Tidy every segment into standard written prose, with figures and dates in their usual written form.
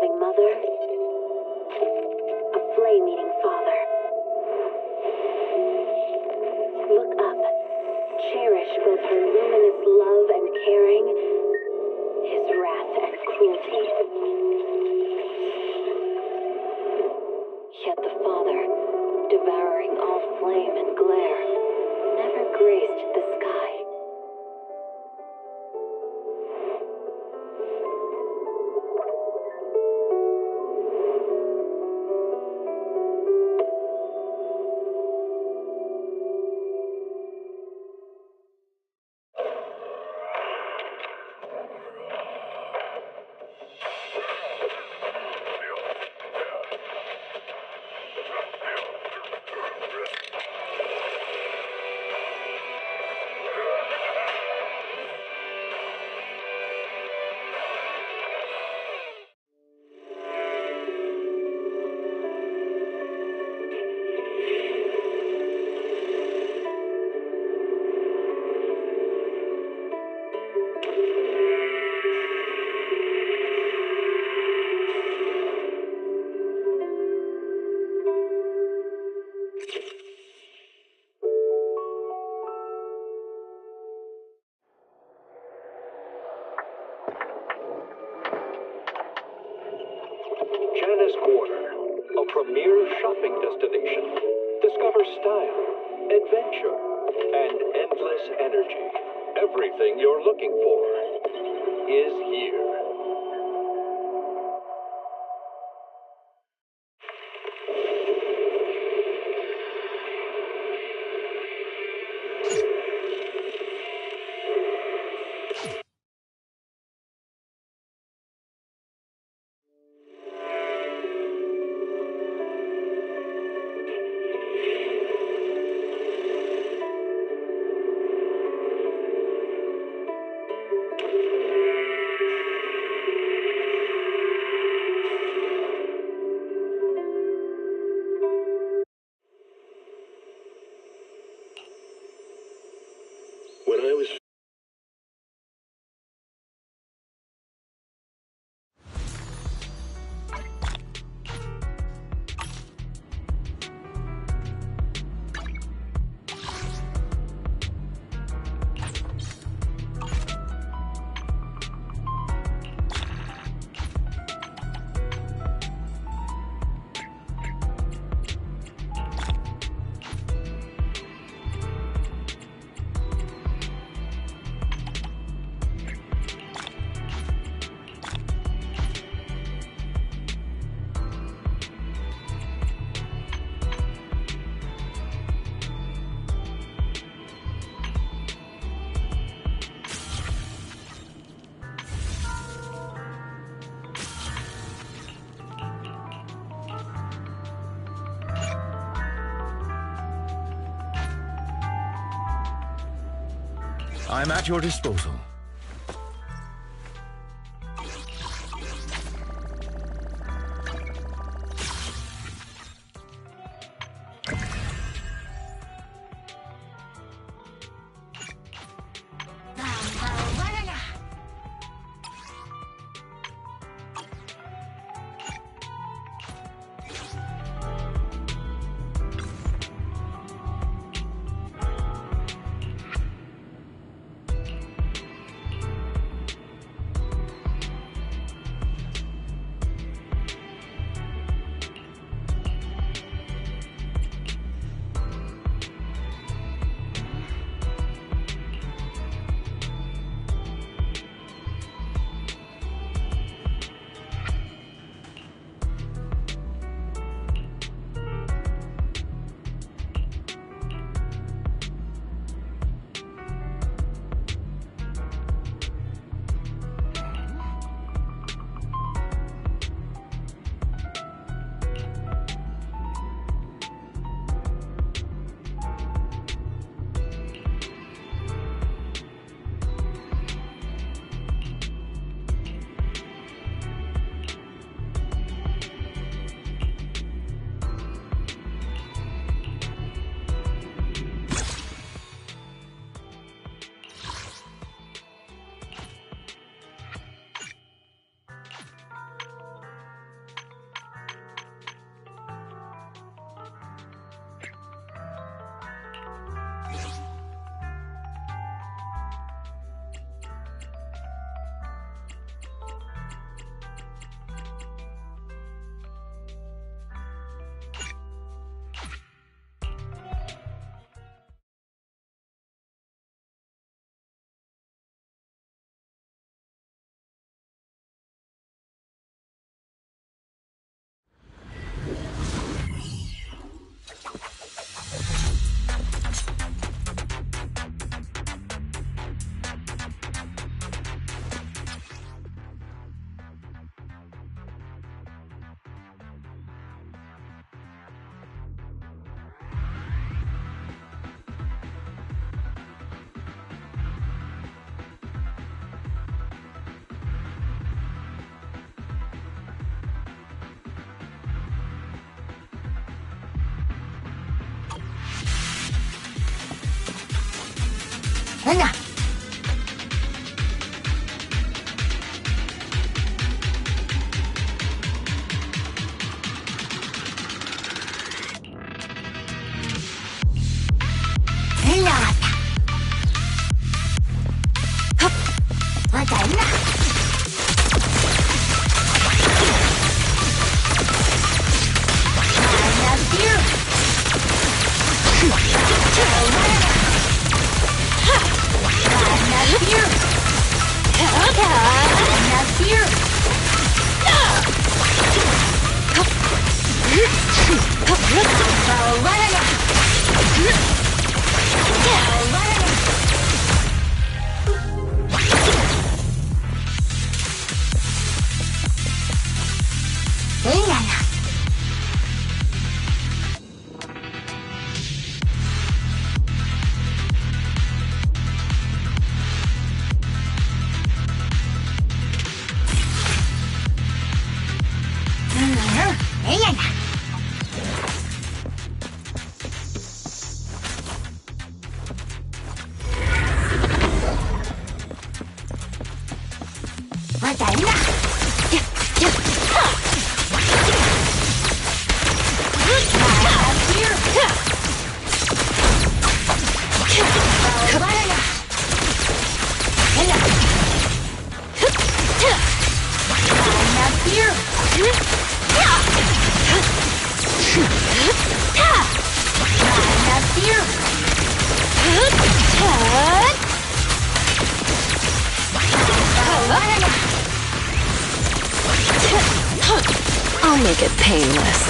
loving mother, a flame-eating father. Look up, cherish both her luminous love and caring, his wrath and cruelty. Yet the Father, devouring all flame and glare, never graced the sky. A premier shopping destination. Discover style, adventure, and endless energy. Everything you're looking for is here. When I was I'm at your disposal. I'll make it painless.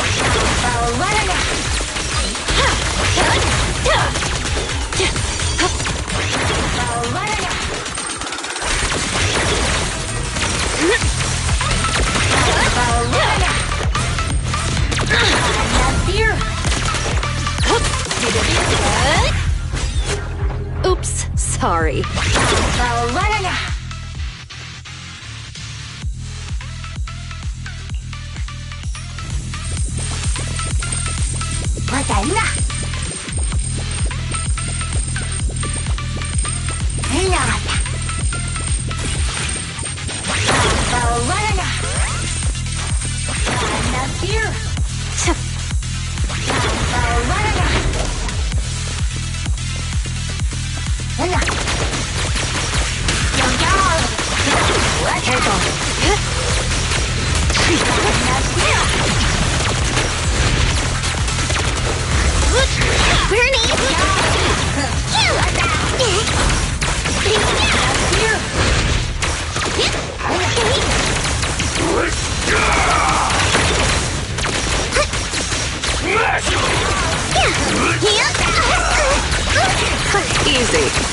Oops, sorry. Easy.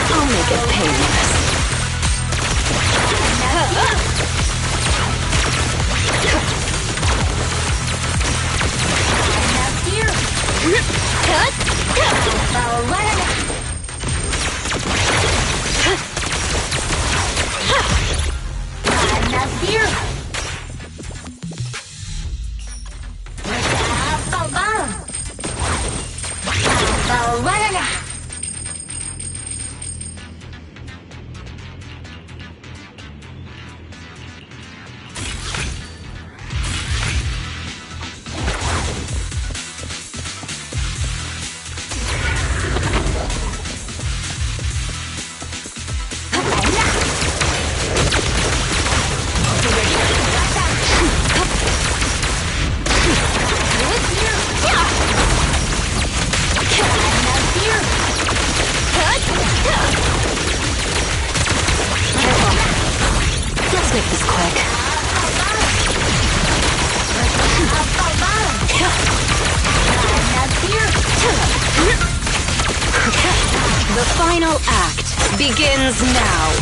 I'll make it painless. Let's make this quick. The final act begins now.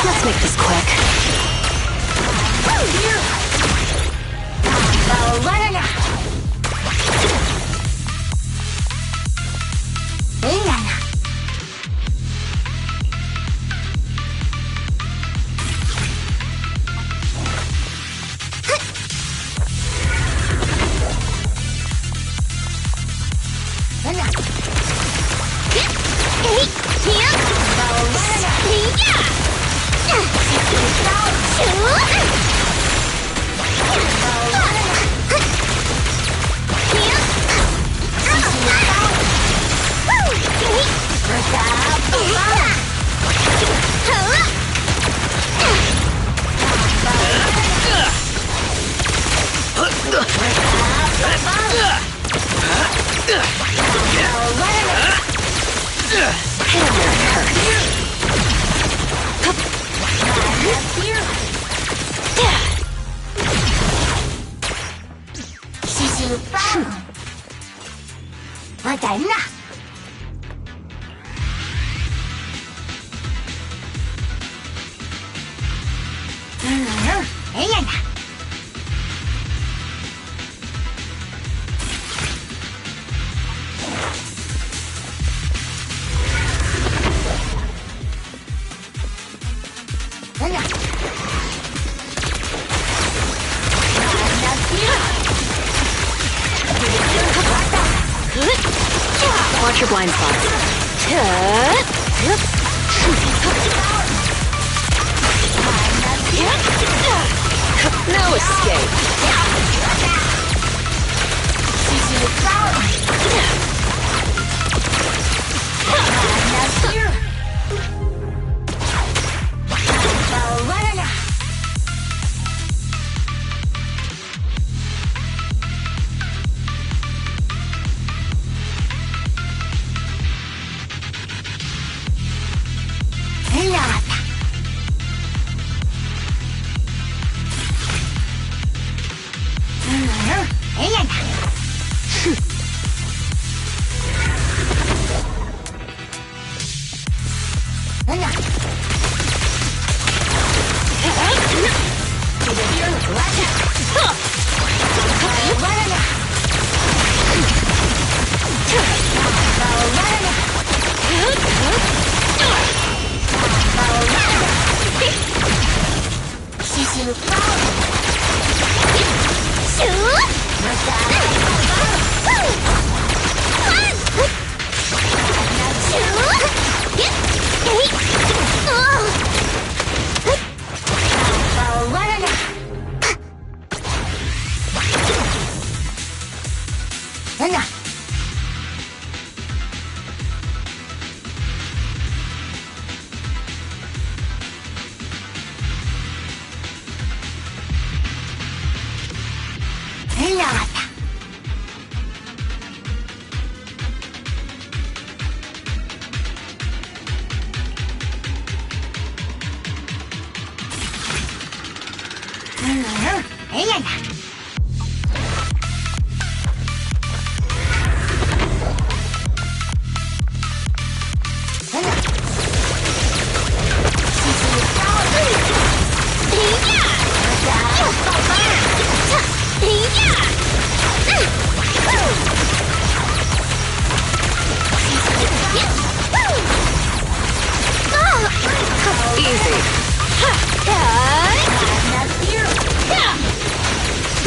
Let's make this quick. Watch your blind spots. No escape.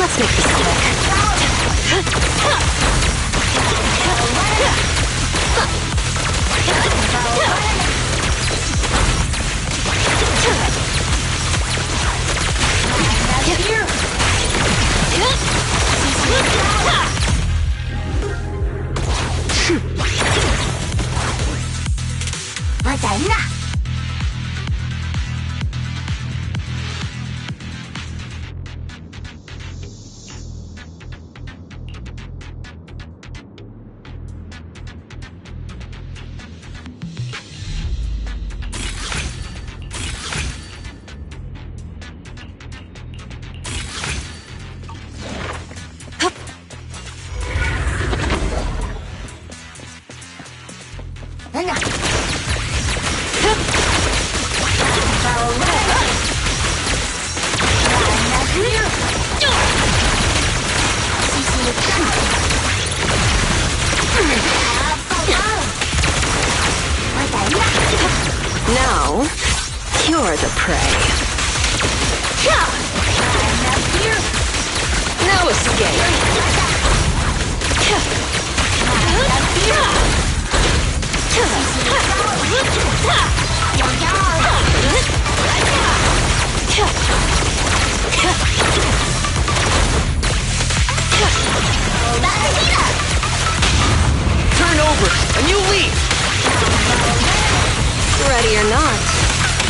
Let's make this Now, you're the prey. No escape. Turn over, and you leave! Ready or not,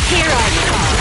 here I come.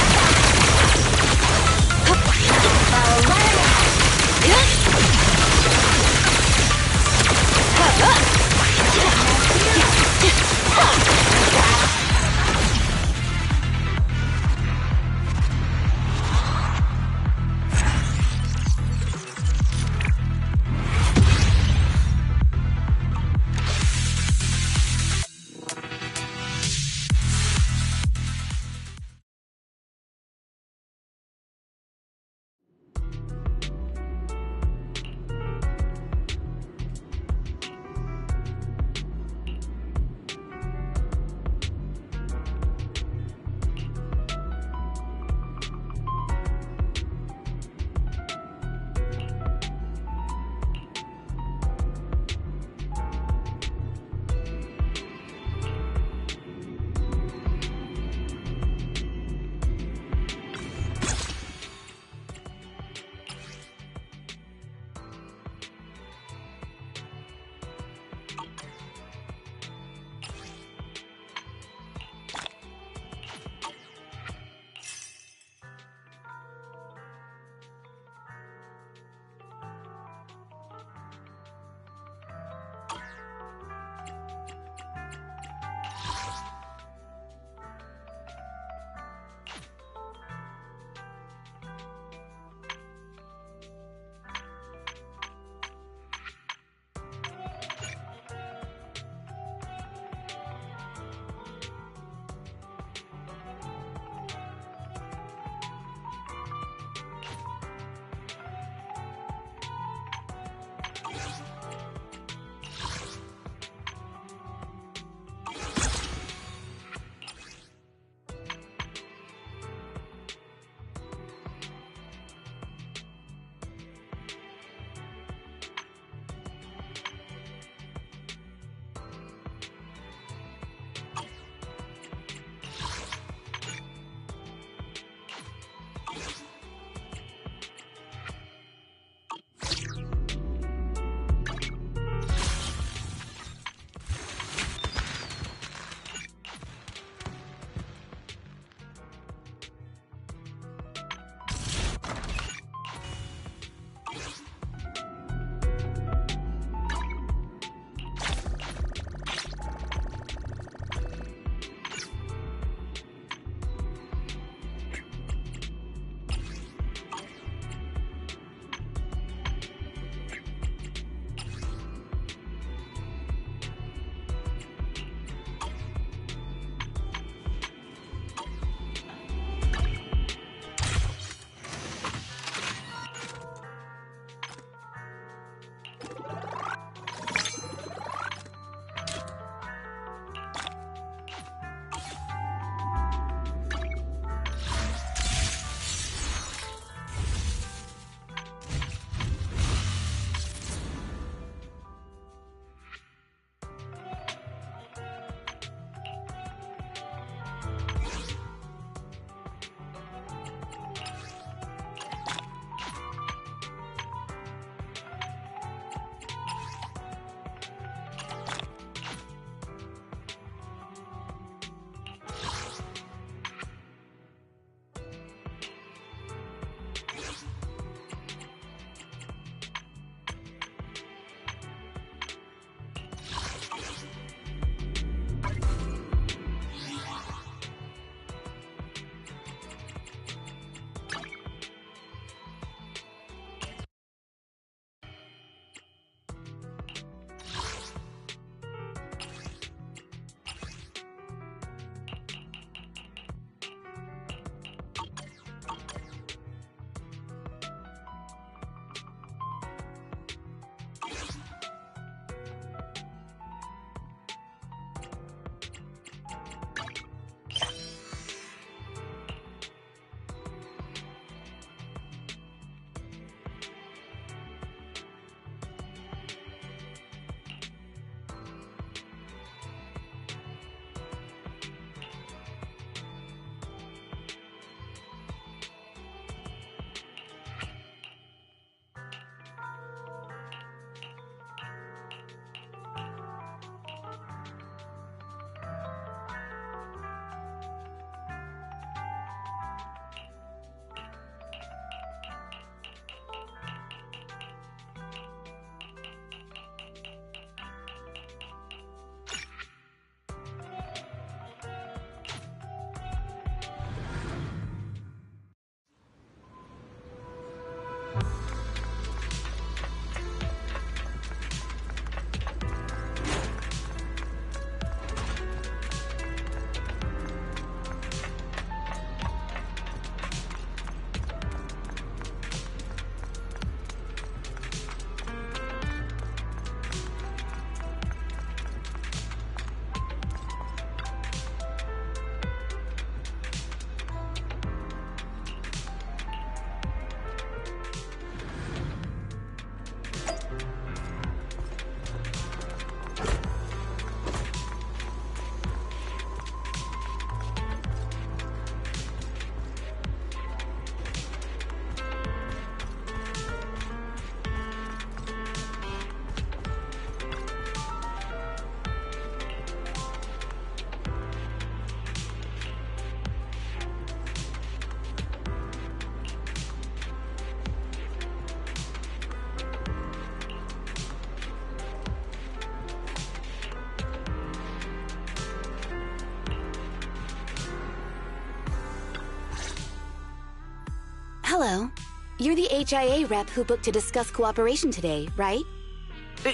Hello. You're the HIA rep who booked to discuss cooperation today, right?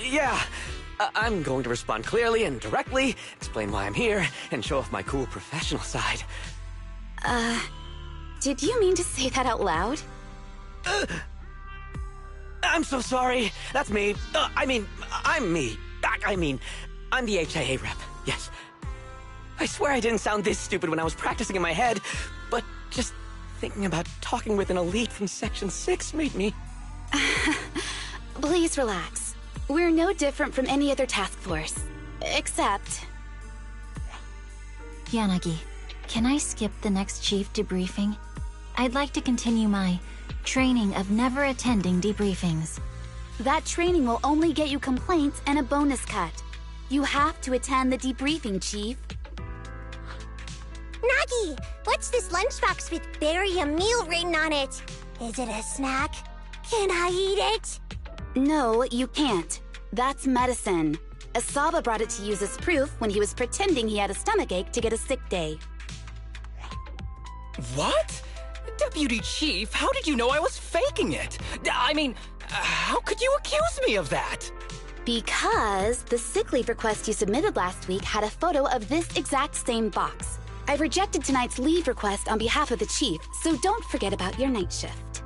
Yeah. I'm going to respond clearly and directly, explain why I'm here, and show off my cool professional side. Did you mean to say that out loud? I'm so sorry. That's me. I'm me. I'm the HIA rep. Yes. I swear I didn't sound this stupid when I was practicing in my head, but just thinking about talking with an elite from Section 6 made me... Please relax. We're no different from any other task force. Except... Yanagi, can I skip the next chief debriefing? I'd like to continue my training of never attending debriefings. That training will only get you complaints and a bonus cut. You have to attend the debriefing, Chief. Nagi, what's this lunchbox with "bury a meal" written on it? Is it a snack? Can I eat it? No, you can't. That's medicine. Asaba brought it to use as proof when he was pretending he had a stomachache to get a sick day. What? Deputy Chief, how did you know I was faking it? I mean, how could you accuse me of that? Because the sick leave request you submitted last week had a photo of this exact same box. I've rejected tonight's leave request on behalf of the Chief, so don't forget about your night shift.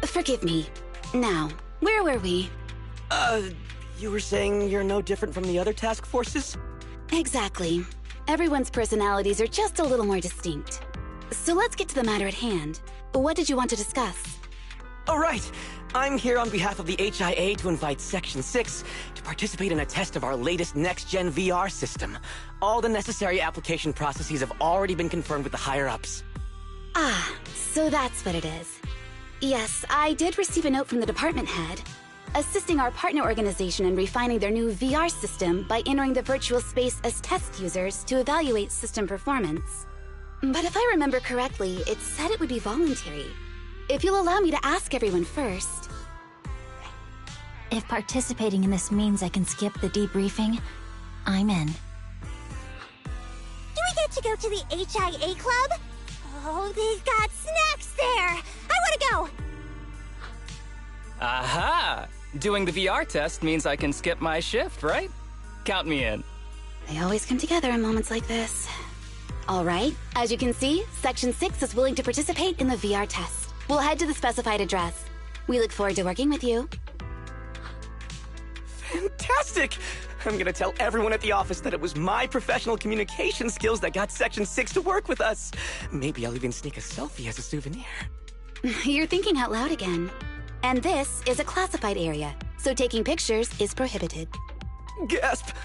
Forgive me. Now, where were we? You were saying you're no different from the other task forces? Exactly. Everyone's personalities are just a little more distinct. So let's get to the matter at hand. What did you want to discuss? Oh, right. I'm here on behalf of the HIA to invite Section 6 to participate in a test of our latest next-gen VR system. All the necessary application processes have already been confirmed with the higher-ups. Ah, so that's what it is. Yes, I did receive a note from the department head, assisting our partner organization in refining their new VR system by entering the virtual space as test users to evaluate system performance. But if I remember correctly, it said it would be voluntary. If you'll allow me to ask everyone first. If participating in this means I can skip the debriefing, I'm in. Do we get to go to the HIA club? Oh, they've got snacks there! I want to go! Aha! Doing the VR test means I can skip my shift, right? Count me in. They always come together in moments like this. All right, as you can see, Section 6 is willing to participate in the VR test. We'll head to the specified address. We look forward to working with you. Fantastic! I'm gonna tell everyone at the office that it was my professional communication skills that got Section 6 to work with us. Maybe I'll even sneak a selfie as a souvenir. You're thinking out loud again. And this is a classified area, so taking pictures is prohibited. Gasp!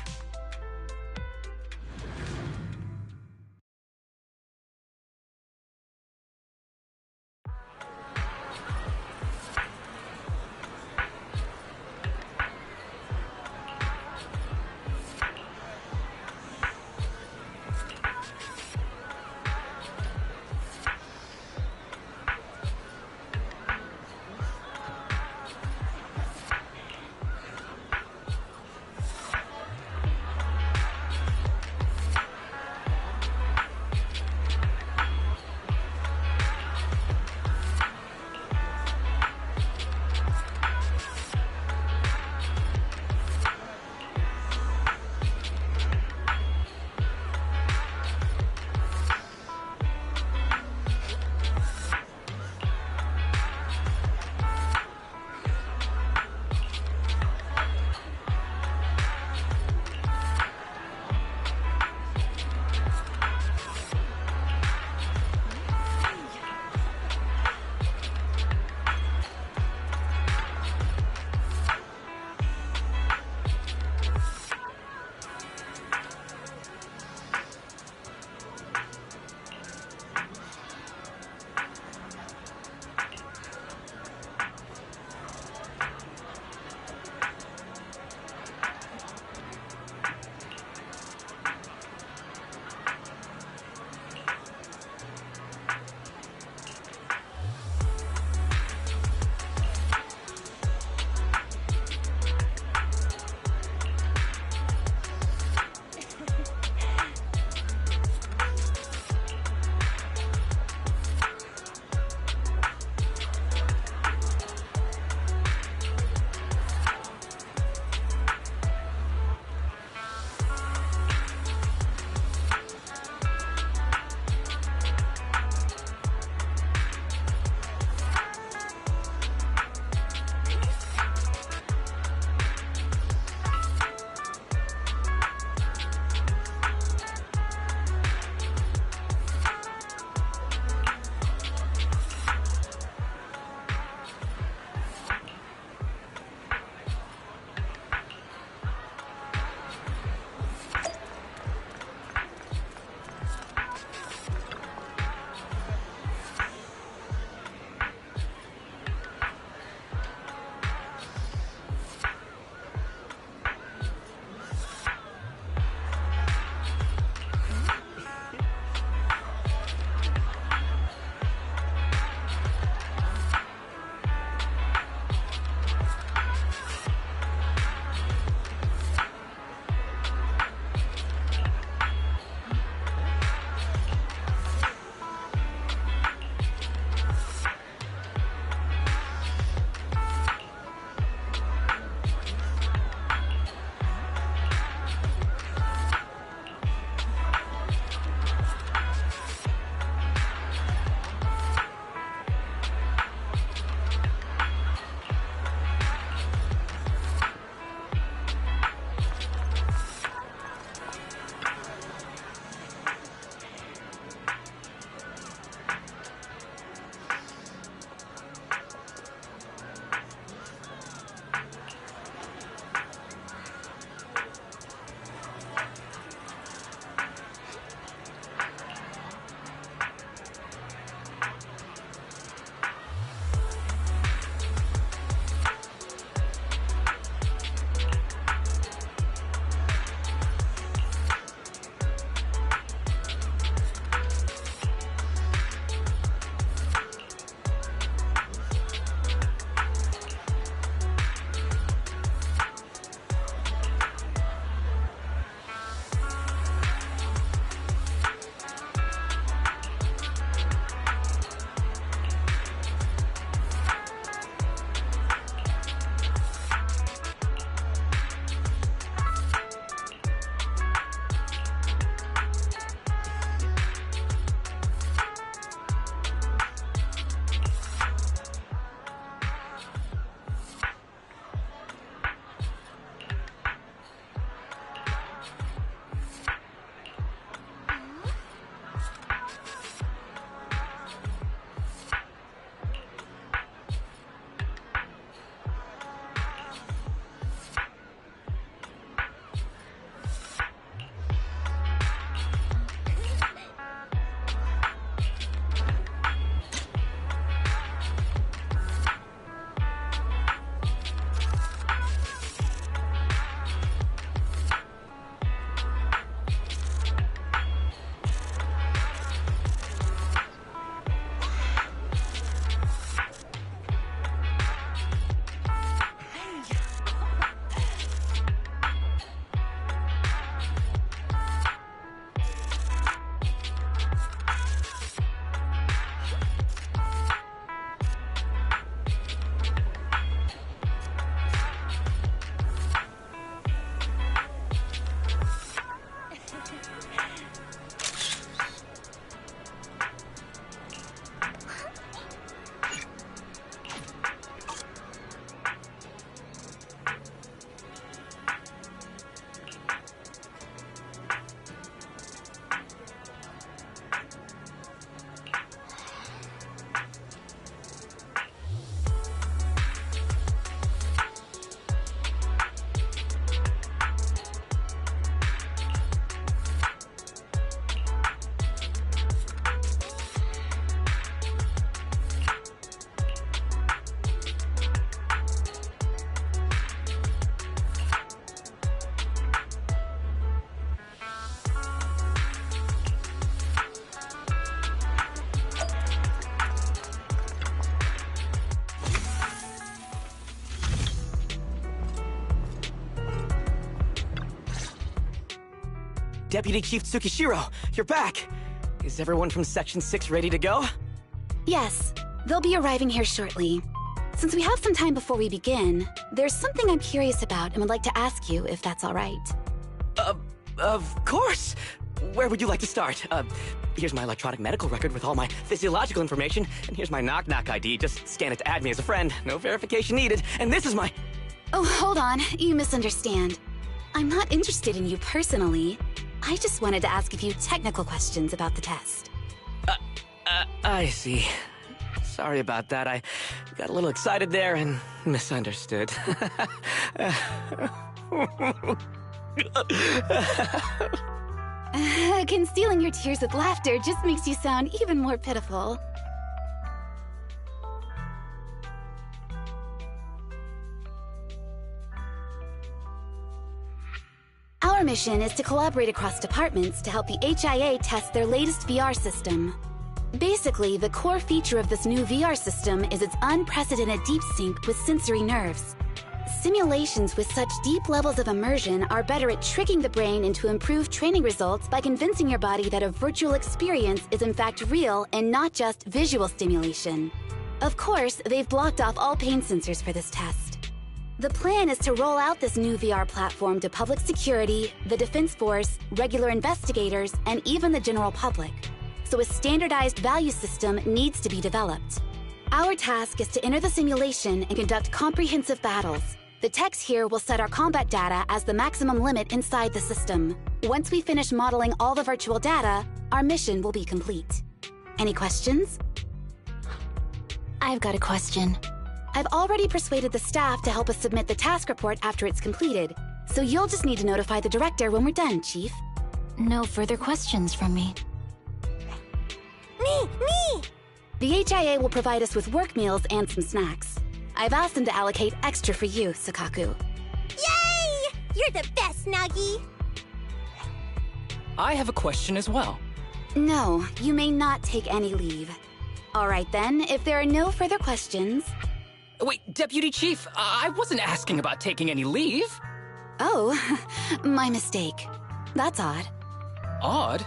Deputy Chief Tsukishiro, you're back! Is everyone from Section 6 ready to go? Yes, they'll be arriving here shortly. Since we have some time before we begin, there's something I'm curious about and would like to ask you if that's all right. Of course! Where would you like to start? Here's my electronic medical record with all my physiological information, and here's my knock-knock ID. Just scan it to add me as a friend. No verification needed. And this is my... Oh, hold on. You misunderstand. I'm not interested in you personally. I just wanted to ask a few technical questions about the test. I see. Sorry about that. I got a little excited there and misunderstood. Concealing your tears with laughter just makes you sound even more pitiful. Our mission is to collaborate across departments to help the HIA test their latest VR system. Basically, the core feature of this new VR system is its unprecedented deep sync with sensory nerves. Simulations with such deep levels of immersion are better at tricking the brain into improved training results by convincing your body that a virtual experience is in fact real and not just visual stimulation. Of course, they've blocked off all pain sensors for this test. The plan is to roll out this new VR platform to public security, the Defense Force, regular investigators, and even the general public. So a standardized value system needs to be developed. Our task is to enter the simulation and conduct comprehensive battles. The techs here will set our combat data as the maximum limit inside the system. Once we finish modeling all the virtual data, our mission will be complete. Any questions? I've got a question. I've already persuaded the staff to help us submit the task report after it's completed, so you'll just need to notify the director when we're done, Chief. No further questions from me. Me! The HIA will provide us with work meals and some snacks. I've asked them to allocate extra for you, Sakaku. Yay! You're the best, Nagi! I have a question as well. No, you may not take any leave. All right then, if there are no further questions... Wait, Deputy Chief, I wasn't asking about taking any leave. Oh, my mistake. That's odd. Odd?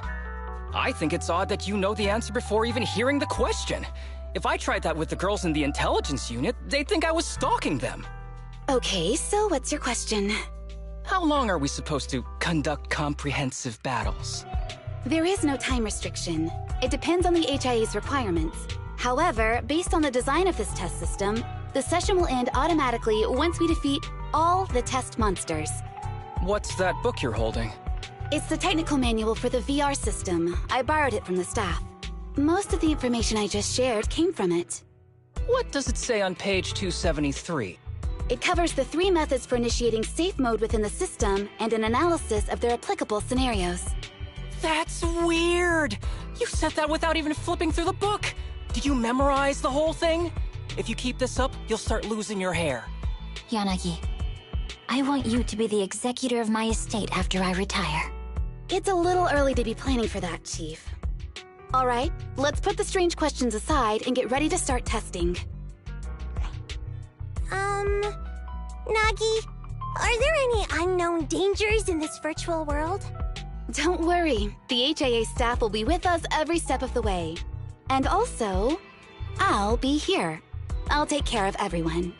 I think it's odd that you know the answer before even hearing the question. If I tried that with the girls in the intelligence unit, they'd think I was stalking them. Okay, so what's your question? How long are we supposed to conduct comprehensive battles? There is no time restriction. It depends on the HIA's requirements. However, based on the design of this test system, the session will end automatically once we defeat all the test monsters. What's that book you're holding? It's the technical manual for the VR system. I borrowed it from the staff. Most of the information I just shared came from it. What does it say on page 273? It covers the 3 methods for initiating safe mode within the system and an analysis of their applicable scenarios. That's weird! You said that without even flipping through the book! Did you memorize the whole thing? If you keep this up, you'll start losing your hair. Yanagi, I want you to be the executor of my estate after I retire. It's a little early to be planning for that, Chief. All right, let's put the strange questions aside and get ready to start testing. Nagi, are there any unknown dangers in this virtual world? Don't worry, the HIA staff will be with us every step of the way. And also, I'll be here. I'll take care of everyone.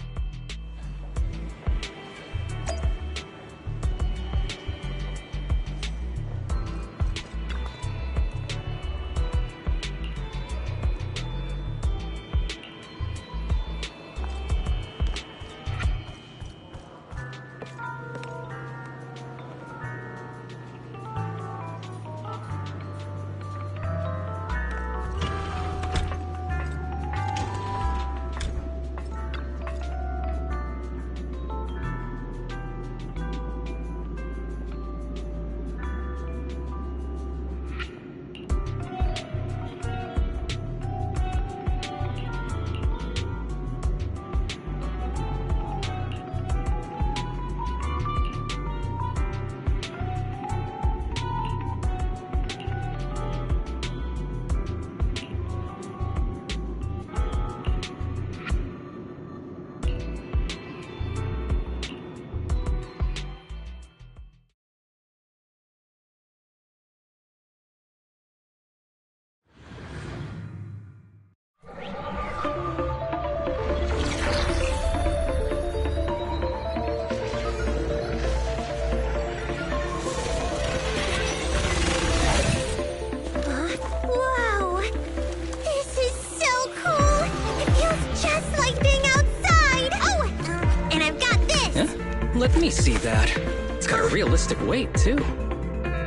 Let me see that. It's got a realistic weight, too.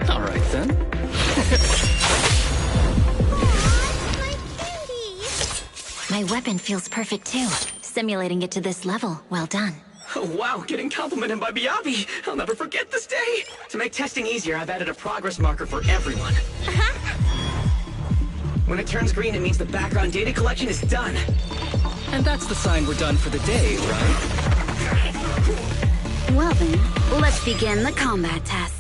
All right, then. My candy! My weapon feels perfect too. Simulating it to this level, well done. Oh, wow, getting complimented by Biabi. I'll never forget this day. To make testing easier, I've added a progress marker for everyone. When it turns green, it means the background data collection is done. And that's the sign we're done for the day, right? Well then, let's begin the combat test.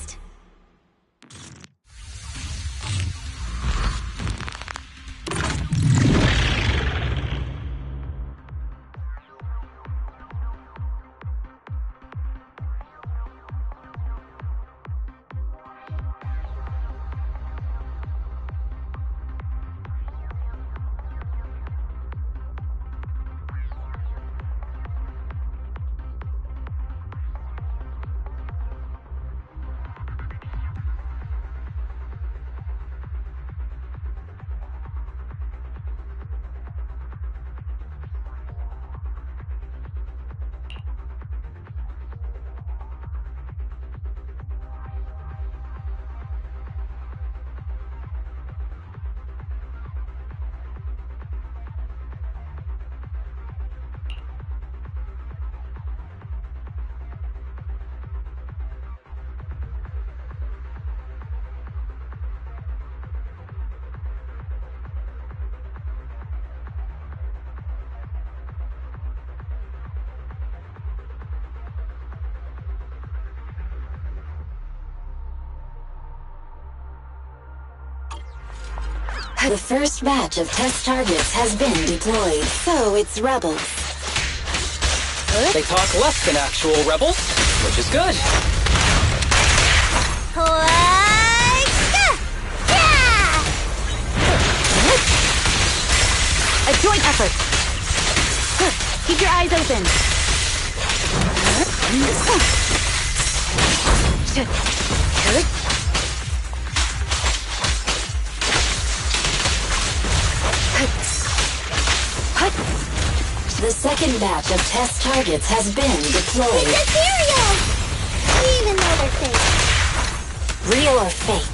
The first batch of test targets has been deployed. So it's rebels. They talk less than actual rebels, which is good. A joint effort. Keep your eyes open. The second batch of test targets has been deployed. It's ethereal! Even though they're fake. Real or fake,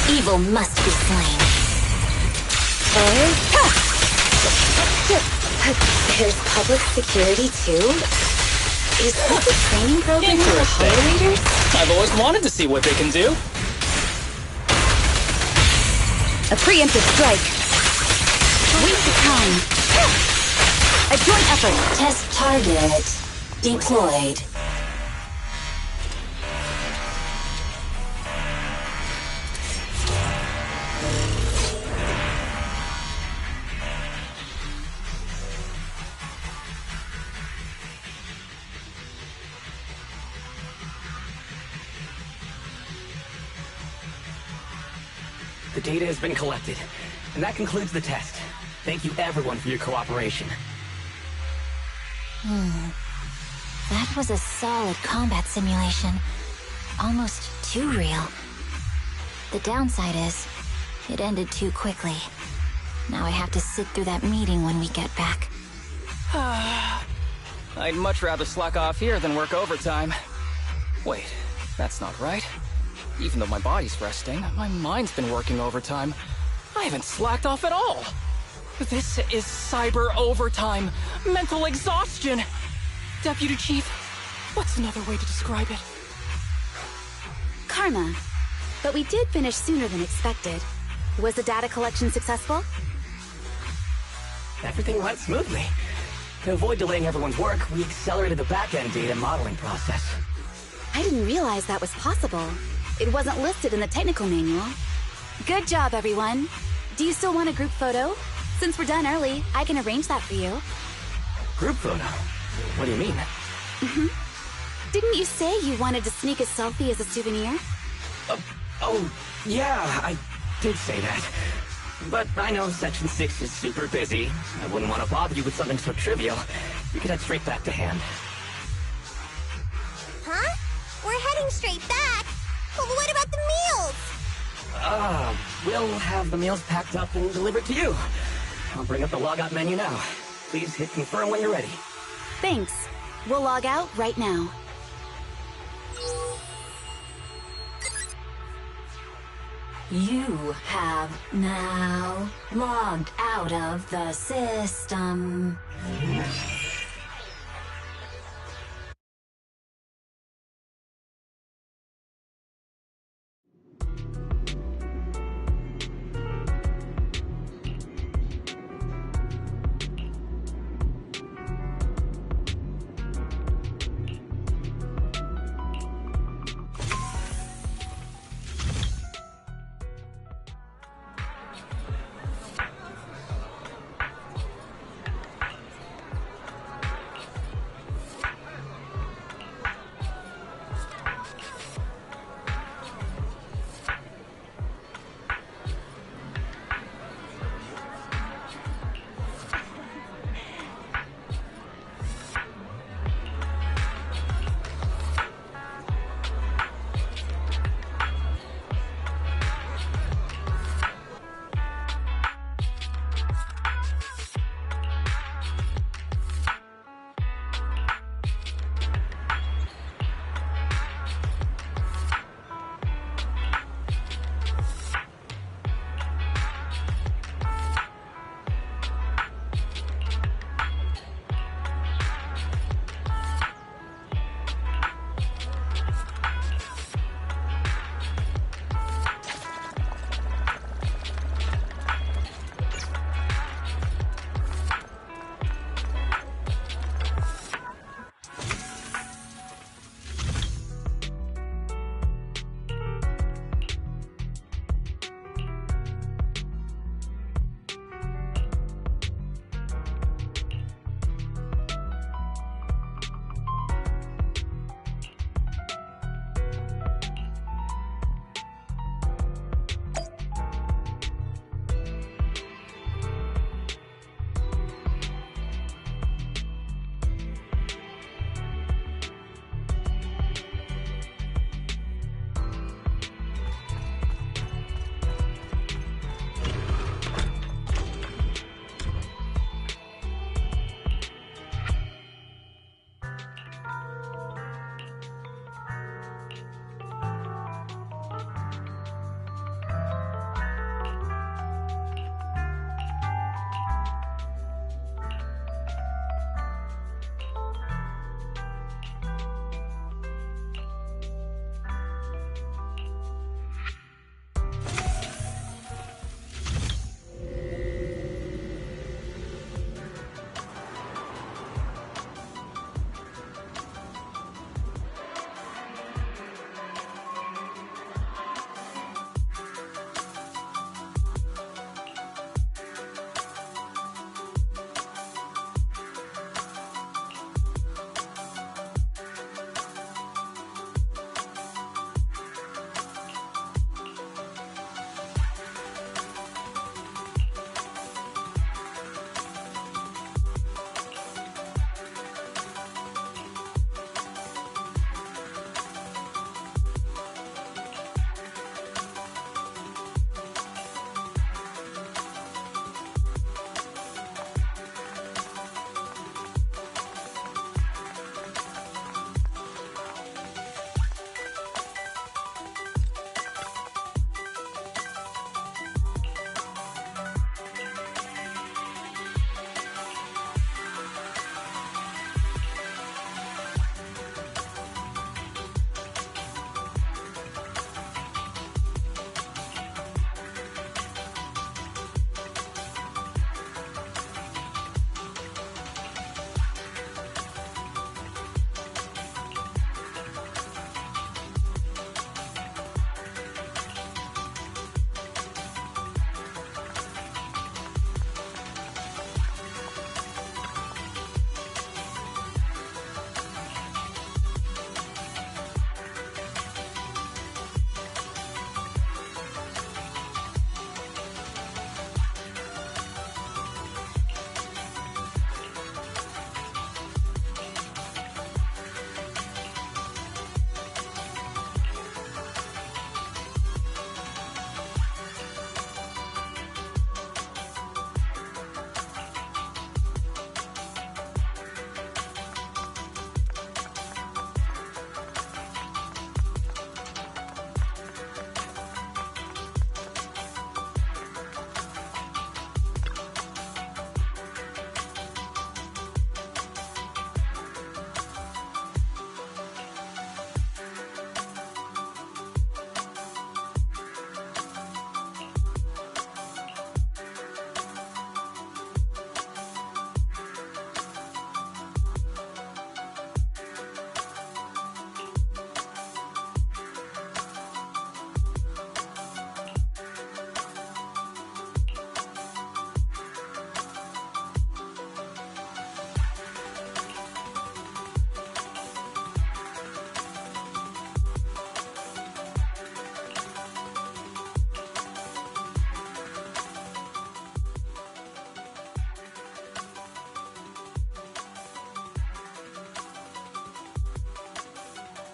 evil must be slain. There's public security too? Is this a training program for Interesting. Hollow Readers? I've always wanted to see what they can do. A preemptive strike. Waste of time. A joint effort. Test target deployed. The data has been collected, and that concludes the test. Thank you everyone for your cooperation. That was a solid combat simulation. Almost too real. The downside is, it ended too quickly. Now I have to sit through that meeting when we get back. I'd much rather slack off here than work overtime. Wait, that's not right. Even though my body's resting, my mind's been working overtime. I haven't slacked off at all. This is cyber overtime. Mental exhaustion. Deputy Chief, what's another way to describe it? Karma. But we did finish sooner than expected. Was the data collection successful? Everything went smoothly. To avoid delaying everyone's work, we accelerated the back-end data modeling process. I didn't realize that was possible. It wasn't listed in the technical manual. Good job, everyone. Do you still want a group photo? Since we're done early, I can arrange that for you. Group photo? What do you mean? Didn't you say you wanted to sneak a selfie as a souvenir? Oh, yeah, I did say that. But I know Section 6 is super busy. I wouldn't want to bother you with something so trivial. We could head straight back to hand. Huh? We're heading straight back. But what about the meals? We'll have the meals packed up and delivered to you. I'll bring up the logout menu now. Please hit confirm when you're ready. Thanks. We'll log out right now. You have now logged out of the system.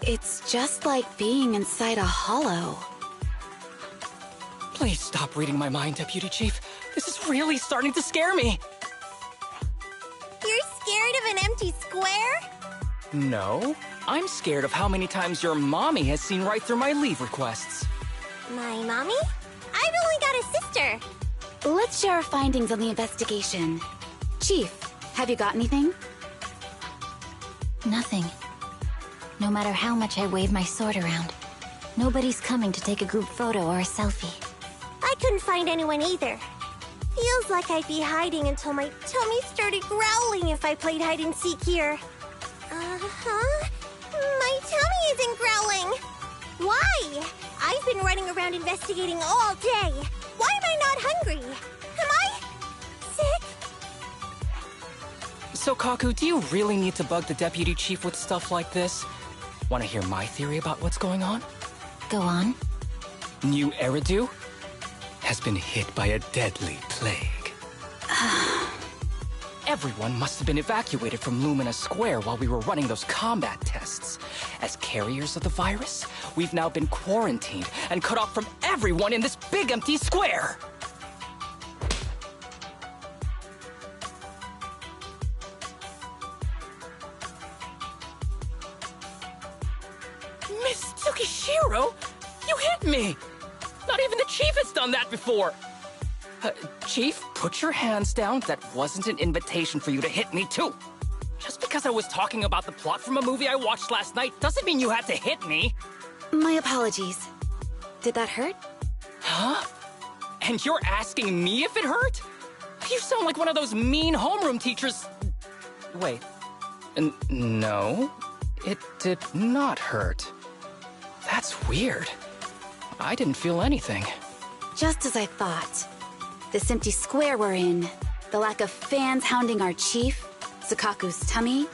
It's just like being inside a hollow. Please stop reading my mind, Deputy Chief. This is really starting to scare me. You're scared of an empty square? No, I'm scared of how many times your mommy has seen right through my leave requests. My mommy? I've only got a sister. Let's share our findings on the investigation. Chief, have you got anything? Nothing. No matter how much I wave my sword around, nobody's coming to take a group photo or a selfie. I couldn't find anyone either. Feels like I'd be hiding until my tummy started growling if I played hide and seek here. Uh-huh. My tummy isn't growling. Why? I've been running around investigating all day. Why am I not hungry? Am I sick? So, Kaku, do you really need to bug the Deputy Chief with stuff like this? Want to hear my theory about what's going on? Go on. New Eridu has been hit by a deadly plague. Everyone must have been evacuated from Lumina Square while we were running those combat tests. As carriers of the virus, we've now been quarantined and cut off from everyone in this big empty square. Miss Tsukishiro, you hit me! Not even the Chief has done that before! Chief, put your hands down. That wasn't an invitation for you to hit me, too. Just because I was talking about the plot from a movie I watched last night doesn't mean you had to hit me. My apologies. Did that hurt? Huh? And you're asking me if it hurt? You sound like one of those mean homeroom teachers. Wait. No, it did not hurt. That's weird. I didn't feel anything. Just as I thought. This empty square we're in, the lack of fans hounding our chief, Sukaku's tummy,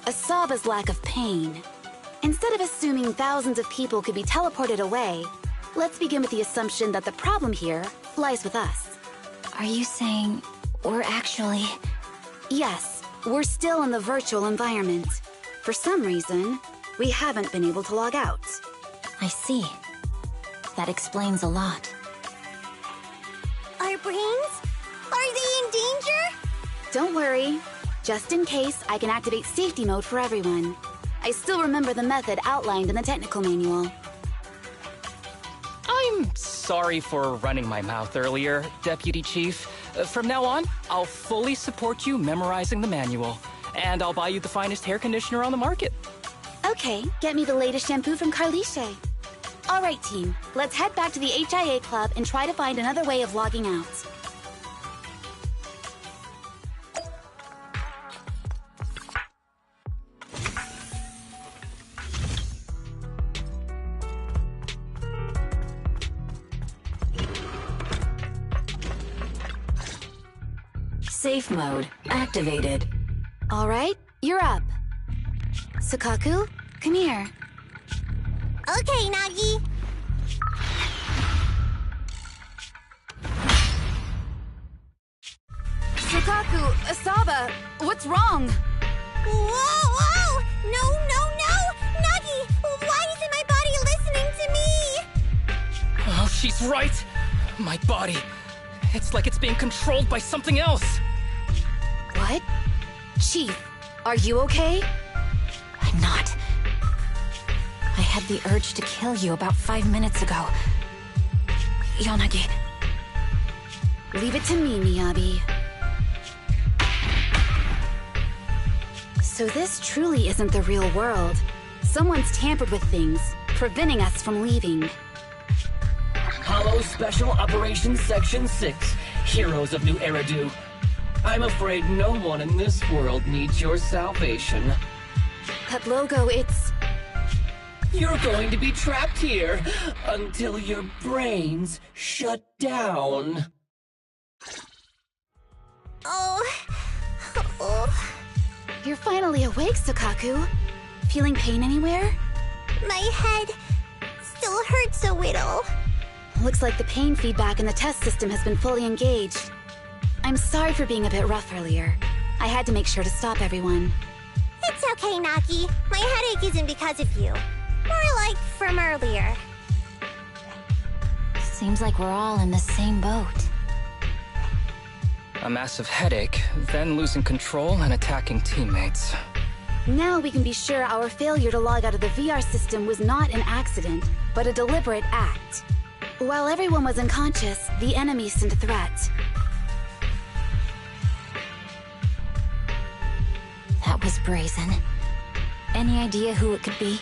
Asaba's lack of pain. Instead of assuming thousands of people could be teleported away, let's begin with the assumption that the problem here lies with us. Are you saying we're actually... Yes, we're still in the virtual environment. For some reason, we haven't been able to log out. I see. That explains a lot. Our brains? Are they in danger? Don't worry. Just in case, I can activate safety mode for everyone. I still remember the method outlined in the technical manual. I'm sorry for running my mouth earlier, Deputy Chief. From now on, I'll fully support you memorizing the manual. And I'll buy you the finest hair conditioner on the market. Okay, get me the latest shampoo from Carliche. All right, team. Let's head back to the HIA Club and try to find another way of logging out. Safe mode activated. All right, you're up. Sukaku, come here. Okay, Nagi. Sukaku, Asaba, what's wrong? Whoa! No! Nagi, why isn't my body listening to me? Oh, she's right. My body. It's like it's being controlled by something else. What? Chief, are you okay? I'm not. I had the urge to kill you about 5 minutes ago. Yanagi. Leave it to me, Miyabi. So this truly isn't the real world. Someone's tampered with things, preventing us from leaving. Hollow Special Operations Section 6, Heroes of New Eridu. I'm afraid no one in this world needs your salvation. That logo, it's... You're going to be trapped here until your brains shut down. Oh. You're finally awake, Sukaku. Feeling pain anywhere? My head still hurts a little. Looks like the pain feedback in the test system has been fully engaged. I'm sorry for being a bit rough earlier. I had to make sure to stop everyone. It's okay, Nagi. My headache isn't because of you. More like from earlier. Seems like we're all in the same boat. A massive headache, then losing control and attacking teammates. Now we can be sure our failure to log out of the VR system was not an accident, but a deliberate act. While everyone was unconscious, the enemy sent a threat. That was brazen. Any idea who it could be?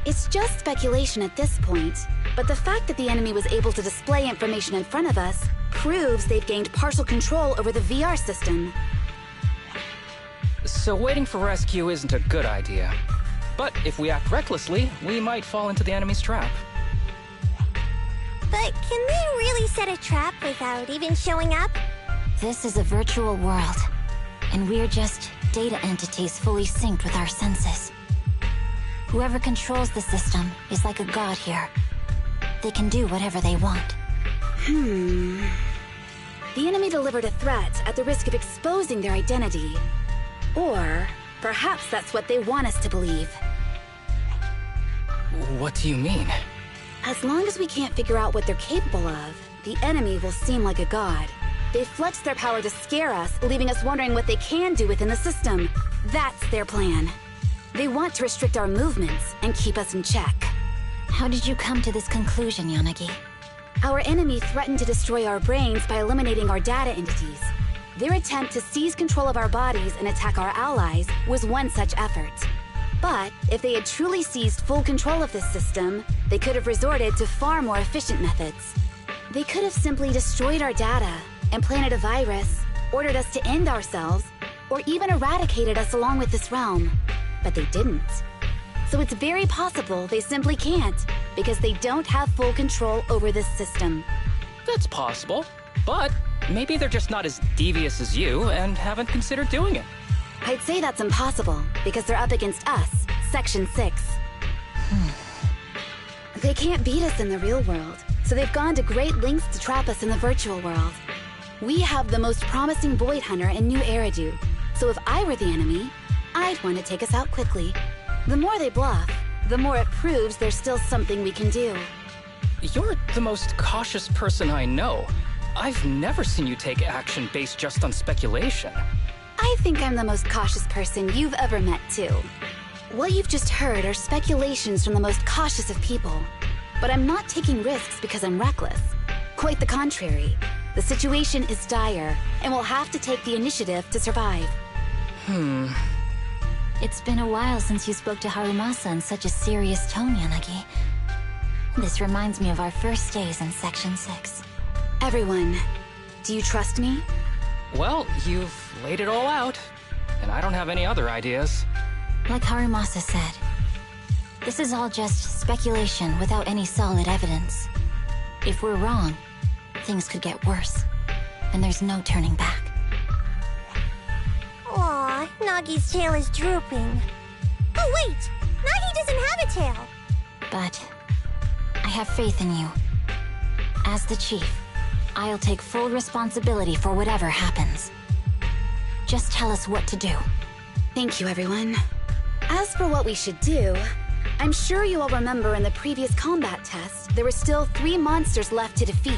It's just speculation at this point, but the fact that the enemy was able to display information in front of us proves they've gained partial control over the VR system. So waiting for rescue isn't a good idea. But if we act recklessly, we might fall into the enemy's trap. But can they really set a trap without even showing up? This is a virtual world, and we're just data entities fully synced with our senses. Whoever controls the system is like a god here. They can do whatever they want. The enemy delivered a threat at the risk of exposing their identity. Or perhaps that's what they want us to believe. What do you mean? As long as we can't figure out what they're capable of, the enemy will seem like a god. They flex their power to scare us, leaving us wondering what they can do within the system. That's their plan. They want to restrict our movements and keep us in check. How did you come to this conclusion, Yanagi? Our enemy threatened to destroy our brains by eliminating our data entities. Their attempt to seize control of our bodies and attack our allies was one such effort. But if they had truly seized full control of this system, they could have resorted to far more efficient methods. They could have simply destroyed our data, implanted a virus, ordered us to end ourselves, or even eradicated us along with this realm. But they didn't. So it's very possible they simply can't, because they don't have full control over this system. That's possible, but maybe they're just not as devious as you and haven't considered doing it. I'd say that's impossible, because they're up against us, Section 6. They can't beat us in the real world, so they've gone to great lengths to trap us in the virtual world. We have the most promising Void Hunter in New Eridu, so if I were the enemy, I'd want to take us out quickly. The more they bluff, the more it proves there's still something we can do. You're the most cautious person I know. I've never seen you take action based just on speculation. I think I'm the most cautious person you've ever met, too. What you've just heard are speculations from the most cautious of people. But I'm not taking risks because I'm reckless. Quite the contrary. The situation is dire, and we'll have to take the initiative to survive. It's been a while since you spoke to Harumasa in such a serious tone, Yanagi. This reminds me of our first days in Section 6. Everyone, do you trust me? Well, you've laid it all out, and I don't have any other ideas. Like Harumasa said, this is all just speculation without any solid evidence. If we're wrong, things could get worse, and there's no turning back. Aw, Nagi's tail is drooping. Oh wait! Nagi doesn't have a tail! But I have faith in you. As the chief, I'll take full responsibility for whatever happens. Just tell us what to do. Thank you, everyone. As for what we should do, I'm sure you all remember in the previous combat test, there were still 3 monsters left to defeat.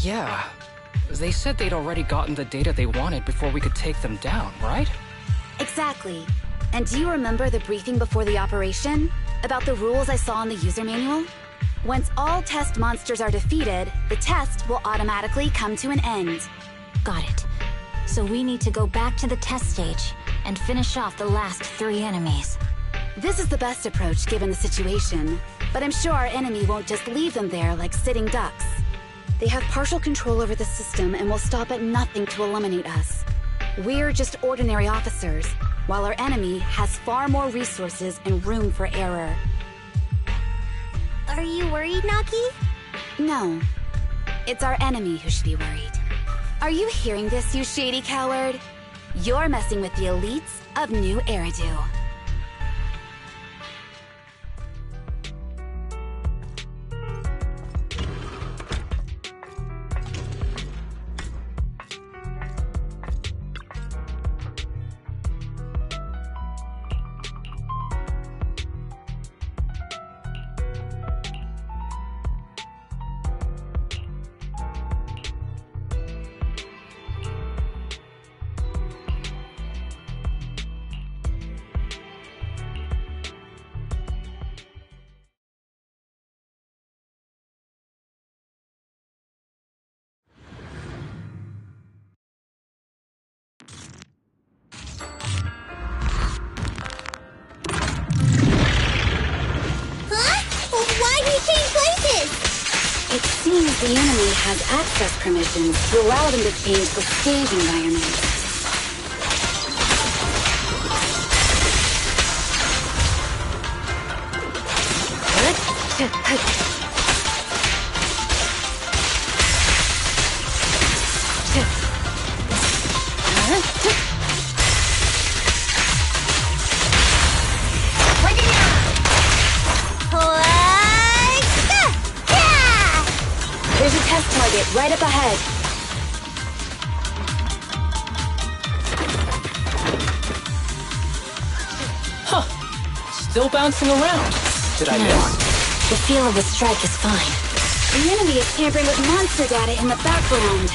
Yeah. They said they'd already gotten the data they wanted before we could take them down, right? Exactly. And do you remember the briefing before the operation? About the rules I saw in the user manual? Once all test monsters are defeated, the test will automatically come to an end. Got it. So we need to go back to the test stage and finish off the last 3 enemies. This is the best approach given the situation, but I'm sure our enemy won't just leave them there like sitting ducks. They have partial control over the system and will stop at nothing to eliminate us. We're just ordinary officers, while our enemy has far more resources and room for error. Are you worried, Nagi? No. It's our enemy who should be worried. Are you hearing this, you shady coward? You're messing with the elites of New Eridu. The enemy has access permissions to allow them to change the stage environment. There's a test target right up ahead. Huh. Still bouncing around. Did I miss? The feel of the strike is fine. The enemy is tampering with monster data in the background.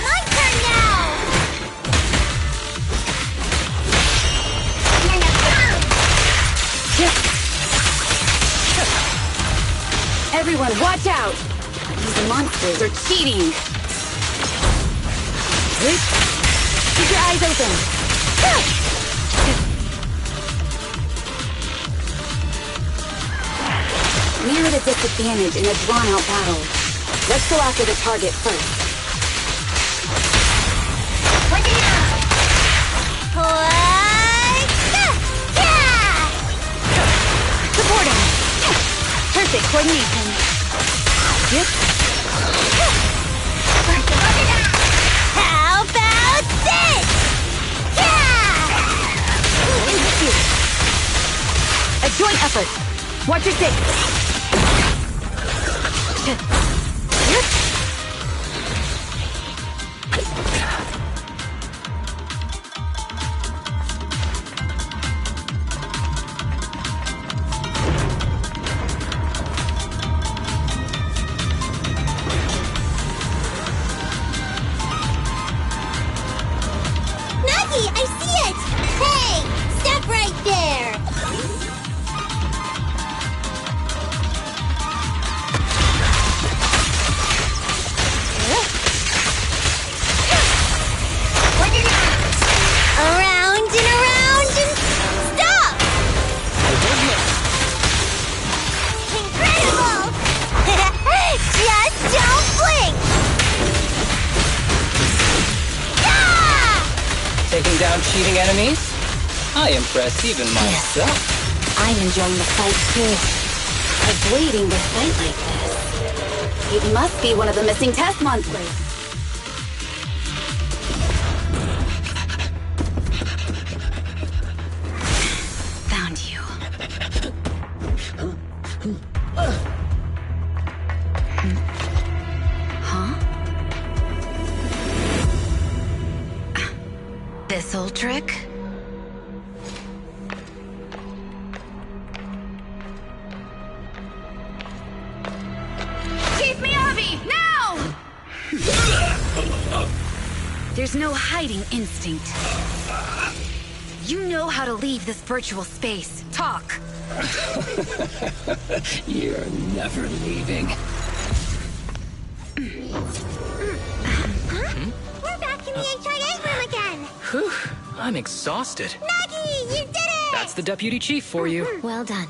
My turn now! Everyone, watch out! These monsters are cheating! Keep your eyes open! We're at a disadvantage in a drawn-out battle. Let's go after the target first. Support him! Perfect coordination. Yep. How about this? A joint effort. Watch your six. Nuggy, I see it! Hey, step right there! Around and stop! Incredible! Just don't blink! Taking down cheating enemies? I impress even myself. I'm enjoying the fight too. Avoiding the fight like this. It must be one of the missing test monsters. Found you. Huh? This old trick? Chief Miyabi, now! There's no hiding instinct. You know how to leave this virtual space. Talk. You're never leaving. We're back in the HIA room again! Whew, I'm exhausted. Nuggy, you did it! That's the deputy chief for you. Well done.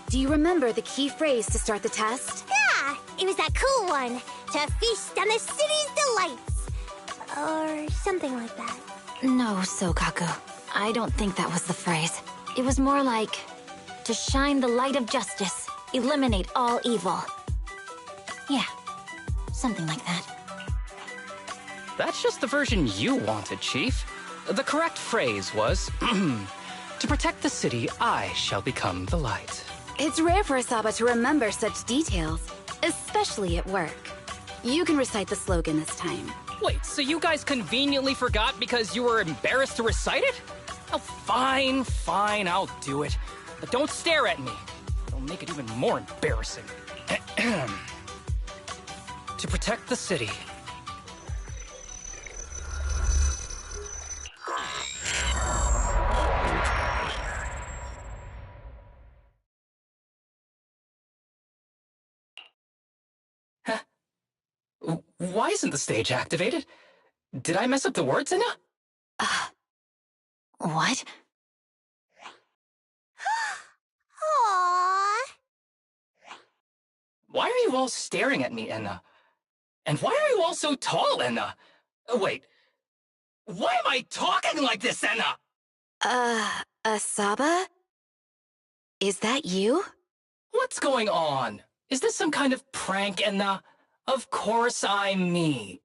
Do you remember the key phrase to start the test? Yeah, it was that cool one. To feast on the city's delights. Or something like that. No, Sokaku. I don't think that was the phrase. It was more like, to shine the light of justice, eliminate all evil. Yeah, something like that. That's just the version you wanted, Chief. The correct phrase was, to protect the city, I shall become the light. It's rare for Asaba to remember such details, especially at work. You can recite the slogan this time. Wait, so you guys conveniently forgot because you were embarrassed to recite it? Oh, fine, I'll do it. But don't stare at me. It'll make it even more embarrassing. To protect the city. Huh? Why isn't the stage activated? Did I mess up the words, Inna? What? Aww. Why are you all staring at me, Enna? And why are you all so tall, Enna? Wait, why am I talking like this, Enna? Asaba? Is that you? What's going on? Is this some kind of prank, Enna? Of course I'm me.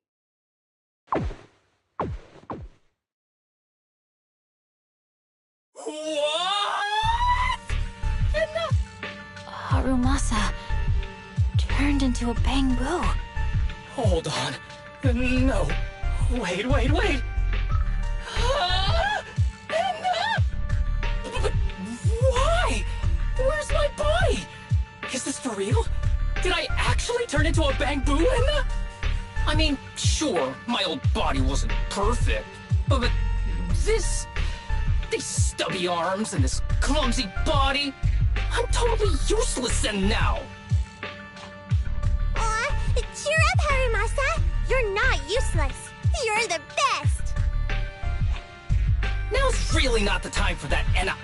What? Enna? Harumasa turned into a bamboo. Hold on. No. Wait. Enna! But why? Where's my body? Is this for real? Did I actually turn into a bamboo, Enna? I mean, sure, my old body wasn't perfect, but this... these stubby arms and this clumsy body... I'm totally useless then now! Aw, cheer up, Harumasa. You're not useless. You're the best. Now's really not the time for that, Enna.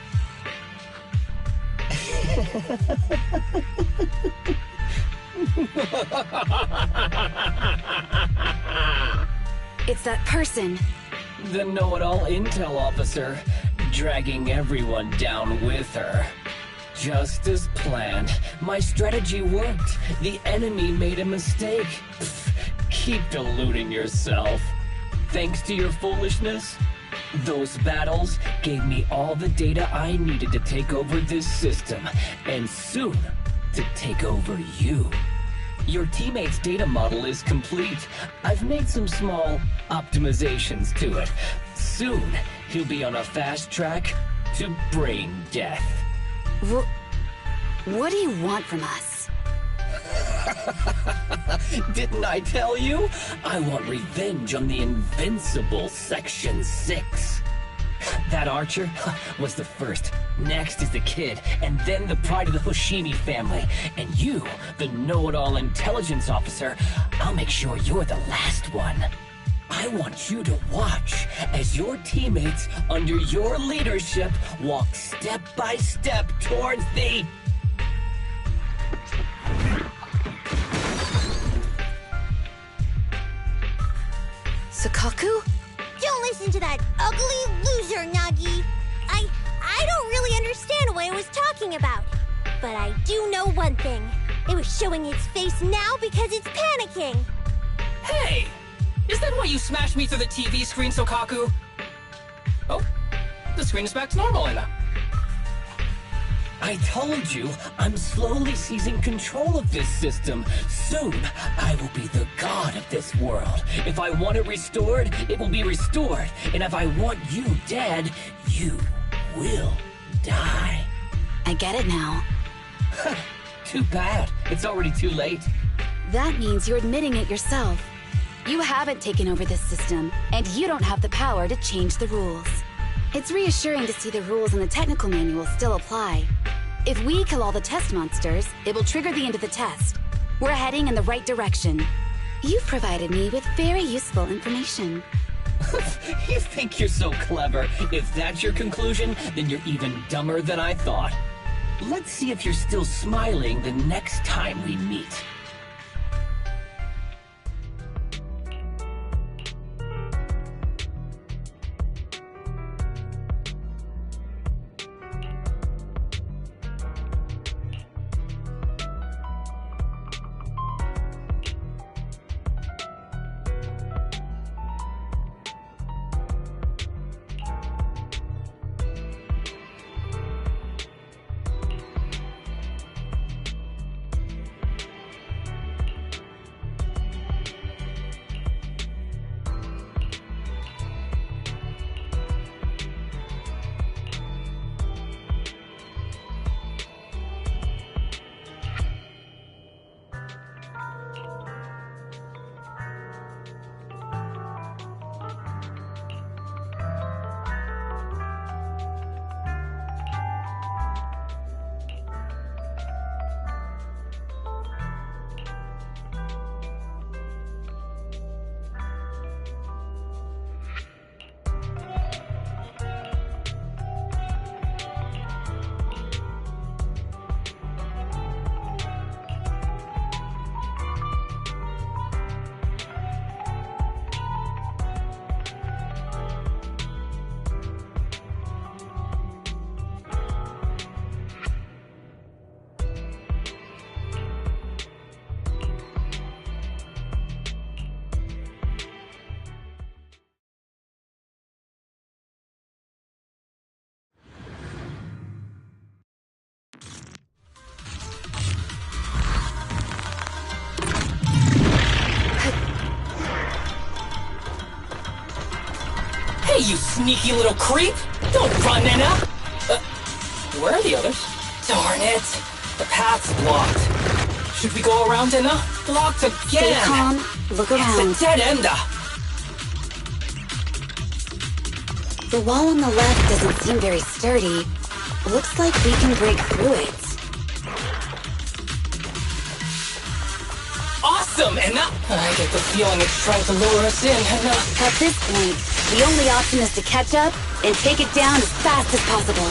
It's that person. The know-it-all intel officer, dragging everyone down with her. Just as planned. My strategy worked. The enemy made a mistake. Pfft, keep deluding yourself. Thanks to your foolishness, those battles gave me all the data I needed to take over this system, and soon to take over you. Your teammate's data model is complete. I've made some small optimizations to it. Soon, he'll be on a fast track to brain death. What do you want from us? Didn't I tell you? I want revenge on the invincible Section 6. That archer was the first. Next is the kid, and then the pride of the Hoshimi family. And you, the know-it-all intelligence officer, I'll make sure you're the last one. I want you to watch as your teammates under your leadership walk step by step towards the... Sukaku? Don't listen to that ugly loser, Nagi. I don't really understand what it was talking about. But I do know one thing. It was showing its face now because it's panicking. Hey! Is that why you smashed me through the TV screen, Sokaku? Oh, the screen is back to normal, Enna. I told you, I'm slowly seizing control of this system. Soon, I will be the god of this world. If I want it restored, it will be restored. And if I want you dead, you will die. I get it now. Too bad. It's already too late. That means you're admitting it yourself. You haven't taken over this system, and you don't have the power to change the rules. It's reassuring to see the rules in the technical manual still apply. If we kill all the test monsters, it will trigger the end of the test. We're heading in the right direction. You've provided me with very useful information. You think you're so clever. If that's your conclusion, then you're even dumber than I thought. Let's see if you're still smiling the next time we meet. Hey, you sneaky little creep! Don't run, Enna! Where are the others? Darn it! The path's blocked. Should we go around, Enna? Blocked again! Stay calm. Look around. It's a dead end! The wall on the left doesn't seem very sturdy. Looks like we can break through it. Awesome, Enna! I get the feeling it's trying to lure us in, Enna. At this point, the only option is to catch up and take it down as fast as possible.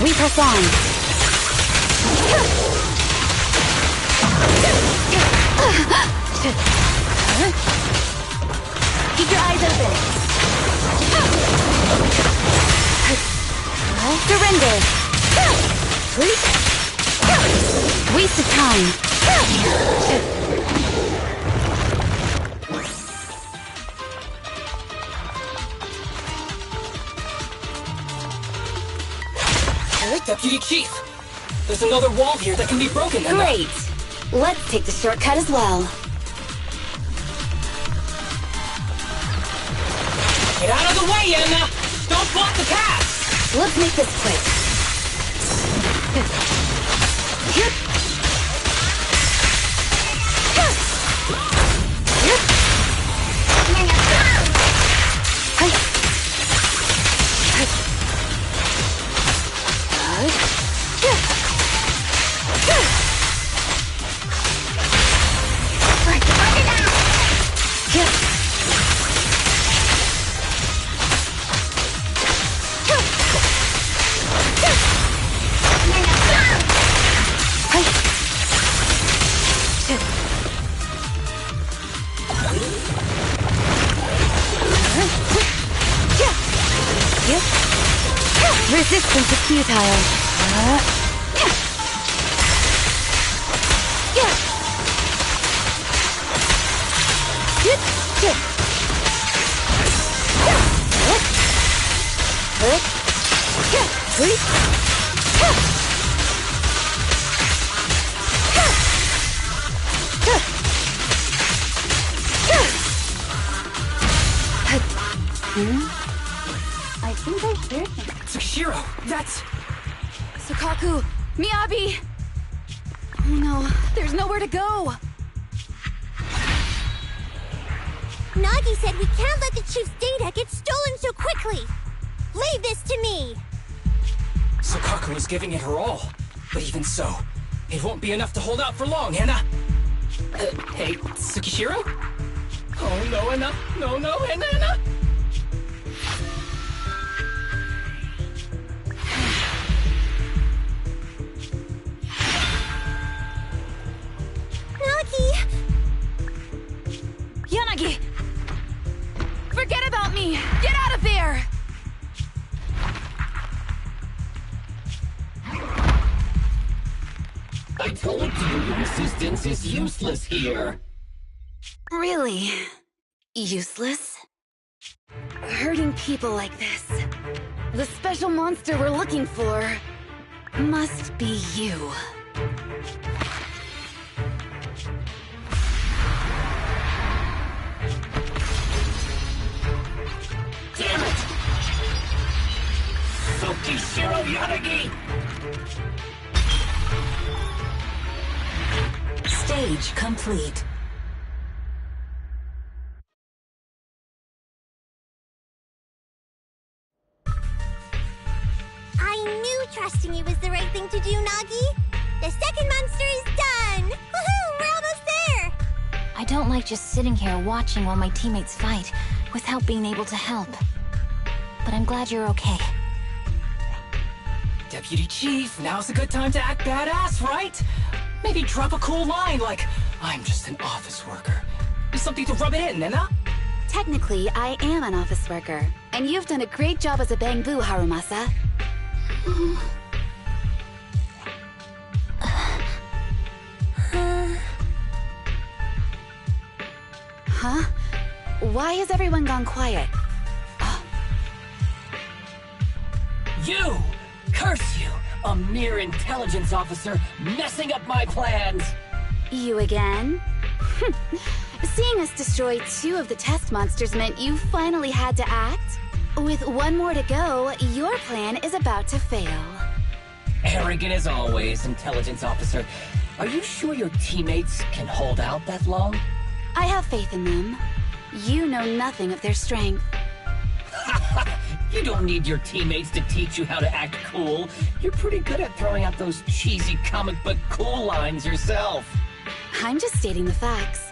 We press on. Keep your eyes open. Surrender. Waste of time. Deputy Chief! There's another wall here that can be broken, Enna. Great. Let's take the shortcut as well. Get out of the way, Enna! Don't block the path! Let's make this quick. Resistance is futile. I think I heard him. Tsukishiro, that's... Sukaku! Miyabi! Oh no, there's nowhere to go! Nagi said we can't let the chief's data get stolen so quickly. Leave this to me. Sukaku is giving it her all. But even so, it won't be enough to hold out for long, Enna. Hey, Tsukishiro? Oh no, Enna. No, Enna. Yanagi! Forget about me! Get out of there! I told you your assistance is useless here. Really? Useless? Hurting people like this. The special monster we're looking for must be you. Damn it! Tsukishiro Yanagi! Stage complete. I knew trusting you was the right thing to do, Nagi. The second monster is done! Woohoo! We're almost there! I don't like just sitting here watching while my teammates fight without being able to help. But I'm glad you're okay. Deputy Chief, now's a good time to act badass, right? Maybe drop a cool line like, I'm just an office worker. Something to rub it in, Nena? Technically, I am an office worker, and you've done a great job as a bamboo, Harumasa. Huh? Why has everyone gone quiet? You! Curse you! A mere intelligence officer messing up my plans! You again? Seeing us destroy 2 of the test monsters meant you finally had to act? With 1 more to go, your plan is about to fail. Arrogant as always, intelligence officer. Are you sure your teammates can hold out that long? I have faith in them. You know nothing of their strength. You don't need your teammates to teach you how to act cool. You're pretty good at throwing out those cheesy comic book cool lines yourself. I'm just stating the facts.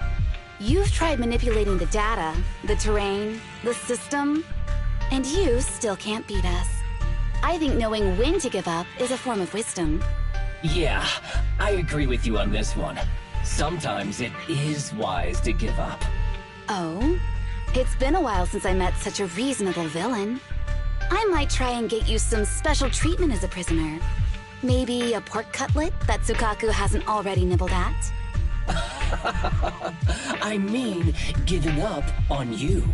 You've tried manipulating the data, the terrain, the system, and you still can't beat us. I think knowing when to give up is a form of wisdom. Yeah, I agree with you on this one. Sometimes it is wise to give up. Oh? It's been a while since I met such a reasonable villain. I might try and get you some special treatment as a prisoner. Maybe a pork cutlet that Tsukaku hasn't already nibbled at? I mean, giving up on you.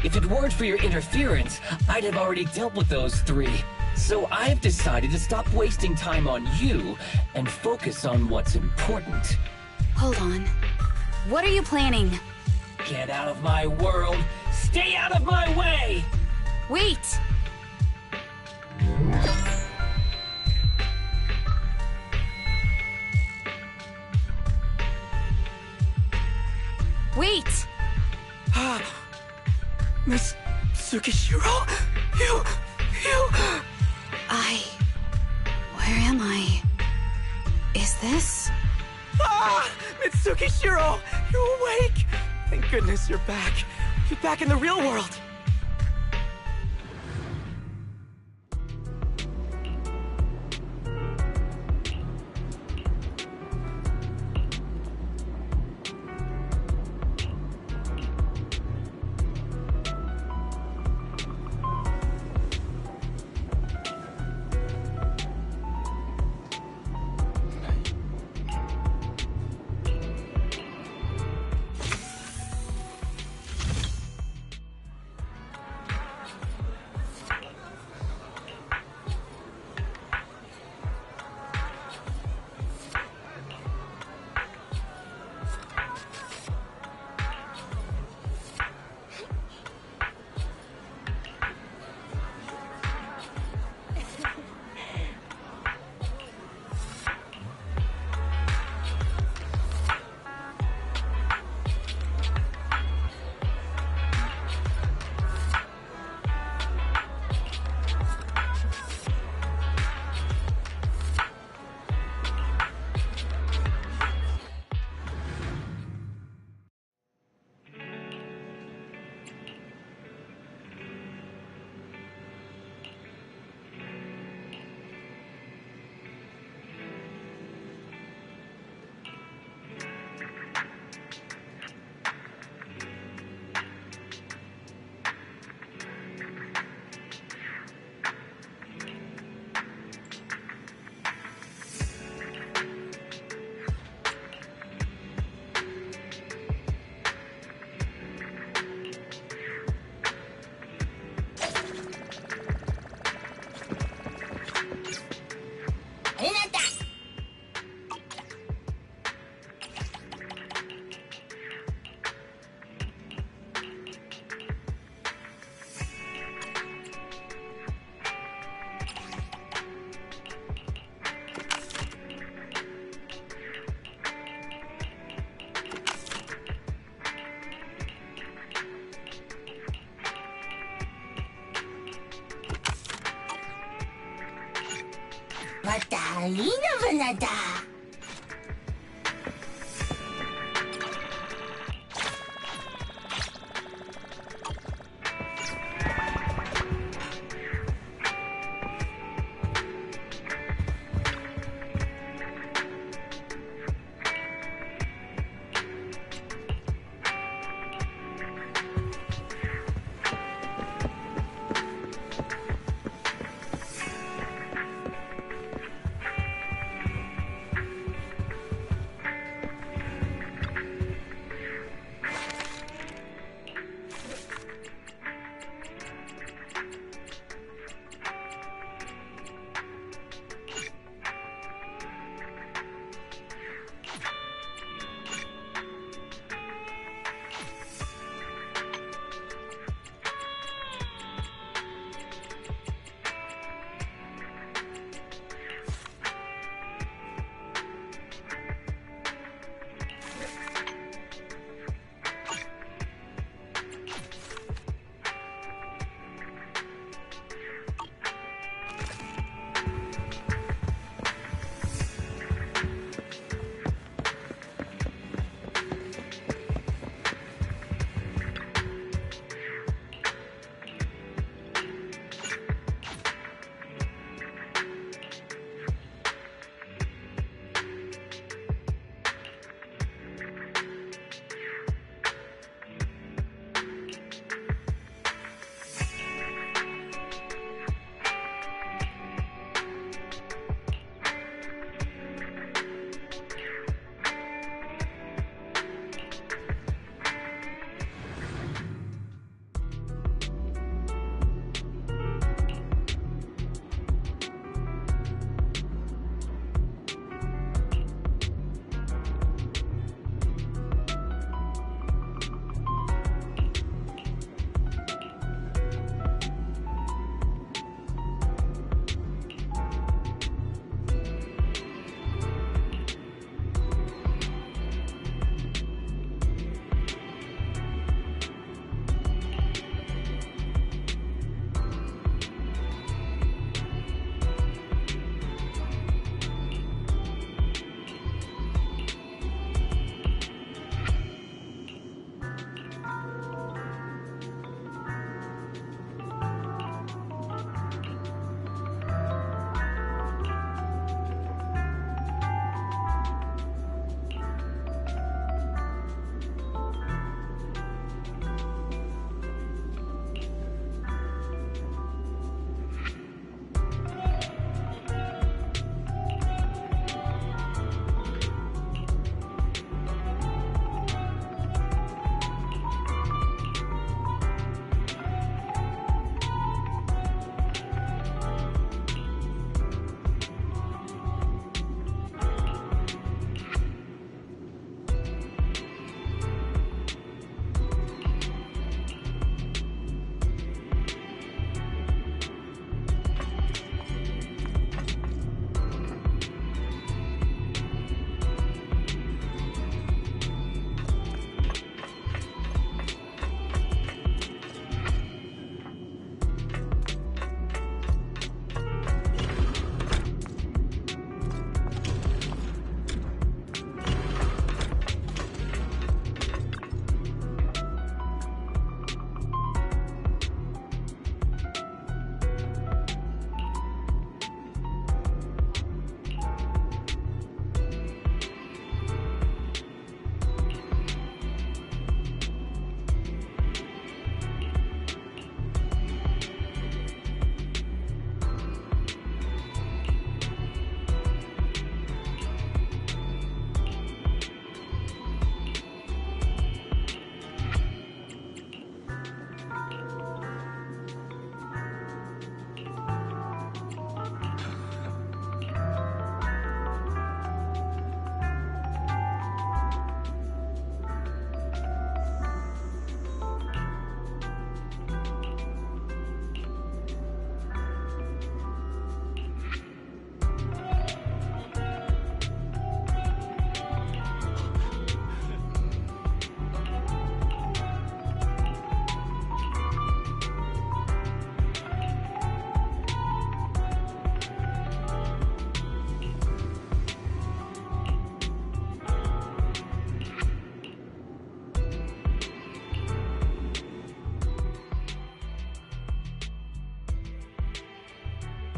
If it weren't for your interference, I'd have already dealt with those 3. So I've decided to stop wasting time on you and focus on what's important. Hold on. What are you planning? Get out of my world! Stay out of my way! Wait! Wait! Miss Tsukishiro? You... Where am I? Is this? Mitsuki Shiro! You're awake! Thank goodness you're back. You're back in the real world.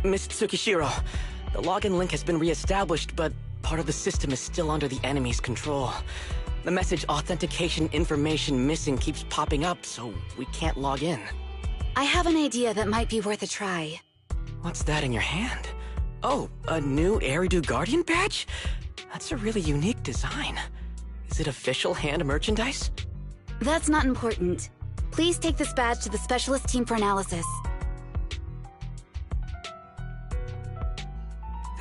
Miss Tsukishiro, the login link has been re-established, but part of the system is still under the enemy's control. The message authentication information missing keeps popping up, so we can't log in. I have an idea that might be worth a try. What's that in your hand? Oh, a new Eridu Guardian badge? That's a really unique design. Is it official hand merchandise? That's not important. Please take this badge to the specialist team for analysis.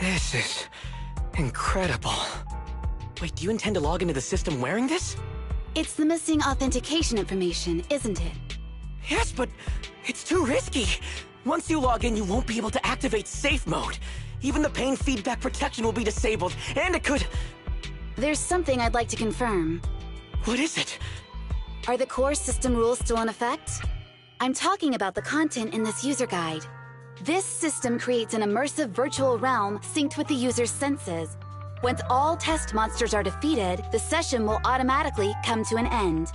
This is incredible. Wait, do you intend to log into the system wearing this? It's the missing authentication information, isn't it? Yes, but it's too risky. Once you log in, you won't be able to activate safe mode. Even the pain feedback protection will be disabled, and it could... There's something I'd like to confirm. What is it? Are the core system rules still in effect? I'm talking about the content in this user guide. This system creates an immersive virtual realm synced with the user's senses. Once all test monsters are defeated, the session will automatically come to an end.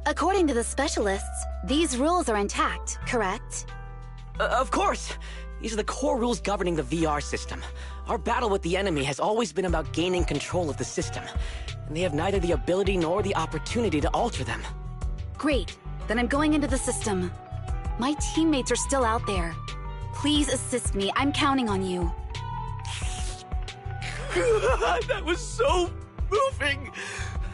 According to the specialists, these rules are intact, correct? Of course! These are the core rules governing the VR system. Our battle with the enemy has always been about gaining control of the system, and they have neither the ability nor the opportunity to alter them. Great. Then I'm going into the system. My teammates are still out there. Please assist me. I'm counting on you. That was so moving!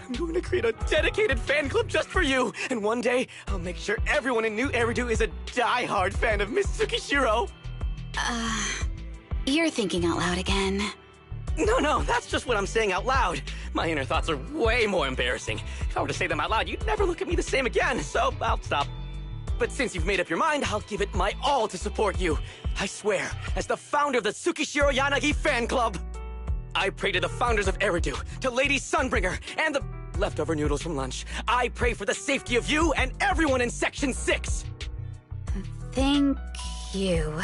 I'm going to create a dedicated fan club just for you, and one day, I'll make sure everyone in New Eridu is a die-hard fan of Miss Tsukishiro. You're thinking out loud again. No, that's just what I'm saying out loud. My inner thoughts are way more embarrassing. If I were to say them out loud, you'd never look at me the same again, so I'll stop. But since you've made up your mind, I'll give it my all to support you. I swear, as the founder of the Tsukishiro Yanagi fan club, I pray to the founders of Eridu, to Lady Sunbringer, and the leftover noodles from lunch. I pray for the safety of you and everyone in Section 6! Thank you.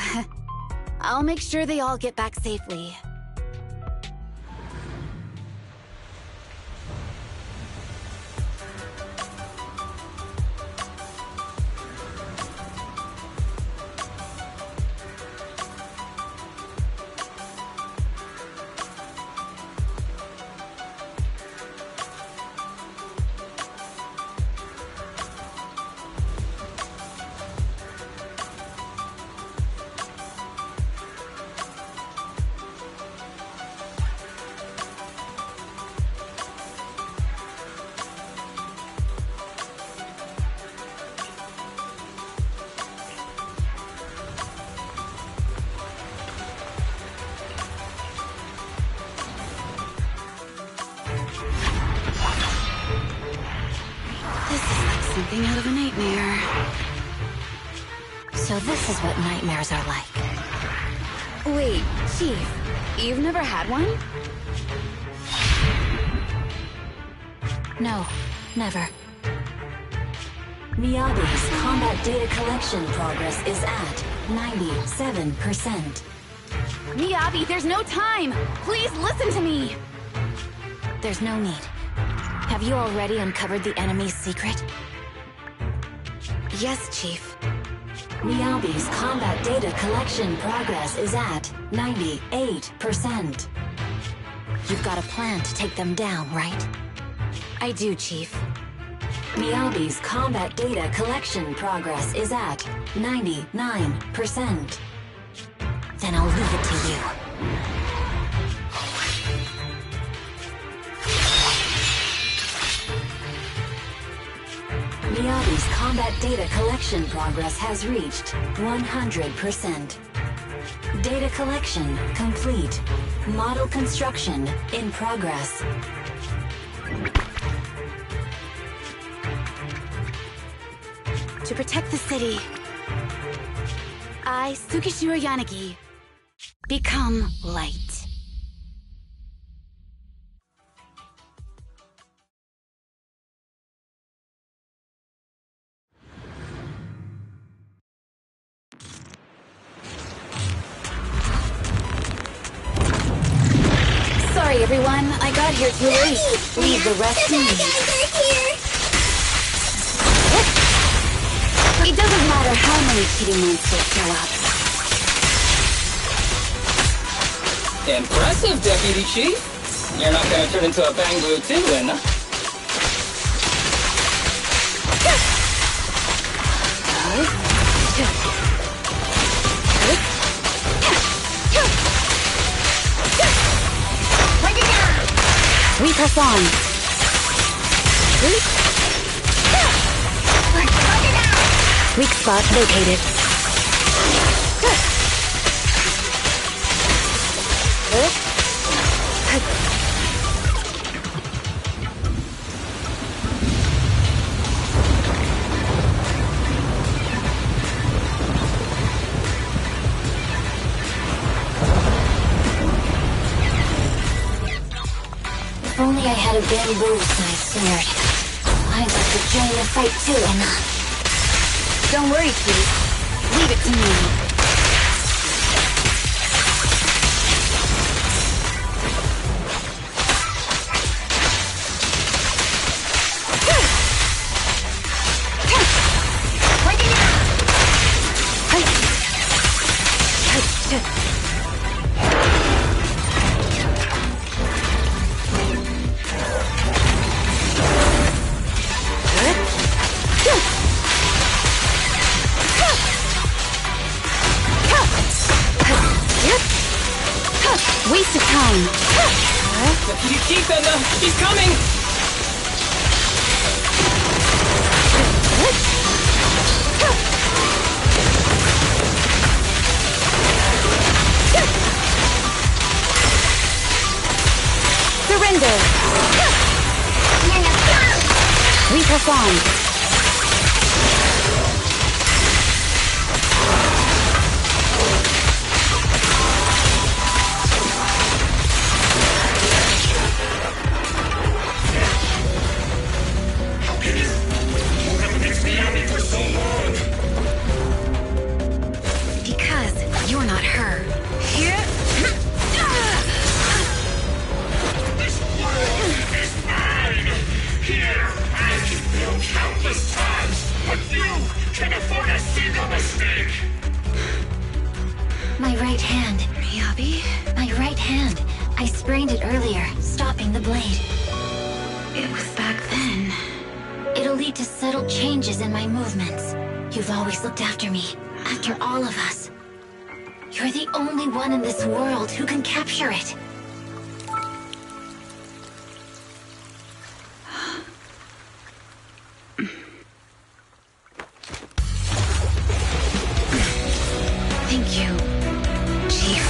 I'll make sure they all get back safely. Something out of a nightmare. So this is what nightmares are like. Wait, Chief, you've never had one? No, never. Miyabi's combat data collection progress is at 97%. Miyabi, there's no time! Please listen to me! There's no need. Have you already uncovered the enemy's secret? Yes, Chief. Miyabi's combat data collection progress is at 98%. You've got a plan to take them down, right? I do, Chief. Miyabi's combat data collection progress is at 99%. Then I'll leave it to you. Miyabi's combat data collection progress has reached 100%. Data collection complete. Model construction in progress. To protect the city, I, Tsukishiro Yanagi, become light. Sorry, everyone. I got here too late. Leave the rest to me. It doesn't matter how many cheating monsters show up. Impressive, Deputy Chief. You're not gonna turn into a Banglu too, Lena. We press on. Weak spot located. If only I had a bamboo-sized sword. I'd like to join the fight too, Emma. Don't worry, Chief. Leave it to me. Waste of time. Deputy Chief, Edna! He's coming! Surrender. We press on. Because you're not her. This world is mine! Here, I can build countless times, but you can afford a single mistake! My right hand. Miyabi? My right hand. I sprained it earlier, stopping the blade. It was back then. It'll lead to subtle changes in my movements. You've always looked after me, after all of us. You're the only one in this world who can capture it. Thank you, Chief.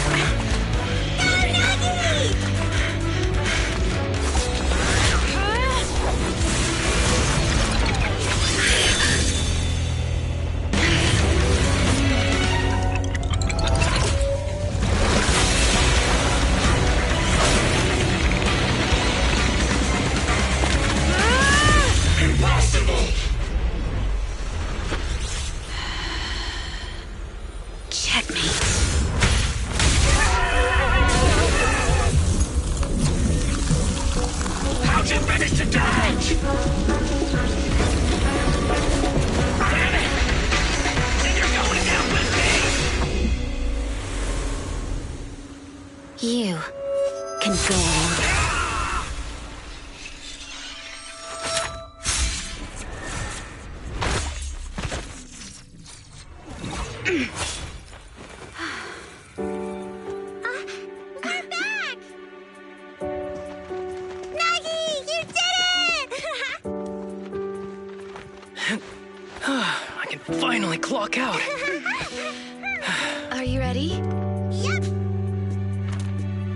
Impossible! Checkmate. How'd you manage to dodge? And you're going down with me! You can go alone. We're back! Nagi, you did it! I can finally clock out. Are you ready? Yep.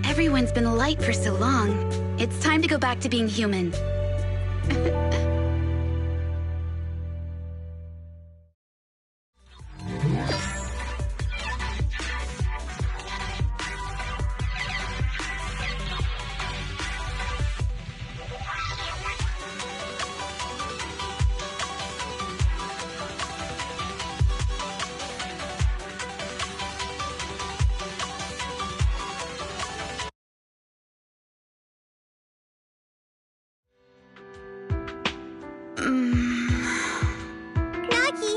Everyone's been light for so long. It's time to go back to being human. Nagi,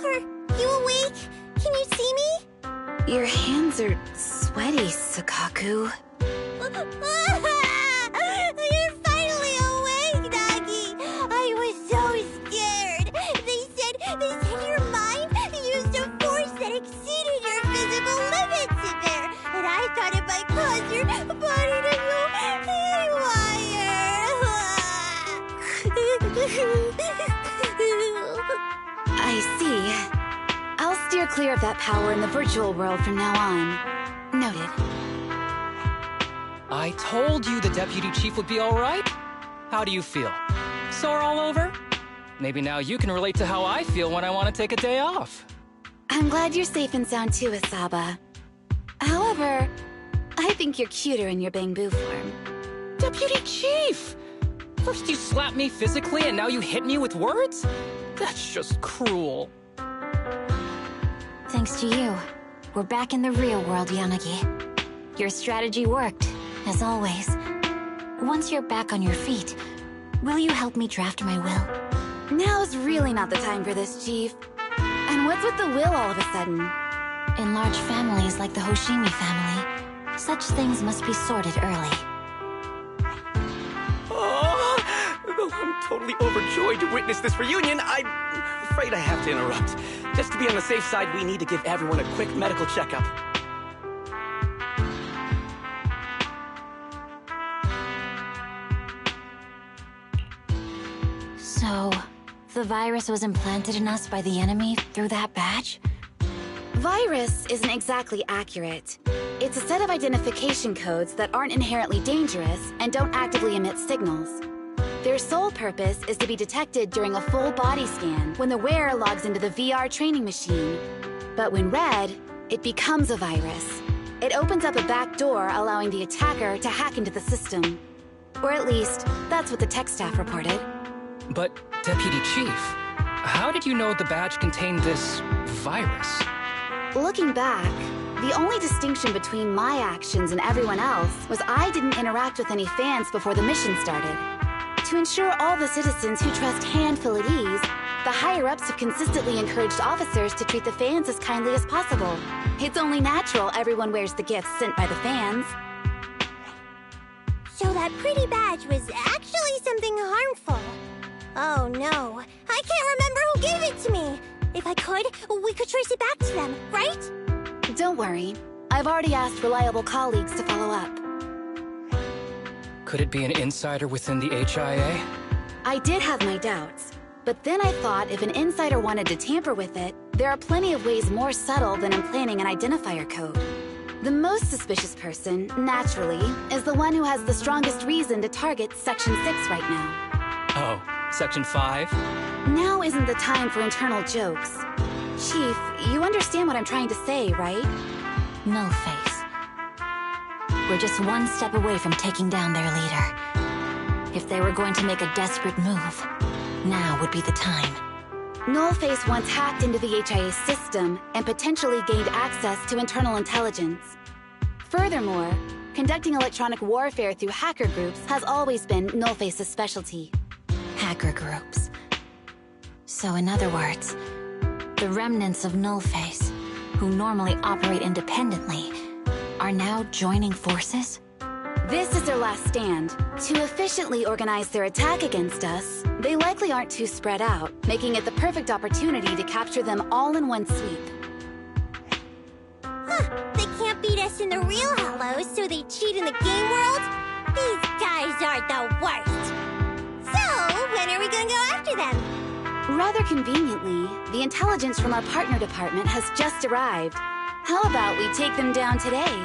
are you awake? Can you see me? Your hands are sweaty, Sakaku. You're finally awake, Nagi! I was so scared! They said your mind used a force that exceeded your physical limits in there! And I thought it might cause your body to go haywire! I see. I'll steer clear of that power in the virtual world from now on. Noted. I told you the Deputy Chief would be alright. How do you feel? Sore all over? Maybe now you can relate to how I feel when I want to take a day off. I'm glad you're safe and sound too, Asaba. However, I think you're cuter in your Bangbu form. Deputy Chief! First you slap me physically and now you hit me with words? That's just cruel. Thanks to you, we're back in the real world, Yanagi. Your strategy worked, as always. Once you're back on your feet, will you help me draft my will? Now's really not the time for this, Chief. And what's with the will all of a sudden? In large families like the Hoshimi family, such things must be sorted early. Oh, though I'm totally overjoyed to witness this reunion, I'm afraid I have to interrupt. Just to be on the safe side, we need to give everyone a quick medical checkup. So, the virus was implanted in us by the enemy through that badge? Virus isn't exactly accurate. It's a set of identification codes that aren't inherently dangerous and don't actively emit signals. Their sole purpose is to be detected during a full body scan when the wearer logs into the VR training machine. But when read, it becomes a virus. It opens up a back door, allowing the attacker to hack into the system. Or at least, that's what the tech staff reported. But, Deputy Chief, how did you know the badge contained this virus? Looking back, the only distinction between my actions and everyone else was I didn't interact with any fans before the mission started. To ensure all the citizens who trust Han feel at ease, the higher-ups have consistently encouraged officers to treat the fans as kindly as possible. It's only natural everyone wears the gifts sent by the fans. So that pretty badge was actually something harmful. Oh no, I can't remember who gave it to me. If I could, we could trace it back to them, right? Don't worry. I've already asked reliable colleagues to follow up. Could it be an insider within the HIA? I did have my doubts, but then I thought if an insider wanted to tamper with it, there are plenty of ways more subtle than implanting an identifier code. The most suspicious person, naturally, is the one who has the strongest reason to target Section 6 right now. Oh, Section 5? Now isn't the time for internal jokes. Chief, you understand what I'm trying to say, right? Nullface. We're just one step away from taking down their leader. If they were going to make a desperate move, now would be the time. Nullface once hacked into the HIA system and potentially gained access to internal intelligence. Furthermore, conducting electronic warfare through hacker groups has always been Nullface's specialty. Hacker groups. So in other words, the remnants of Nullface, who normally operate independently, are now joining forces? This is their last stand. To efficiently organize their attack against us, they likely aren't too spread out, making it the perfect opportunity to capture them all in one sweep. Huh, they can't beat us in the real Hollows, so they cheat in the game world? These guys are the worst! So, when are we gonna go after them? Rather conveniently, the intelligence from our partner department has just arrived. How about we take them down today?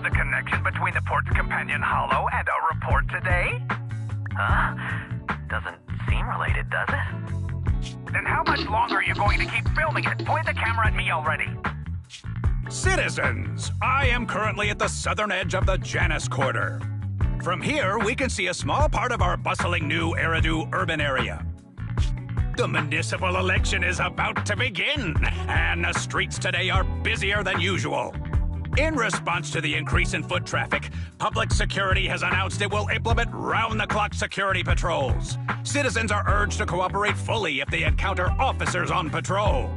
a connection between the port's companion hollow and our report today? Huh? Doesn't seem related, does it? Then how much longer are you going to keep filming it? Point the camera at me already. Citizens, I am currently at the southern edge of the Janus Quarter. From here, we can see a small part of our bustling new Eridu urban area. The municipal election is about to begin, and the streets today are busier than usual. In response to the increase in foot traffic, public security has announced it will implement round-the-clock security patrols. Citizens are urged to cooperate fully if they encounter officers on patrol.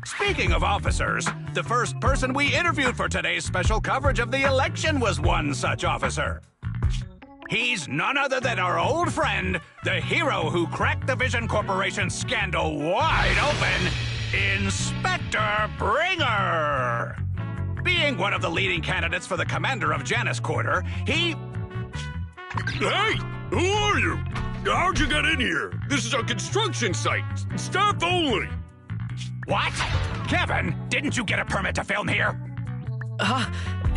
Speaking of officers, the first person we interviewed for today's special coverage of the election was one such officer. He's none other than our old friend, the hero who cracked the Vision Corporation scandal wide open, Inspector Bringer. Being one of the leading candidates for the commander of Janus Quarter, he... Hey! Who are you? How'd you get in here? This is a construction site. Staff only. What? Kevin, didn't you get a permit to film here?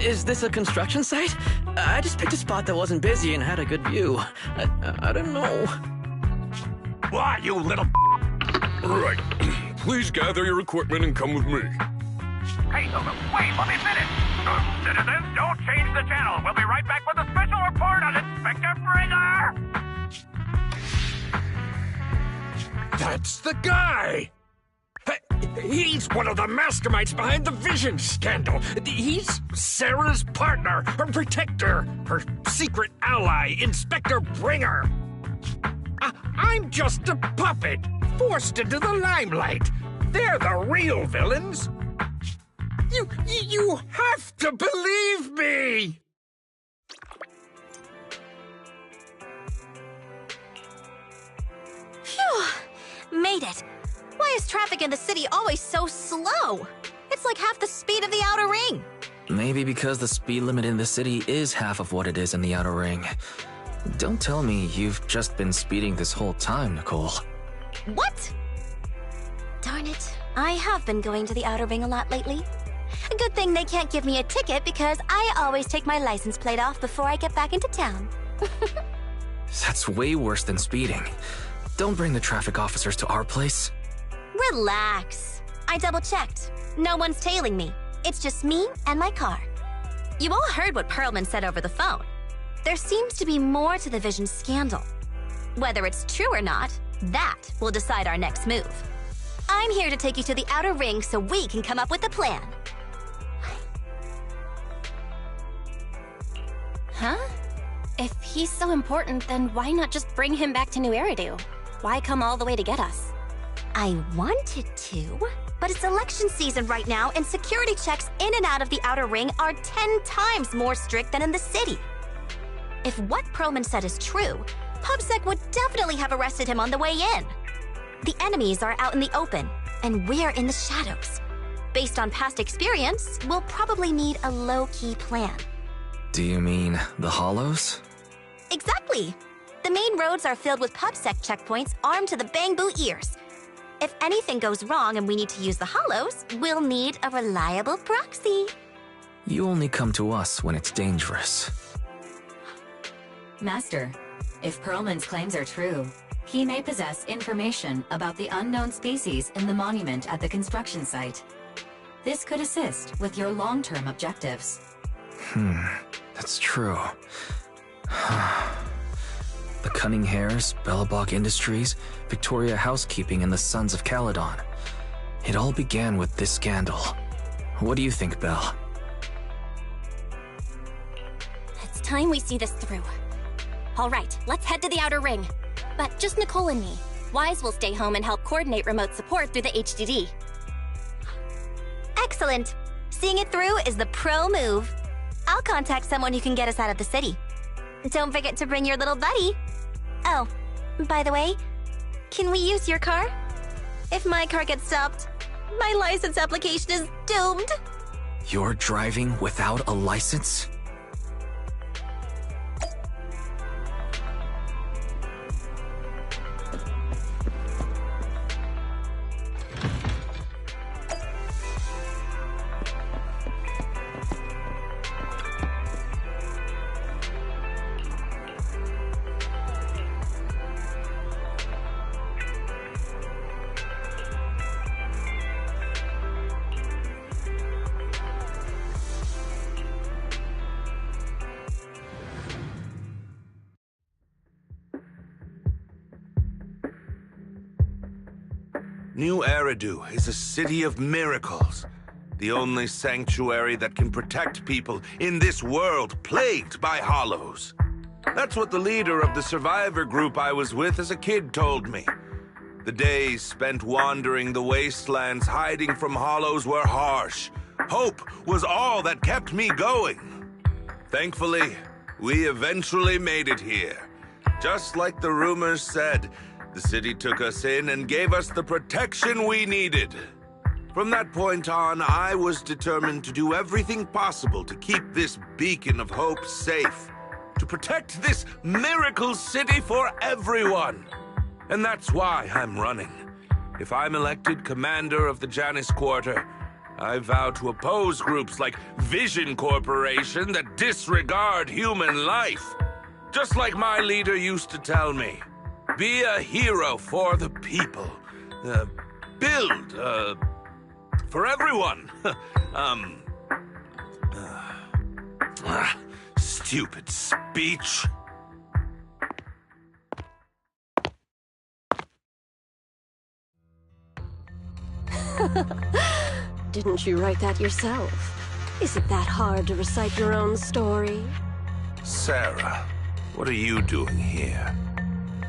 Is this a construction site? I just picked a spot that wasn't busy and had a good view. I don't know. Why, you little... Right. Please gather your equipment and come with me. Hey, wait, let me finish. Citizens, don't change the channel. We'll be right back with a special report on Inspector Bringer. That's the guy! He's one of the masterminds behind the Vision scandal. He's Sarah's partner, her protector, her secret ally, Inspector Bringer. I'm just a puppet, forced into the limelight. They're the real villains. You have to believe me! Phew! Made it. Why is traffic in the city always so slow? It's like half the speed of the outer ring. Maybe because the speed limit in the city is half of what it is in the outer ring. Don't tell me you've just been speeding this whole time, Nicole. What? Darn it. I have been going to the outer ring a lot lately. A good thing they can't give me a ticket because I always take my license plate off before I get back into town. That's way worse than speeding. Don't bring the traffic officers to our place. Relax. I double-checked. No one's tailing me. It's just me and my car. You all heard what Perlman said over the phone. There seems to be more to the Vision scandal. Whether it's true or not, that will decide our next move. I'm here to take you to the outer ring so we can come up with a plan. Huh? If he's so important, then why not just bring him back to New Eridu? Why come all the way to get us? I wanted to, but it's election season right now, and security checks in and out of the outer ring are 10 times more strict than in the city. If what Perlman said is true, PubSec would definitely have arrested him on the way in. The enemies are out in the open, and we're in the shadows. Based on past experience, we'll probably need a low-key plan. Do you mean the Hollows? Exactly! The main roads are filled with PubSec checkpoints armed to the bang-boo ears. If anything goes wrong and we need to use the Hollows, we'll need a reliable proxy. You only come to us when it's dangerous. Master, if Perlman's claims are true, he may possess information about the unknown species in the monument at the construction site. This could assist with your long-term objectives. That's true. The Cunning Hares, Bellabog Industries, Victoria Housekeeping, and the Sons of Caledon. It all began with this scandal. What do you think, Belle? It's time we see this through. All right, let's head to the outer ring. But just Nicole and me. Wise will stay home and help coordinate remote support through the HDD. Excellent. Seeing it through is the pro move. I'll contact someone who can get us out of the city. Don't forget to bring your little buddy. Oh, by the way, can we use your car? If my car gets stopped, my license application is doomed. You're driving without a license? New Eridu is a city of miracles. The only sanctuary that can protect people in this world plagued by hollows. That's what the leader of the survivor group I was with as a kid told me. The days spent wandering the wastelands hiding from hollows were harsh. Hope was all that kept me going. Thankfully, we eventually made it here. Just like the rumors said, the city took us in and gave us the protection we needed. From that point on, I was determined to do everything possible to keep this beacon of hope safe, to protect this miracle city for everyone. And that's why I'm running. If I'm elected commander of the Janus Quarter, I vow to oppose groups like Vision Corporation that disregard human life. Just like my leader used to tell me, be a hero for the people. Build, for everyone. Stupid speech. Didn't you write that yourself? Is it that hard to recite your own story? Sarah, what are you doing here?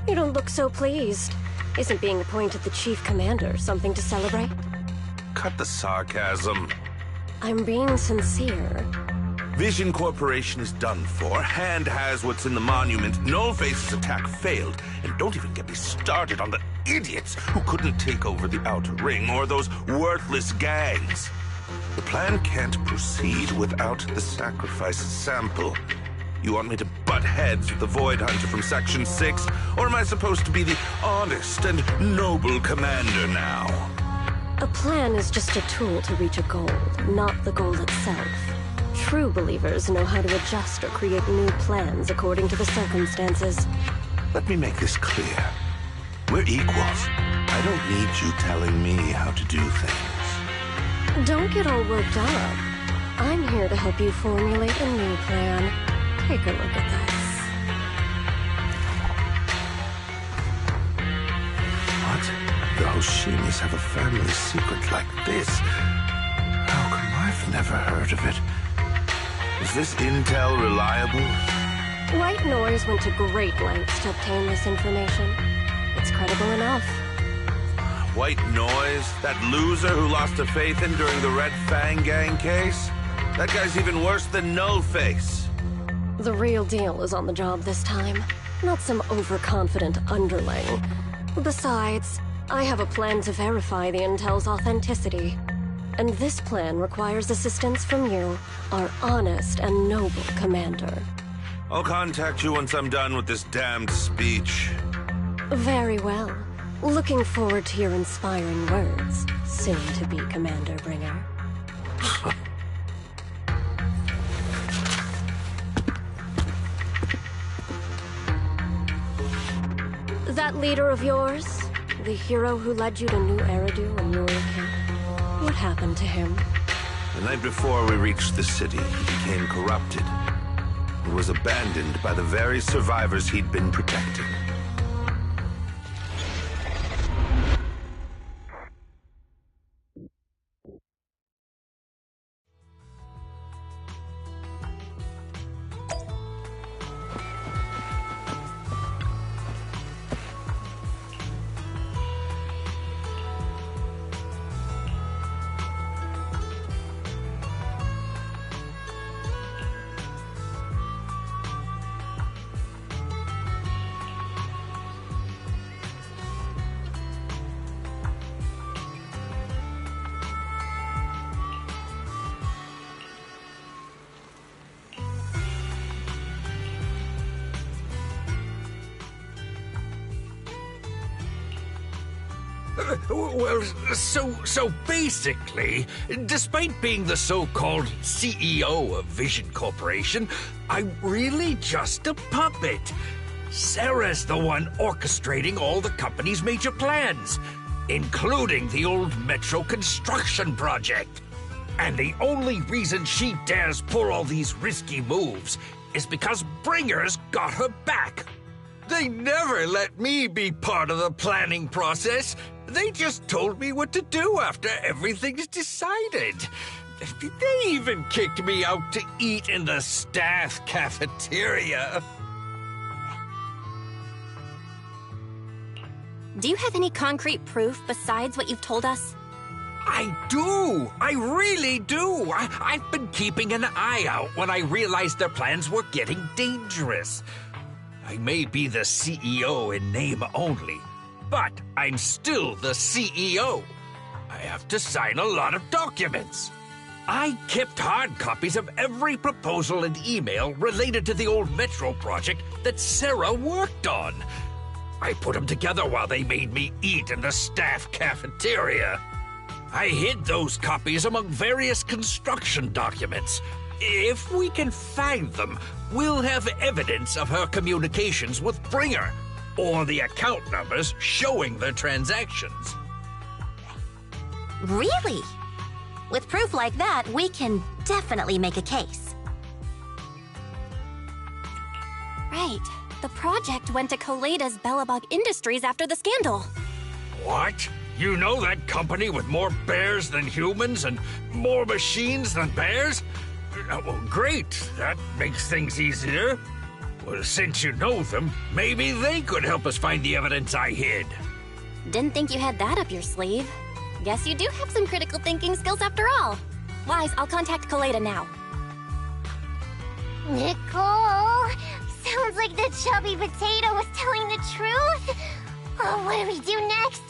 You don't look so pleased. Isn't being appointed the chief commander something to celebrate? Cut the sarcasm. I'm being sincere. Vision Corporation is done for. Hand has what's in the monument. Nullface's attack failed. And don't even get me started on the idiots who couldn't take over the Outer Ring or those worthless gangs. The plan can't proceed without the sacrifice sample. You want me to butt heads with the Void Hunter from Section 6? Or am I supposed to be the honest and noble commander now? A plan is just a tool to reach a goal, not the goal itself. True believers know how to adjust or create new plans according to the circumstances. Let me make this clear. We're equals. I don't need you telling me how to do things. Don't get all worked up. I'm here to help you formulate a new plan. Take a look at this. What? The Hoshinis have a family secret like this? How come I've never heard of it? Is this intel reliable? White Noise went to great lengths to obtain this information. It's credible enough. White Noise? That loser who lost a faith in during the Red Fang Gang case? That guy's even worse than Nullface. The real deal is on the job this time, not some overconfident underling. Besides, I have a plan to verify the intel's authenticity. And this plan requires assistance from you, our honest and noble commander. I'll contact you once I'm done with this damned speech. Very well. Looking forward to your inspiring words, soon-to-be Commander Bringer. That leader of yours, the hero who led you to New Eridu when you were a kid, what happened to him? The night before we reached the city, he became corrupted. He was abandoned by the very survivors he'd been protecting. Well, so basically, despite being the so-called CEO of Vision Corporation, I'm really just a puppet. Sarah's the one orchestrating all the company's major plans, including the old metro construction project. And the only reason she dares pull all these risky moves is because Bringer's got her back. They never let me be part of the planning process. They just told me what to do after everything's decided. They even kicked me out to eat in the staff cafeteria. Do you have any concrete proof besides what you've told us? I do! I really do! I've been keeping an eye out when I realized their plans were getting dangerous. I may be the CEO in name only, but I'm still the CEO. I have to sign a lot of documents. I kept hard copies of every proposal and email related to the old Metro project that Sarah worked on. I put them together while they made me eat in the staff cafeteria. I hid those copies among various construction documents. If we can find them, we'll have evidence of her communications with Bringer, or the account numbers showing the transactions. Really? With proof like that, we can definitely make a case. Right. The project went to Koleda's Bellabog Industries after the scandal. What? You know that company with more bears than humans and more machines than bears? Well, great. That makes things easier. Well, since you know them, maybe they could help us find the evidence I hid. Didn't think you had that up your sleeve. Guess you do have some critical thinking skills after all. Wise, I'll contact Koleda now. Nicole! Sounds like the chubby potato was telling the truth. Oh, what do we do next?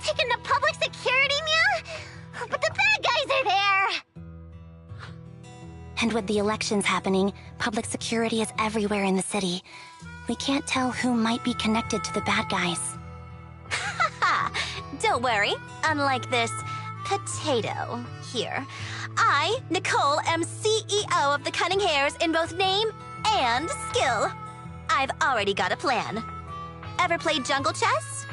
Take him to public security, Mia? But the bad guys are there! And with the elections happening, public security is everywhere in the city. We can't tell who might be connected to the bad guys. Haha! Don't worry. Unlike this potato here, I, Nicole, am CEO of the Cunning Hares in both name and skill. I've already got a plan. Ever played jungle chess?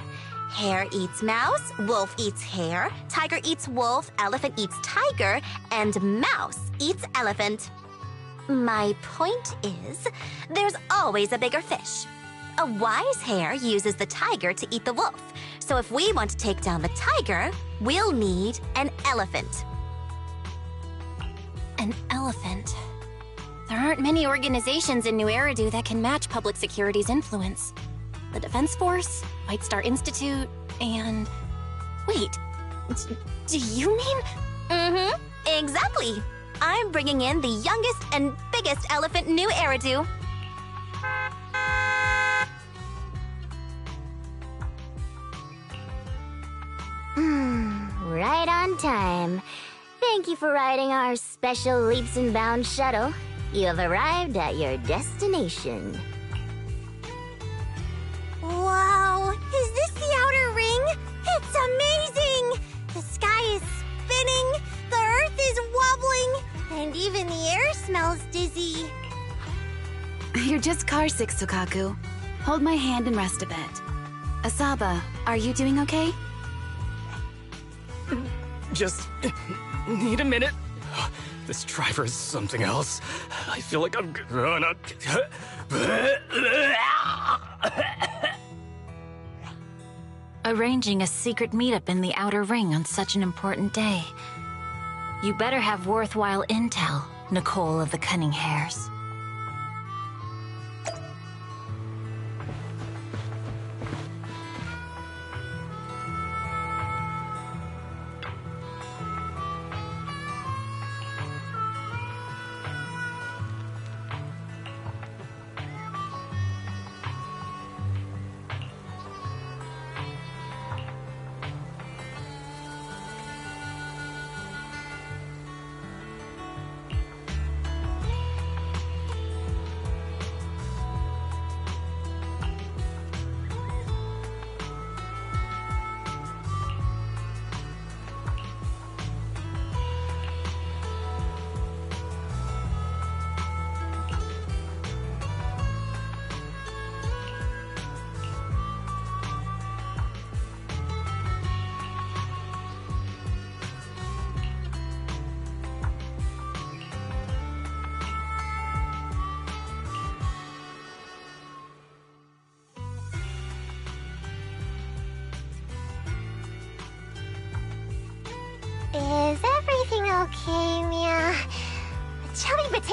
Hare eats mouse, wolf eats hare, tiger eats wolf, elephant eats tiger, and mouse eats elephant. My point is, there's always a bigger fish. A wise hare uses the tiger to eat the wolf. So if we want to take down the tiger, we'll need an elephant. An elephant? There aren't many organizations in New Eridu that can match public security's influence. The Defense Force, White Star Institute, and... Wait, do you mean... Mm-hmm, exactly. I'm bringing in the youngest and biggest elephant in New Eridu. Right on time. Thank you for riding our special leaps and bounds shuttle. You have arrived at your destination. Wow, is this the outer ring? It's amazing! The sky is spinning, the earth is wobbling, and even the air smells dizzy. You're just carsick, Sokaku. Hold my hand and rest a bit. Asaba, are you doing okay? Just need a minute. This driver is something else. I feel like I'm gonna... Arranging a secret meetup in the Outer Ring on such an important day. You better have worthwhile intel, Nicole of the Cunning Hares.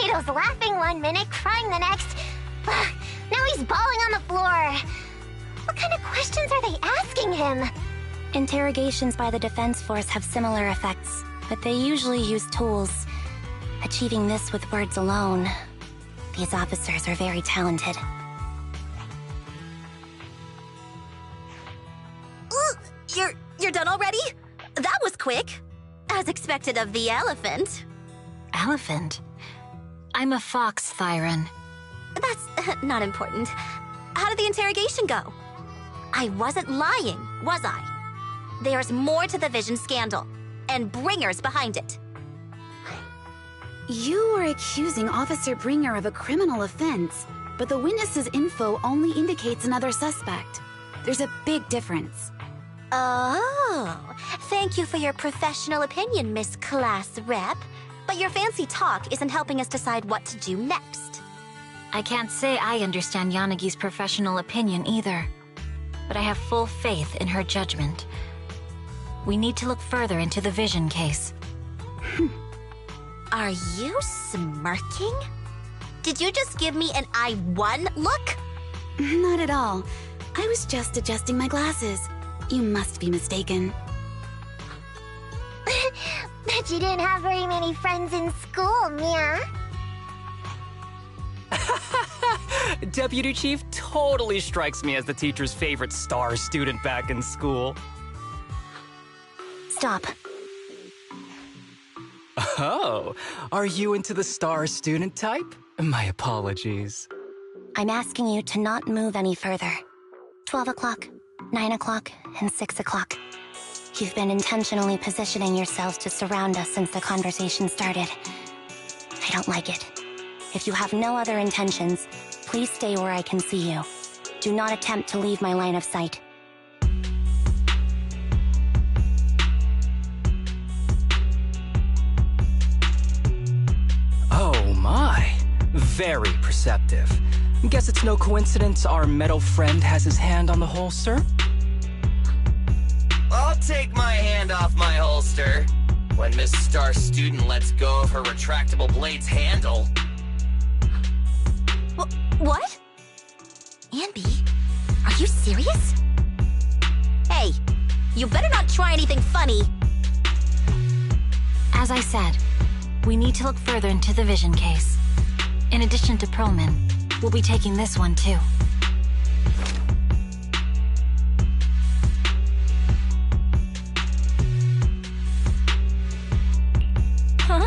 Potato's laughing one minute, crying the next. Now he's bawling on the floor. What kind of questions are they asking him? Interrogations by the Defense Force have similar effects, but they usually use tools. Achieving this with words alone. These officers are very talented. You're done already? That was quick. As expected of the elephant. Elephant? I'm a fox, Thyron. That's not important. How did the interrogation go? I wasn't lying, was I? There's more to the Vision scandal, and Bringer's behind it. You are accusing Officer Bringer of a criminal offense, but the witness's info only indicates another suspect. There's a big difference. Oh, thank you for your professional opinion, Miss Class Rep. But your fancy talk isn't helping us decide what to do next. I can't say I understand Yanagi's professional opinion either, but I have full faith in her judgment. We need to look further into the Vision case. Are you smirking? Did you just give me an I won look? Not at all. I was just adjusting my glasses. You must be mistaken. Bet you didn't have very many friends in school, Mia. Deputy Chief totally strikes me as the teacher's favorite star student back in school. Stop. Oh, are you into the star student type? My apologies. I'm asking you to not move any further. 12 o'clock, 9 o'clock, and 6 o'clock. You've been intentionally positioning yourselves to surround us since the conversation started. I don't like it. If you have no other intentions, please stay where I can see you. Do not attempt to leave my line of sight. Oh my, very perceptive. Guess it's no coincidence our metal friend has his hand on the holster? I'll take my hand off my holster when Miss Star Student lets go of her retractable blade's handle. What? Anby, are you serious? Hey, you better not try anything funny. As I said, we need to look further into the Vision case. In addition to Perlman, we'll be taking this one too. Huh?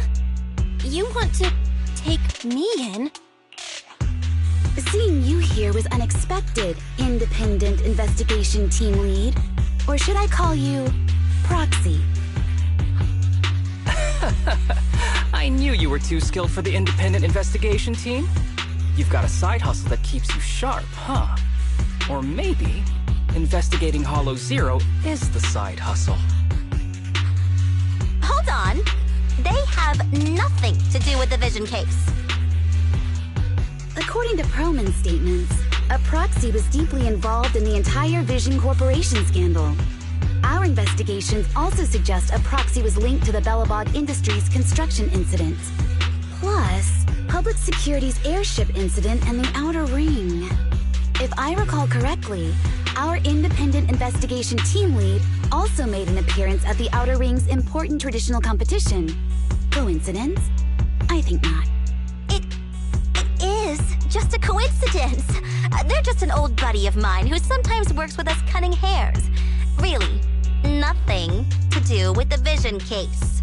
You want to take me in? Seeing you here was unexpected, Independent Investigation Team Lead. Or should I call you Proxy? I knew you were too skilled for the Independent Investigation Team. You've got a side hustle that keeps you sharp, huh? Or maybe investigating Hollow Zero is the side hustle. Hold on. They have nothing to do with the Vision case. According to Perlman's statements, a proxy was deeply involved in the entire Vision Corporation scandal. Our investigations also suggest a proxy was linked to the Bellabog Industries construction incident. Plus, Public Security's airship incident and the Outer Ring. If I recall correctly, our Independent Investigation Team Lead also made an appearance at the Outer Ring's important traditional competition. Coincidence? I think not. It is just a coincidence. They're just an old buddy of mine who sometimes works with us cutting hairs. Really, nothing to do with the Vision case.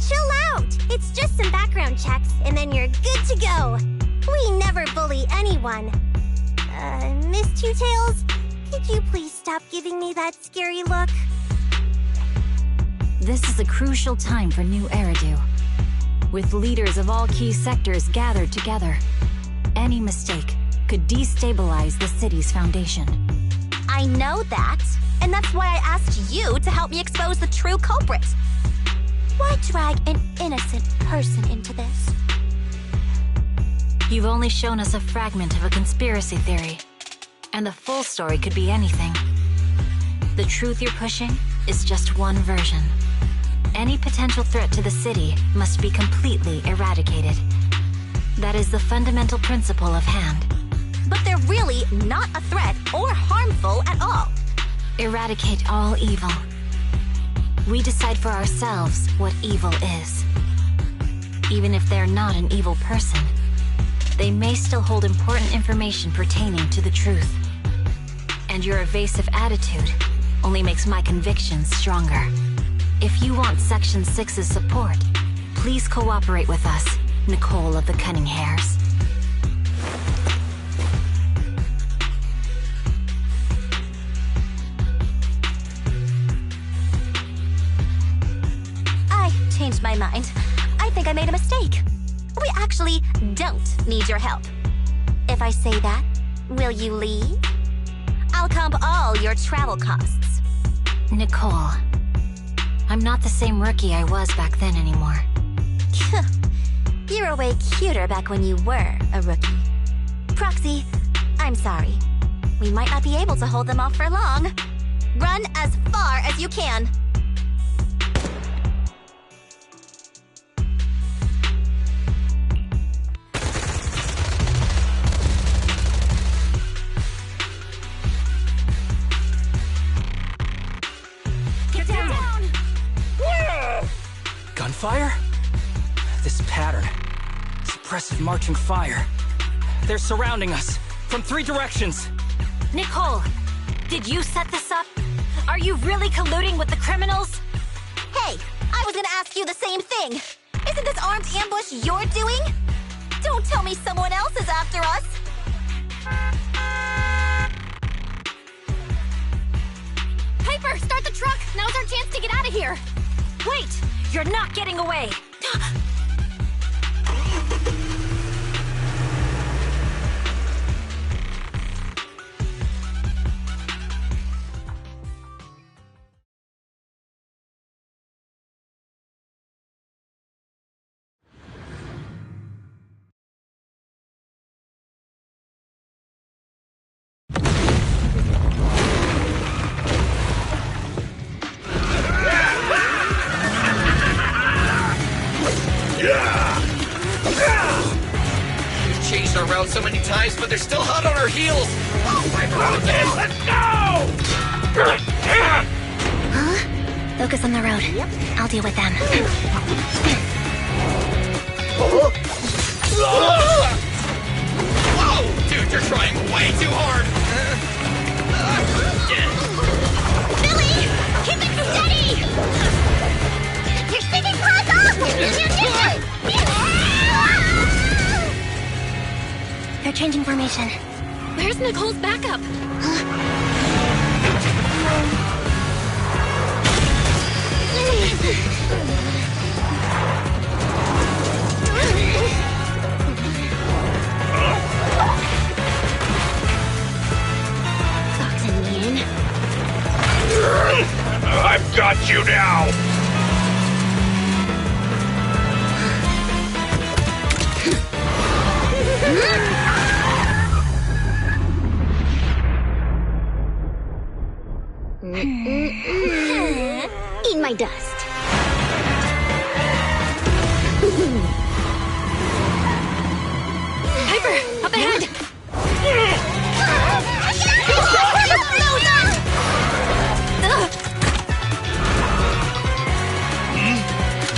Chill out! It's just some background checks, and then you're good to go. We never bully anyone. Miss Two Tails, could you please stop giving me that scary look? This is a crucial time for New Eridu. With leaders of all key sectors gathered together, any mistake could destabilize the city's foundation. I know that, and that's why I asked you to help me expose the true culprit. Why drag an innocent person into this? You've only shown us a fragment of a conspiracy theory, and the full story could be anything. The truth you're pushing is just one version. Any potential threat to the city must be completely eradicated. That is the fundamental principle of Hand. But they're really not a threat or harmful at all. Eradicate all evil. We decide for ourselves what evil is. Even if they're not an evil person, they may still hold important information pertaining to the truth. And your evasive attitude only makes my convictions stronger. If you want Section 6's support, please cooperate with us, Nicole of the Cunning Hairs. I changed my mind. I think I made a mistake. We actually don't need your help. If I say that, will you leave? I'll comp all your travel costs. Nicole, I'm not the same rookie I was back then anymore. You were way cuter back when you were a rookie. Proxy, I'm sorry. We might not be able to hold them off for long. Run as far as you can. Gunfire? This pattern. Suppressive marching fire. They're surrounding us from 3 directions. Nicole, did you set this up? Are you really colluding with the criminals? Hey, I was gonna ask you the same thing. Isn't this armed ambush you're doing? Don't tell me someone else is after us. Piper, start the truck! Now's our chance to get out of here! Wait! You're not getting away! We've changed our route so many times, but they're still hot on our heels. Oh my God! Let's go! Huh? Focus on the road. Yep. I'll deal with them. Whoa! Dude, you're trying way too hard! Billy! Keep it steady! You're sticking claws off! They're changing formation. Where's Nicole's backup? Boxing me in. I've got you now! Eat my dust. Piper, up ahead!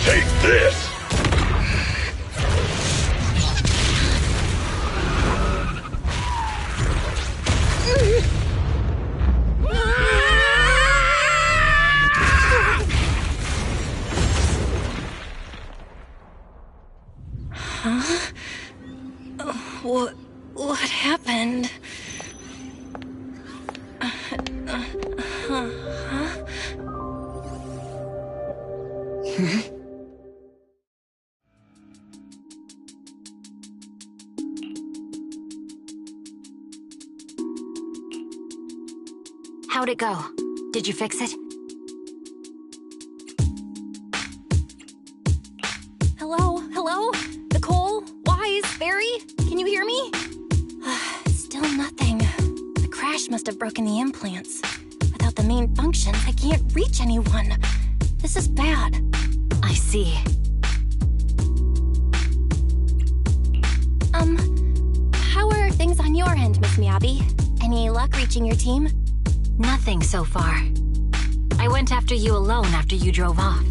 Take this! Huh? What happened? Huh? How'd it go? Did you fix it? Hello? Hello? Nicole? Wise? Barry? Can you hear me? Still nothing. The crash must have broken the implants. Without the main functions, I can't reach anyone. This is bad. I see. How are things on your end, Miss Miyabi? Any luck reaching your team? Nothing so far. I went after you alone after you drove off.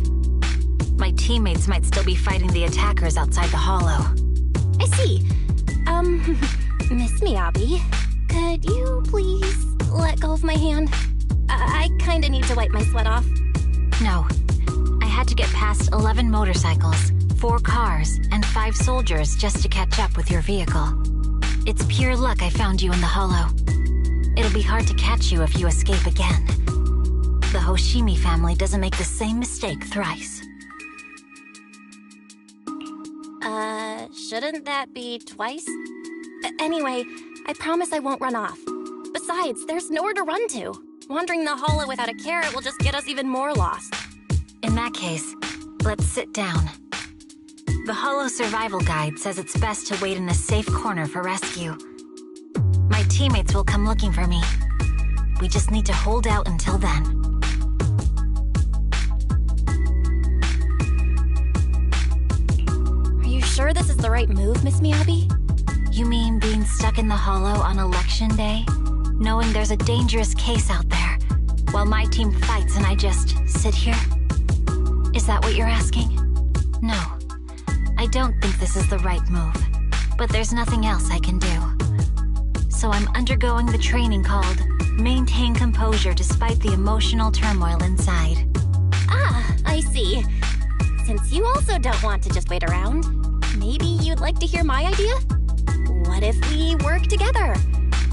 My teammates might still be fighting the attackers outside the hollow. I see. Miss Miyabi, could you please let go of my hand? I kinda need to wipe my sweat off. No. I had to get past 11 motorcycles, 4 cars, and 5 soldiers just to catch up with your vehicle. It's pure luck I found you in the hollow. It'll be hard to catch you if you escape again. The Hoshimi family doesn't make the same mistake thrice. Shouldn't that be twice? Anyway, I promise I won't run off. Besides, there's nowhere to run to. Wandering the hollow without a carrot will just get us even more lost. In that case, let's sit down. The hollow survival guide says it's best to wait in a safe corner for rescue. My teammates will come looking for me. We just need to hold out until then. Are you sure this is the right move, Miss Miyabi? You mean being stuck in the hollow on election day? Knowing there's a dangerous case out there, while my team fights and I just sit here? Is that what you're asking? No. I don't think this is the right move, but there's nothing else I can do. So I'm undergoing the training called Maintain Composure Despite the Emotional Turmoil Inside. Ah, I see. Since you also don't want to just wait around, maybe you'd like to hear my idea? What if we work together?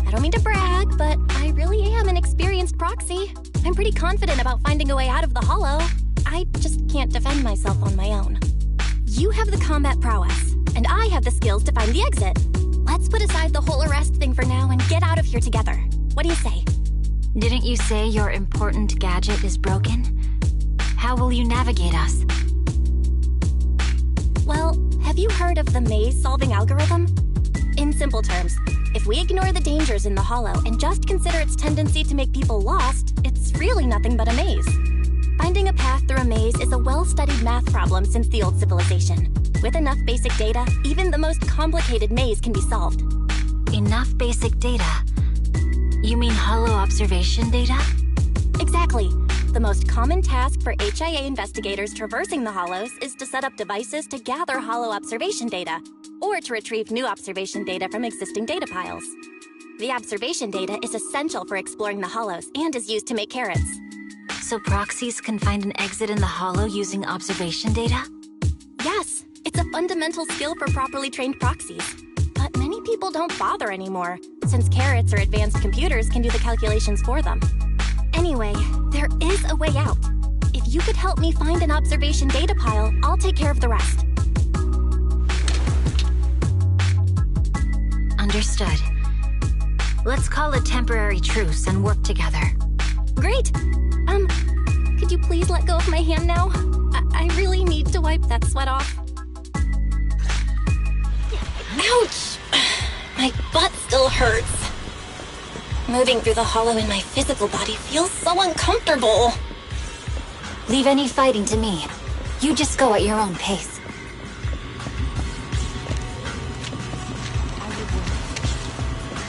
I don't mean to brag, but I really am an experienced proxy. I'm pretty confident about finding a way out of the hollow. I just can't defend myself on my own. You have the combat prowess, and I have the skills to find the exit. Let's put aside the whole arrest thing for now and get out of here together. What do you say? Didn't you say your important gadget is broken? How will you navigate us? Well, have you heard of the maze-solving algorithm? In simple terms, if we ignore the dangers in the hollow and just consider its tendency to make people lost, it's really nothing but a maze. Finding a path through a maze is a well-studied math problem since the old civilization. With enough basic data, even the most complicated maze can be solved. Enough basic data? You mean hollow observation data? Exactly. The most common task for HIA investigators traversing the hollows is to set up devices to gather hollow observation data, or to retrieve new observation data from existing data piles. The observation data is essential for exploring the hollows and is used to make carrots. So proxies can find an exit in the hollow using observation data? Yes, it's a fundamental skill for properly trained proxies. But many people don't bother anymore, since carrots or advanced computers can do the calculations for them. Anyway, there is a way out. If you could help me find an observation data pile, I'll take care of the rest. Understood. Let's call a temporary truce and work together. Great! Could you please let go of my hand now? I really need to wipe that sweat off. Ouch! My butt still hurts. Moving through the hollow in my physical body feels so uncomfortable. Leave any fighting to me. You just go at your own pace.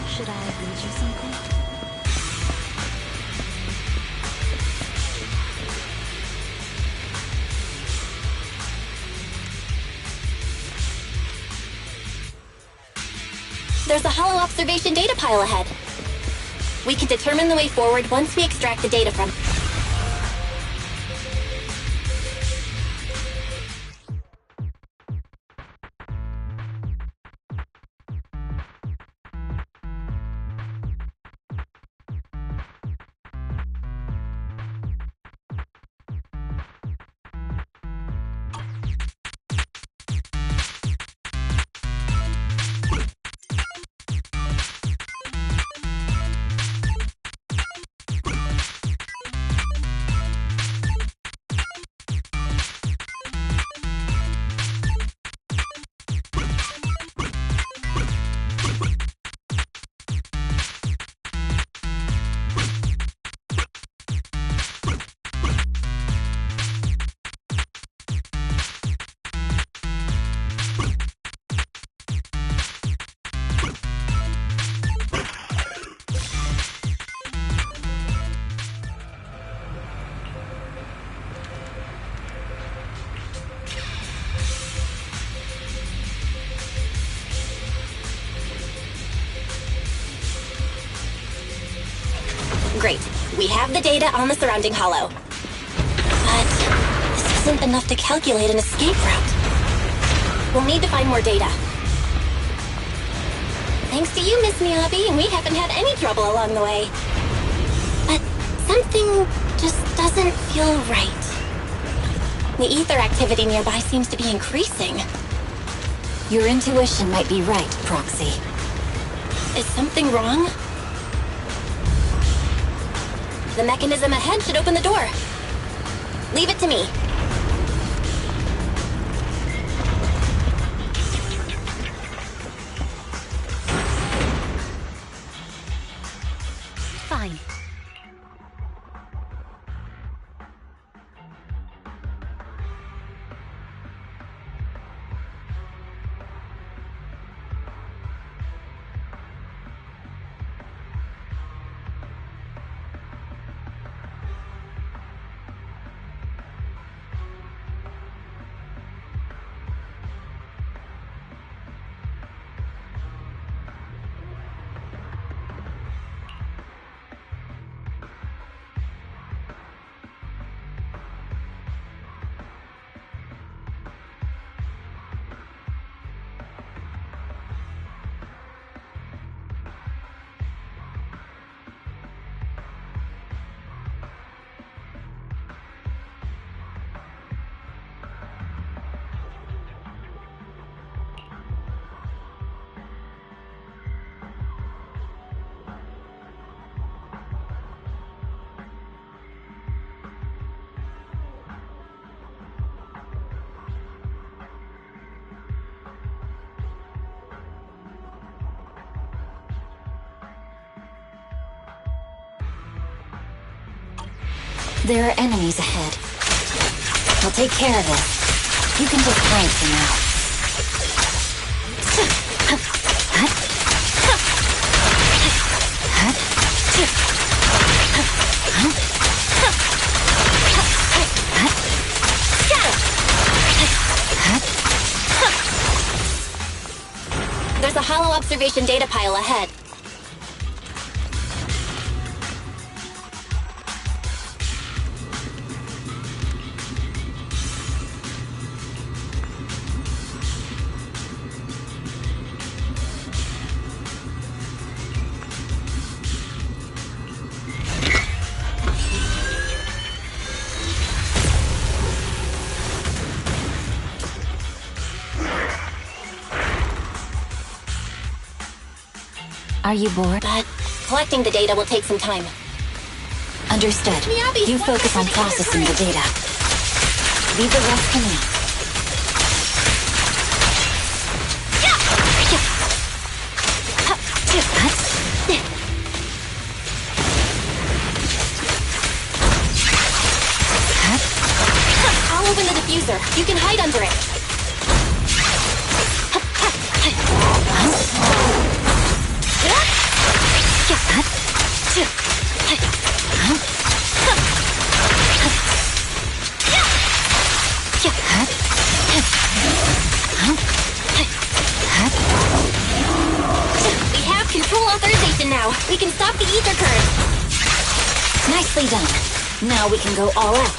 Should I read you something? There's a hollow observation data pile ahead. We can determine the way forward once we extract the data from... Great. We have the data on the surrounding hollow. But this isn't enough to calculate an escape route. We'll need to find more data. Thanks to you, Miss Miyabi, we haven't had any trouble along the way. But something just doesn't feel right. The ether activity nearby seems to be increasing. Your intuition might be right, Proxy. Is something wrong? The mechanism ahead should open the door. Leave it to me. Fine. There are enemies ahead. I'll take care of this. You can just hide for now. There's a hollow observation data pile ahead. Are you bored? But collecting the data will take some time. Understood. Miyabi, You focus on processing the data. Leave the rest to me. I'll open the diffuser. You can hide under it. We have control authorization now. We can stop the ether current. Nicely done. Now we can go all out.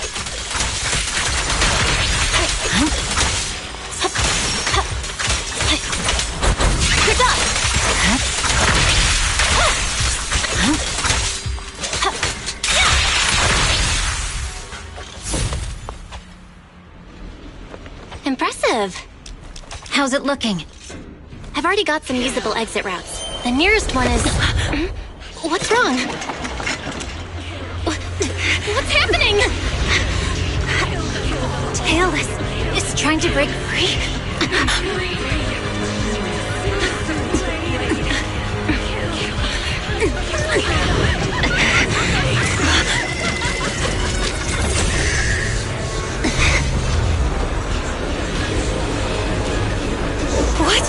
Good job. Impressive. How's it looking? I've already got some usable exit routes. The nearest one is... What's wrong? What's happening? Tailless is trying to break free. What?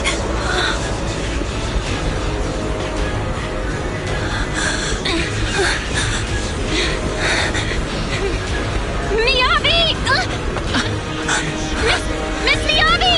Miyabi! Miss Miyabi!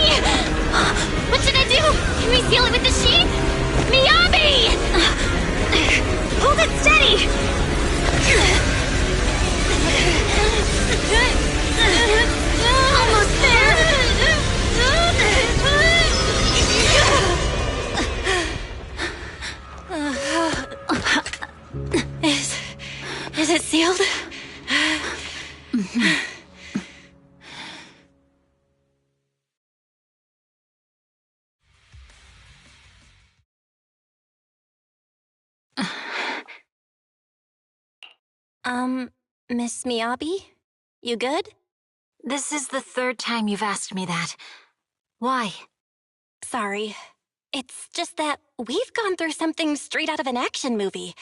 Miss Miyabi? You good? This is the third time you've asked me that. Why? Sorry. It's just that we've gone through something straight out of an action movie.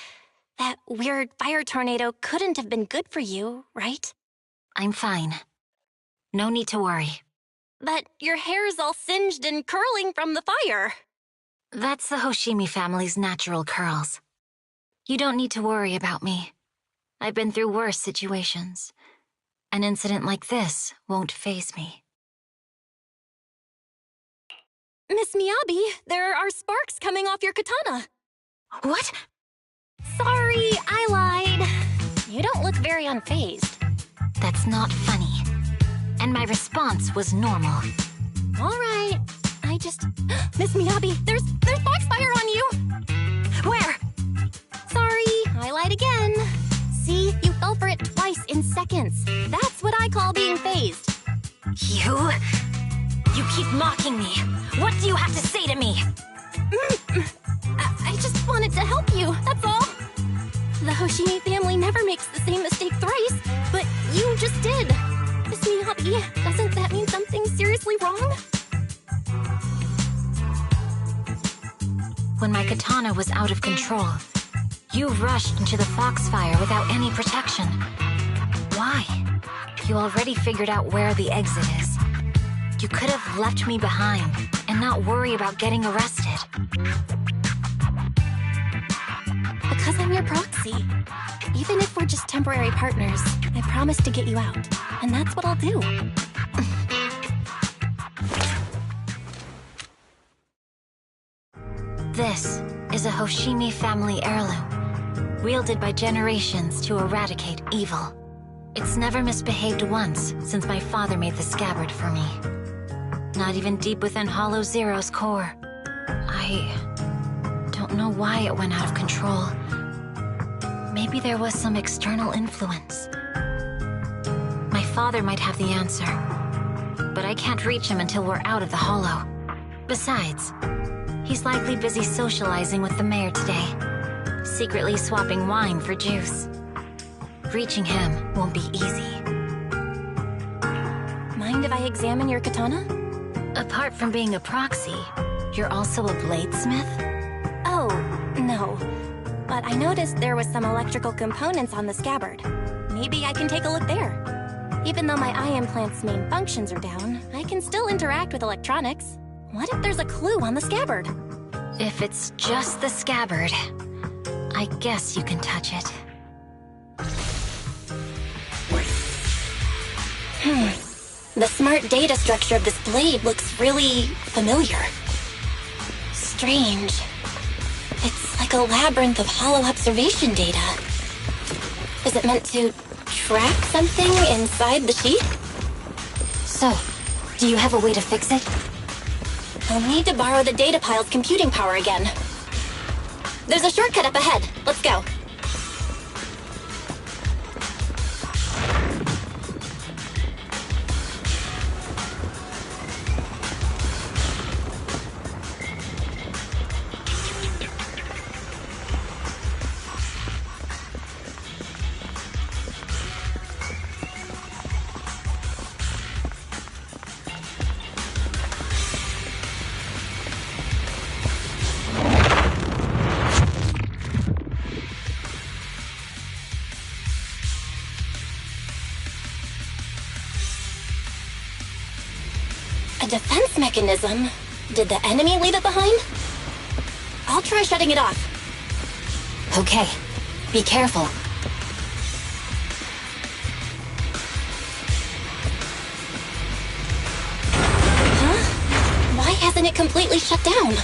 That weird fire tornado couldn't have been good for you, right? I'm fine. No need to worry. But your hair's all singed and curling from the fire. That's the Hoshimi family's natural curls. You don't need to worry about me. I've been through worse situations. An incident like this won't faze me. Miss Miyabi, there are sparks coming off your katana. What? Sorry, I lied. You don't look very unfazed. That's not funny. And my response was normal. All right. I just... Miss Miyabi, there's foxfire on you! Where? Sorry, I lied again. See, you fell for it twice in seconds. That's what I call being phased. You keep mocking me. What do you have to say to me? I just wanted to help you, that's all. The Hoshimi family never makes the same mistake thrice, but you just did. Miss Miyabi, doesn't that mean something seriously wrong? When my katana was out of control, you rushed into the foxfire without any protection. Why? You already figured out where the exit is. You could have left me behind and not worry about getting arrested. Because I'm your proxy. Even if we're just temporary partners, I promise to get you out. And that's what I'll do. This is a Hoshimi family heirloom, wielded by generations to eradicate evil. It's never misbehaved once since my father made the scabbard for me. Not even deep within Hollow Zero's core. I don't know why it went out of control. Maybe there was some external influence. My father might have the answer, but I can't reach him until we're out of the Hollow. Besides, he's likely busy socializing with the mayor today, secretly swapping wine for juice. Reaching him won't be easy. Mind if I examine your katana? Apart from being a proxy, you're also a bladesmith? Oh, no. But I noticed there was some electrical components on the scabbard. Maybe I can take a look there. Even though my eye implant's main functions are down, I can still interact with electronics. What if there's a clue on the scabbard? If it's just the scabbard, I guess you can touch it. The smart data structure of this blade looks really familiar. Strange. It's like a labyrinth of hollow observation data. Is it meant to track something inside the sheath? So, do you have a way to fix it? I'll need to borrow the data pile's computing power again. There's a shortcut up ahead. Let's go. A defense mechanism? Did the enemy leave it behind? I'll try shutting it off. Okay, be careful. Huh? Why hasn't it completely shut down?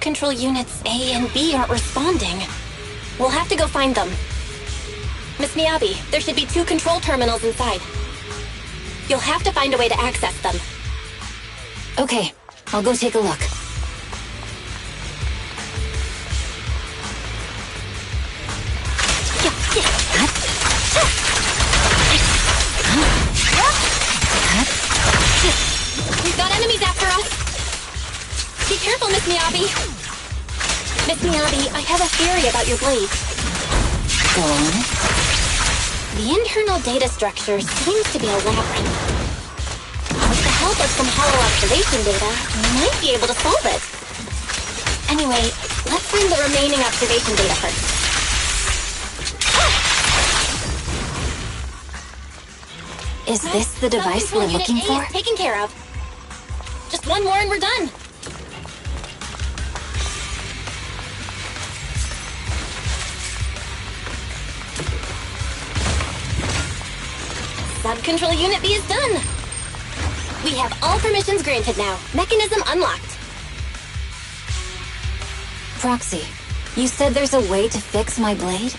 Sub-control units A and B aren't responding. We'll have to go find them. Miss Miyabi, there should be 2 control terminals inside. You'll have to find a way to access them. Okay, I'll go take a look. We've got enemies after us! Be careful, Miss Miyabi! Miss Miyabi, I have a theory about your blade. Go on. The internal data structure seems to be a labyrinth. With the help of some hollow observation data, we might be able to solve it. Anyway, let's find the remaining observation data first. Is this the device we're looking for? Unit A is taken care of. Just one more and we're done. Sub-control Unit B is done. We have all permissions granted now. Mechanism unlocked. Proxy, you said there's a way to fix my blade?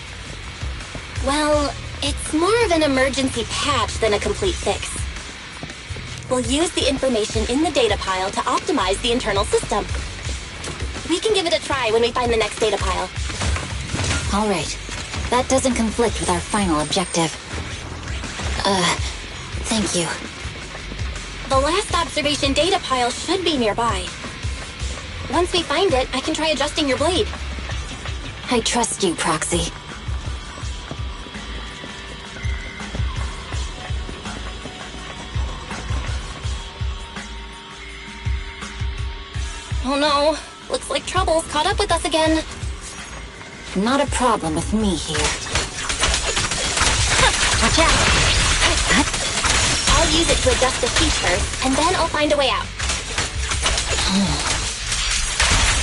Well, it's more of an emergency patch than a complete fix. We'll use the information in the data pile to optimize the internal system. We can give it a try when we find the next data pile. All right. That doesn't conflict with our final objective. Thank you. The last observation data pile should be nearby. Once we find it, I can try adjusting your blade. I trust you, Proxy. Oh no, looks like trouble's caught up with us again. Not a problem with me here. Watch out! I'll use it to adjust the features, and then I'll find a way out.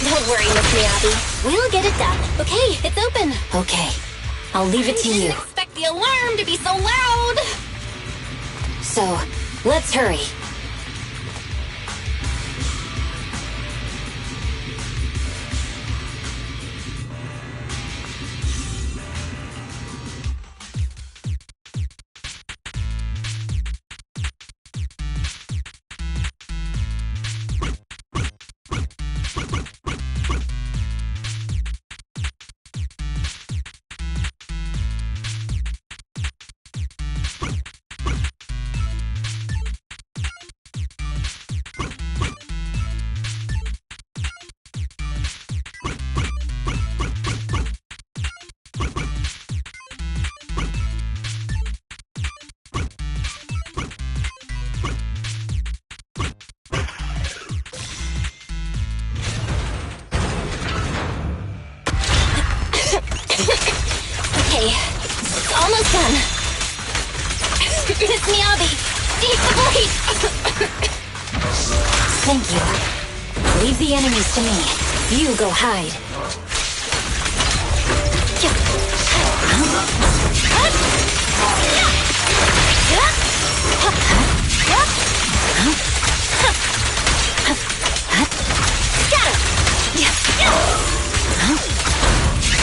Don't worry, Miss Miyabi. We'll get it done. Okay, it's open. Okay, I'll leave it to you. I didn't expect the alarm to be so loud. So, let's hurry. Okay, it's almost done. Miss Miyabi, take the blade! Thank you. Leave the enemies to me. You go hide.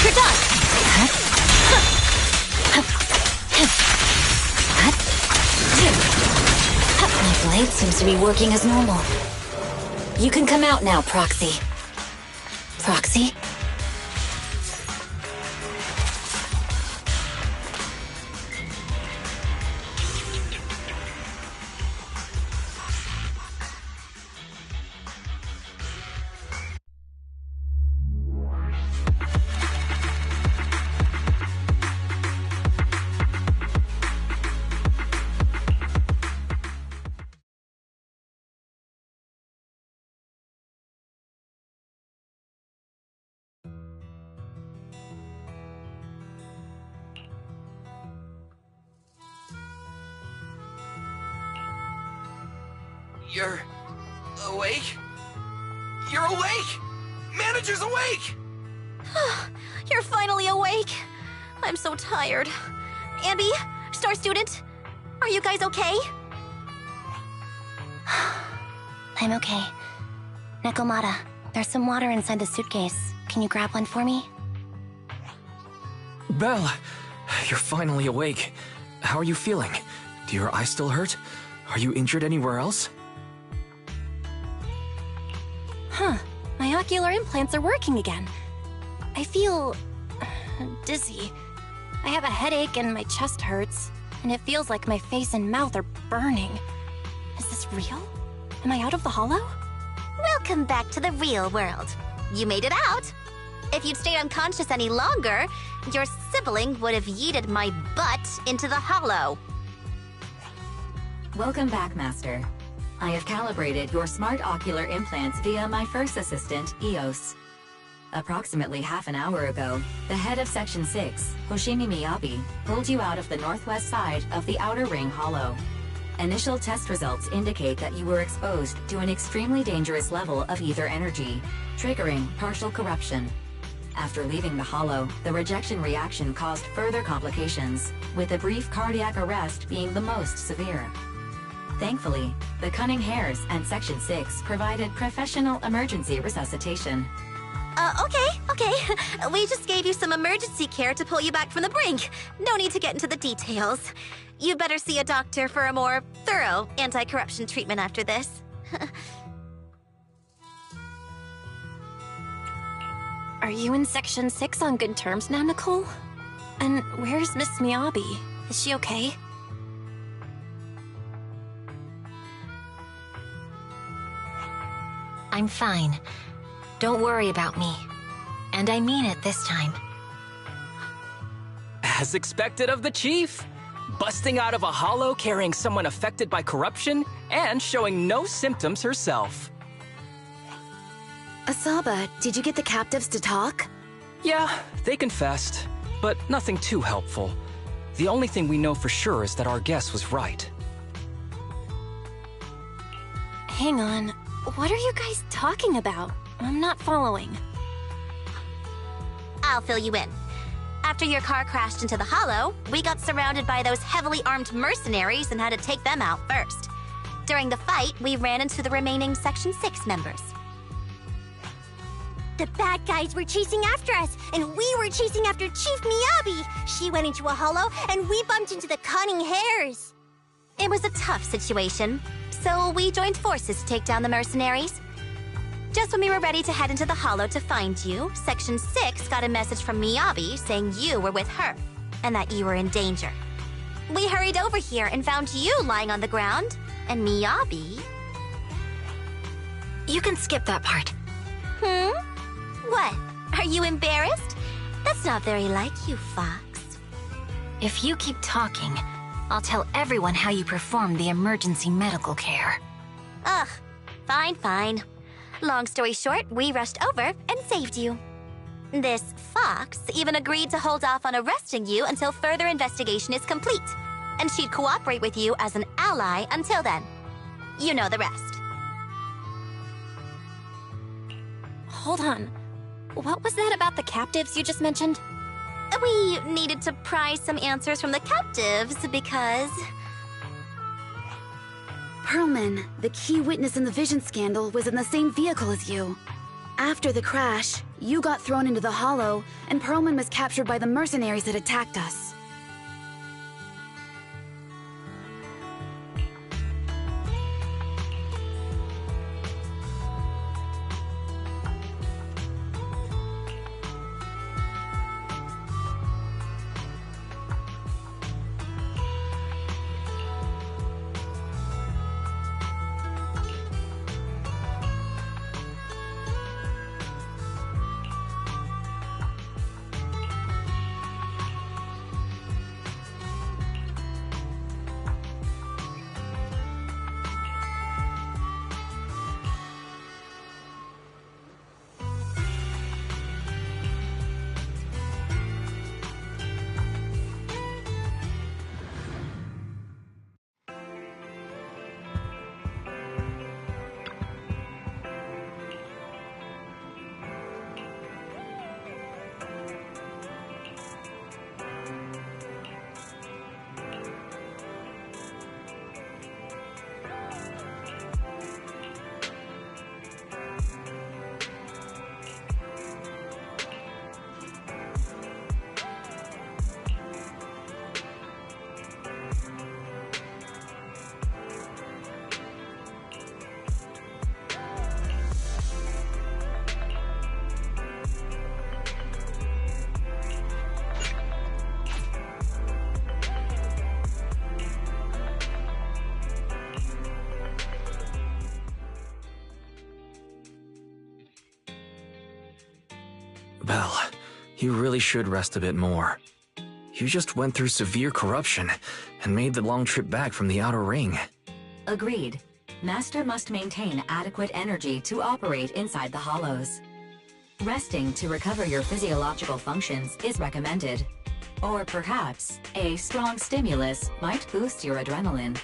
You're done! My blade seems to be working as normal. You can come out now, Proxy. Proxy? You're awake? You're awake! Manager's awake! You're finally awake. I'm so tired. Ambi, Star Student, are you guys okay? I'm okay. Nekomata, There's some water inside the suitcase. Can you grab one for me? Belle, you're finally awake. How are you feeling? Do your eyes still hurt? Are you injured anywhere else? Huh. My ocular implants are working again. I feel dizzy. I have a headache and my chest hurts, and it feels like my face and mouth are burning. Is this real? Am I out of the hollow? Welcome back to the real world. You made it out. If you'd stayed unconscious any longer, your sibling would have yeeted my butt into the hollow. Welcome back, Master. I have calibrated your smart ocular implants via my first assistant, EOS. Approximately half an hour ago, the head of Section 6, Hoshimi Miyabi, pulled you out of the northwest side of the Outer Ring Hollow. Initial test results indicate that you were exposed to an extremely dangerous level of ether energy, triggering partial corruption. After leaving the hollow, the rejection reaction caused further complications, with a brief cardiac arrest being the most severe. Thankfully, the Cunning Hares and Section 6 provided professional emergency resuscitation. Okay. We just gave you some emergency care to pull you back from the brink. No need to get into the details. You better see a doctor for a more thorough anti-corruption treatment after this. Are you in Section 6 on good terms now, Nicole? And where's Miss Miyabi? Is she okay? I'm fine. Don't worry about me. And I mean it this time. As expected of the Chief. Busting out of a hollow carrying someone affected by corruption and showing no symptoms herself. Asaba, did you get the captives to talk? Yeah, they confessed, but nothing too helpful. The only thing we know for sure is that our guess was right. Hang on. What are you guys talking about? I'm not following. I'll fill you in. After your car crashed into the hollow, we got surrounded by those heavily armed mercenaries and had to take them out first. During the fight, we ran into the remaining Section 6 members. The bad guys were chasing after us, and we were chasing after Chief Miyabi. She went into a hollow, and we bumped into the Cunning Hares. It was a tough situation, so we joined forces to take down the mercenaries. Just when we were ready to head into the hollow to find you, Section 6 got a message from Miyabi saying you were with her, and that you were in danger. We hurried over here and found you lying on the ground, and Miyabi... You can skip that part. What? Are you embarrassed? That's not very like you, Fox. If you keep talking, I'll tell everyone how you performed the emergency medical care. Ugh, fine. Long story short, we rushed over and saved you. This Fox even agreed to hold off on arresting you until further investigation is complete, and she'd cooperate with you as an ally until then. You know the rest. Hold on. What was that about the captives you just mentioned? We needed to pry some answers from the captives because... Perlman, the key witness in the Vision scandal, was in the same vehicle as you. After the crash, you got thrown into the hollow, and Perlman was captured by the mercenaries that attacked us. Belle, you really should rest a bit more. You just went through severe corruption and made the long trip back from the outer ring. Agreed. Master must maintain adequate energy to operate inside the hollows. Resting to recover your physiological functions is recommended. Or perhaps, a strong stimulus might boost your adrenaline.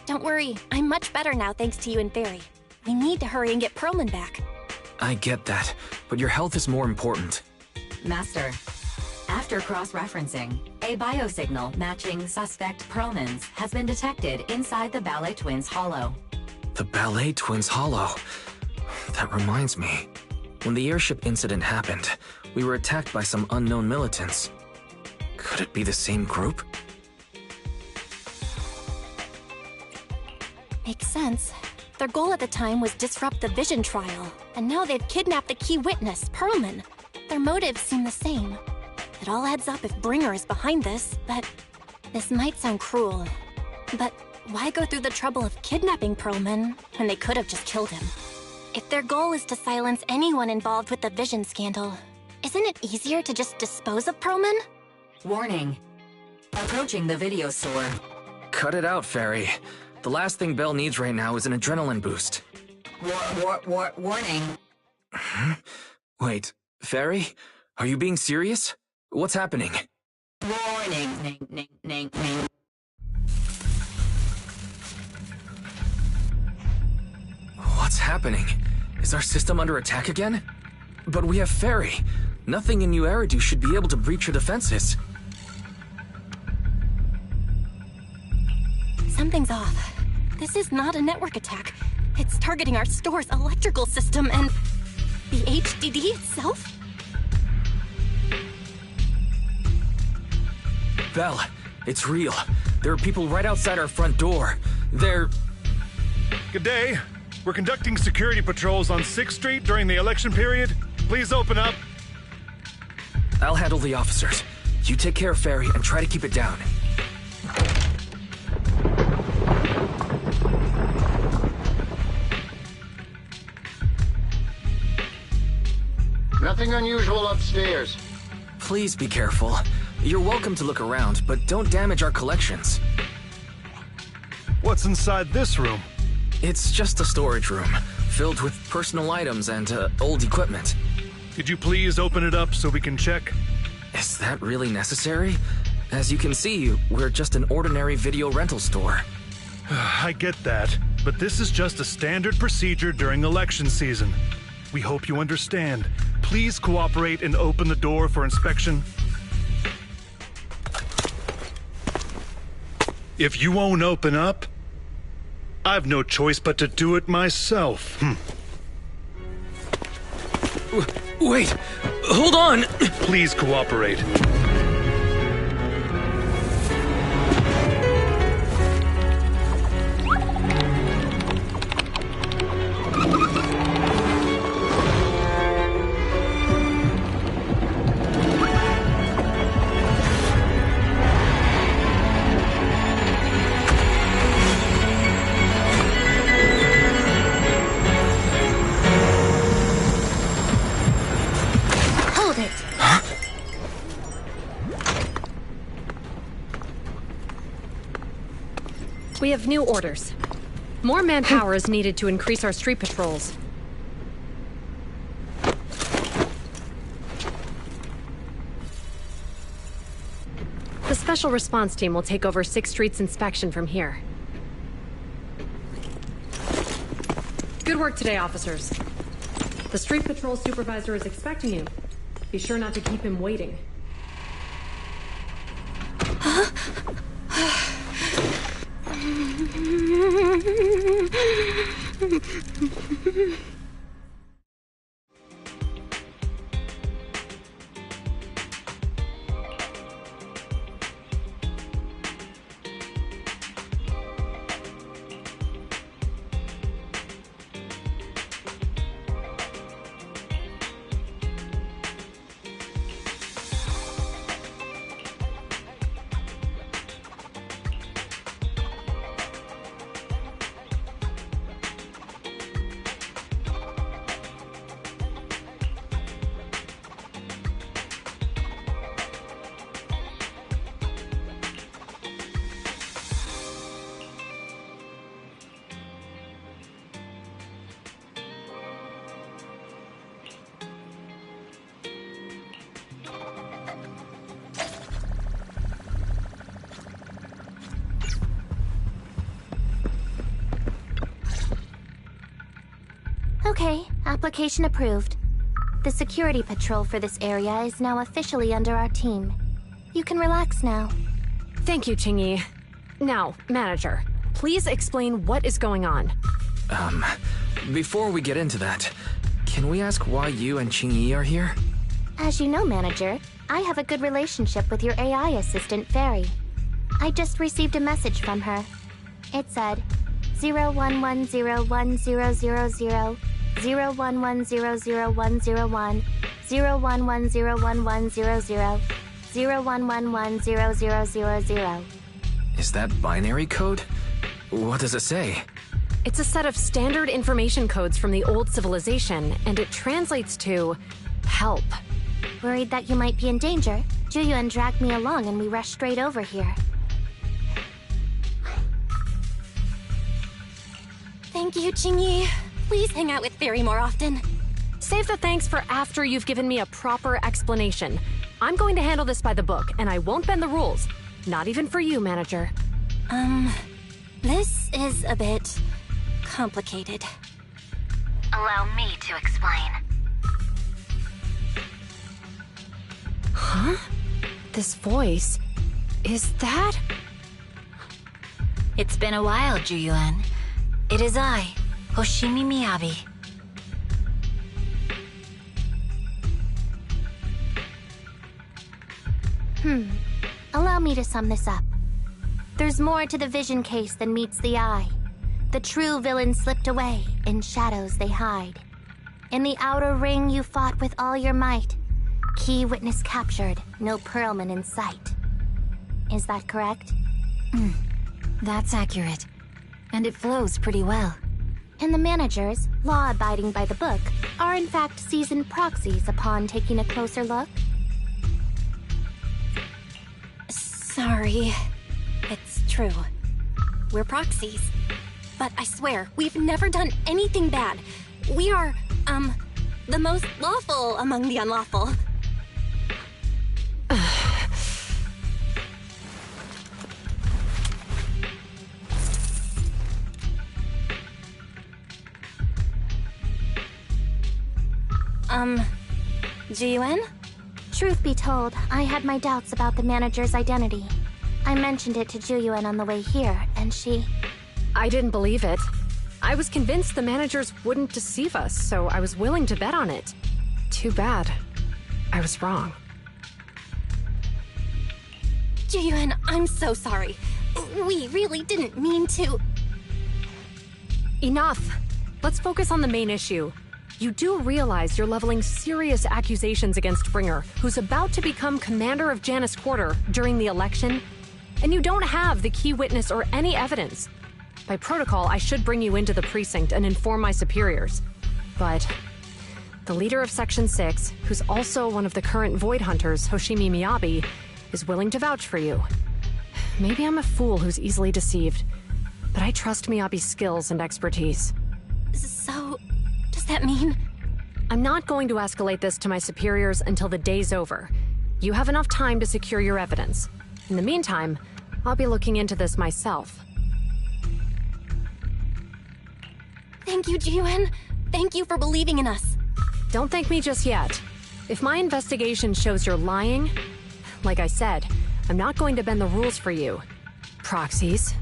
Don't worry, I'm much better now thanks to you and Fairy. We need to hurry and get Perlman back. I get that, but your health is more important. Master, after cross-referencing, a biosignal matching suspect Perlman's has been detected inside the Ballet Twins hollow. The Ballet Twins hollow. That reminds me. When the airship incident happened, we were attacked by some unknown militants. Could it be the same group? Makes sense. Their goal at the time was disrupt the Vision trial, and now they've kidnapped the key witness, Perlman. Their motives seem the same. It all adds up if Bringer is behind this, but this might sound cruel. But why go through the trouble of kidnapping Perlman when they could have just killed him? If their goal is to silence anyone involved with the Vision scandal, isn't it easier to just dispose of Perlman? Warning. Approaching the video store. Cut it out, Fairy. The last thing Belle needs right now is an adrenaline boost. Warning. Wait, Fairy? Are you being serious? What's happening? Warning. Ning. What's happening? Is our system under attack again? But we have Fairy. Nothing in New Eridu should be able to breach her defenses. Something's off. This is not a network attack. It's targeting our store's electrical system and the HDD itself? Belle, it's real. There are people right outside our front door. They're... Good day. We're conducting security patrols on 6th Street during the election period. Please open up. I'll handle the officers. You take care of Fairy and try to keep it down. Nothing unusual upstairs. Please be careful. You're welcome to look around, but don't damage our collections. What's inside this room? It's just a storage room, filled with personal items and old equipment. Could you please open it up so we can check? Is that really necessary? As you can see, we're just an ordinary video rental store. I get that, but this is just a standard procedure during election season. We hope you understand. Please cooperate and open the door for inspection. If you won't open up, I've no choice but to do it myself. Wait! Hold on! Please cooperate. We have new orders. More manpower is needed to increase our street patrols. The Special Response Team will take over 6th Street's inspection from here. Good work today, officers. The Street Patrol Supervisor is expecting you. Be sure not to keep him waiting. Okay, application approved. The security patrol for this area is now officially under our team. You can relax now. Thank you, Qingyi. Now, manager, please explain what is going on. Before we get into that, can we ask why you and Qingyi are here? As you know, manager, I have a good relationship with your AI assistant, Fairy. I just received a message from her. It said, 01101000, 01100101, 01101100, 01110000. Is that binary code? What does it say? It's a set of standard information codes from the old civilization, and it translates to help. Worried that you might be in danger, Juyuan dragged me along and we rushed straight over here. Thank you, Qingyi. Please hang out with Fairy more often. Save the thanks for after you've given me a proper explanation. I'm going to handle this by the book, and I won't bend the rules. Not even for you, manager. This is a bit complicated. Allow me to explain. Huh? This voice... is that... It's been a while, Juyuan. It is I, Hoshimi Miyabi. Allow me to sum this up. There's more to the vision case than meets the eye. The true villain slipped away, in shadows they hide. In the outer ring you fought with all your might. Key witness captured, no Pearlman in sight. Is that correct? That's accurate. And it flows pretty well. And the managers, law-abiding by the book, are in fact seasoned proxies upon taking a closer look? Sorry. It's true. We're proxies. But I swear, we've never done anything bad. We are, the most lawful among the unlawful. Jiyuan? Truth be told, I had my doubts about the manager's identity. I mentioned it to Juyuan on the way here, and she... I didn't believe it. I was convinced the managers wouldn't deceive us, so I was willing to bet on it. Too bad. I was wrong. Jiyuan, I'm so sorry. We really didn't mean to... Enough! Let's focus on the main issue. You do realize you're leveling serious accusations against Bringer, who's about to become commander of Janus Quarter during the election, and you don't have the key witness or any evidence. By protocol, I should bring you into the precinct and inform my superiors. But the leader of Section 6, who's also one of the current Void Hunters, Hoshimi Miyabi, is willing to vouch for you. Maybe I'm a fool who's easily deceived, but I trust Miyabi's skills and expertise. So... does that mean... I'm not going to escalate this to my superiors until the day's over. You have enough time to secure your evidence. In the meantime, I'll be looking into this myself. Thank you, Jiyuan. Thank you for believing in us. Don't thank me just yet. If my investigation shows you're lying, like I said, I'm not going to bend the rules for you. Proxies.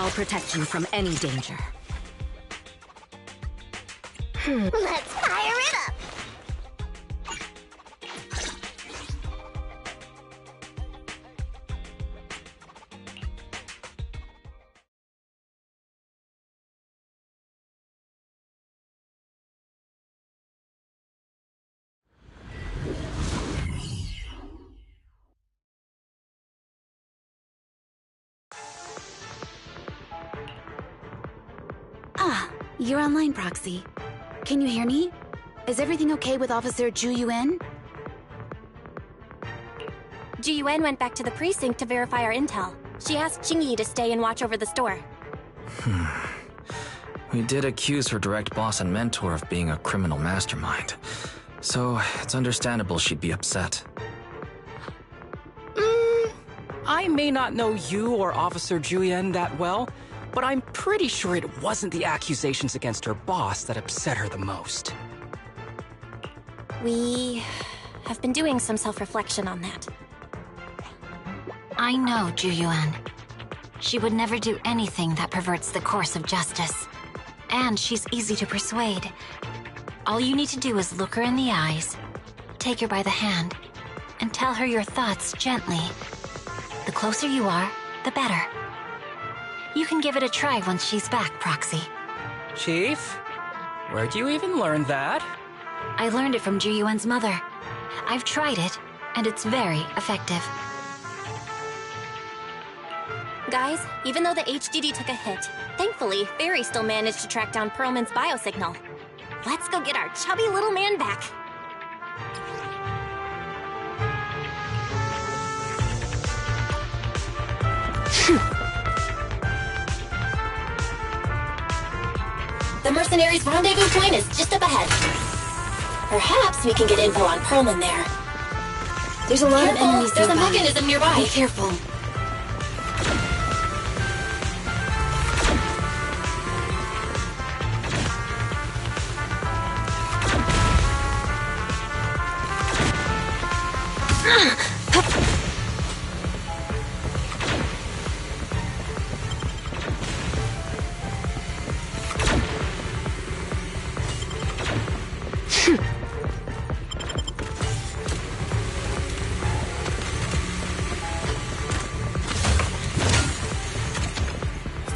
I'll protect you from any danger. Let's fire it up! Ah, you're online, Proxy. Can you hear me? Is everything okay with Officer Ju Yuan? Ju Yuan went back to the precinct to verify our intel. She asked Qingyi to stay and watch over the store. We did accuse her direct boss and mentor of being a criminal mastermind. So, it's understandable she'd be upset. I may not know you or Officer Julian that well, but I'm pretty sure it wasn't the accusations against her boss that upset her the most. We have been doing some self-reflection on that. I know Ju Yuan. She would never do anything that perverts the course of justice. And she's easy to persuade. All you need to do is look her in the eyes, take her by the hand, and tell her your thoughts gently. The closer you are, the better. You can give it a try once she's back, Proxy. Chief? Where'd you even learn that? I learned it from Ju Yuan's mother. I've tried it, and it's very effective. Guys, even though the HDD took a hit, thankfully, Fairy still managed to track down Perlman's biosignal. Let's go get our chubby little man back. The mercenaries' rendezvous point is just up ahead. Perhaps we can get info on Perlman there. There's a lot of enemies There's nearby. a mechanism nearby. Be careful.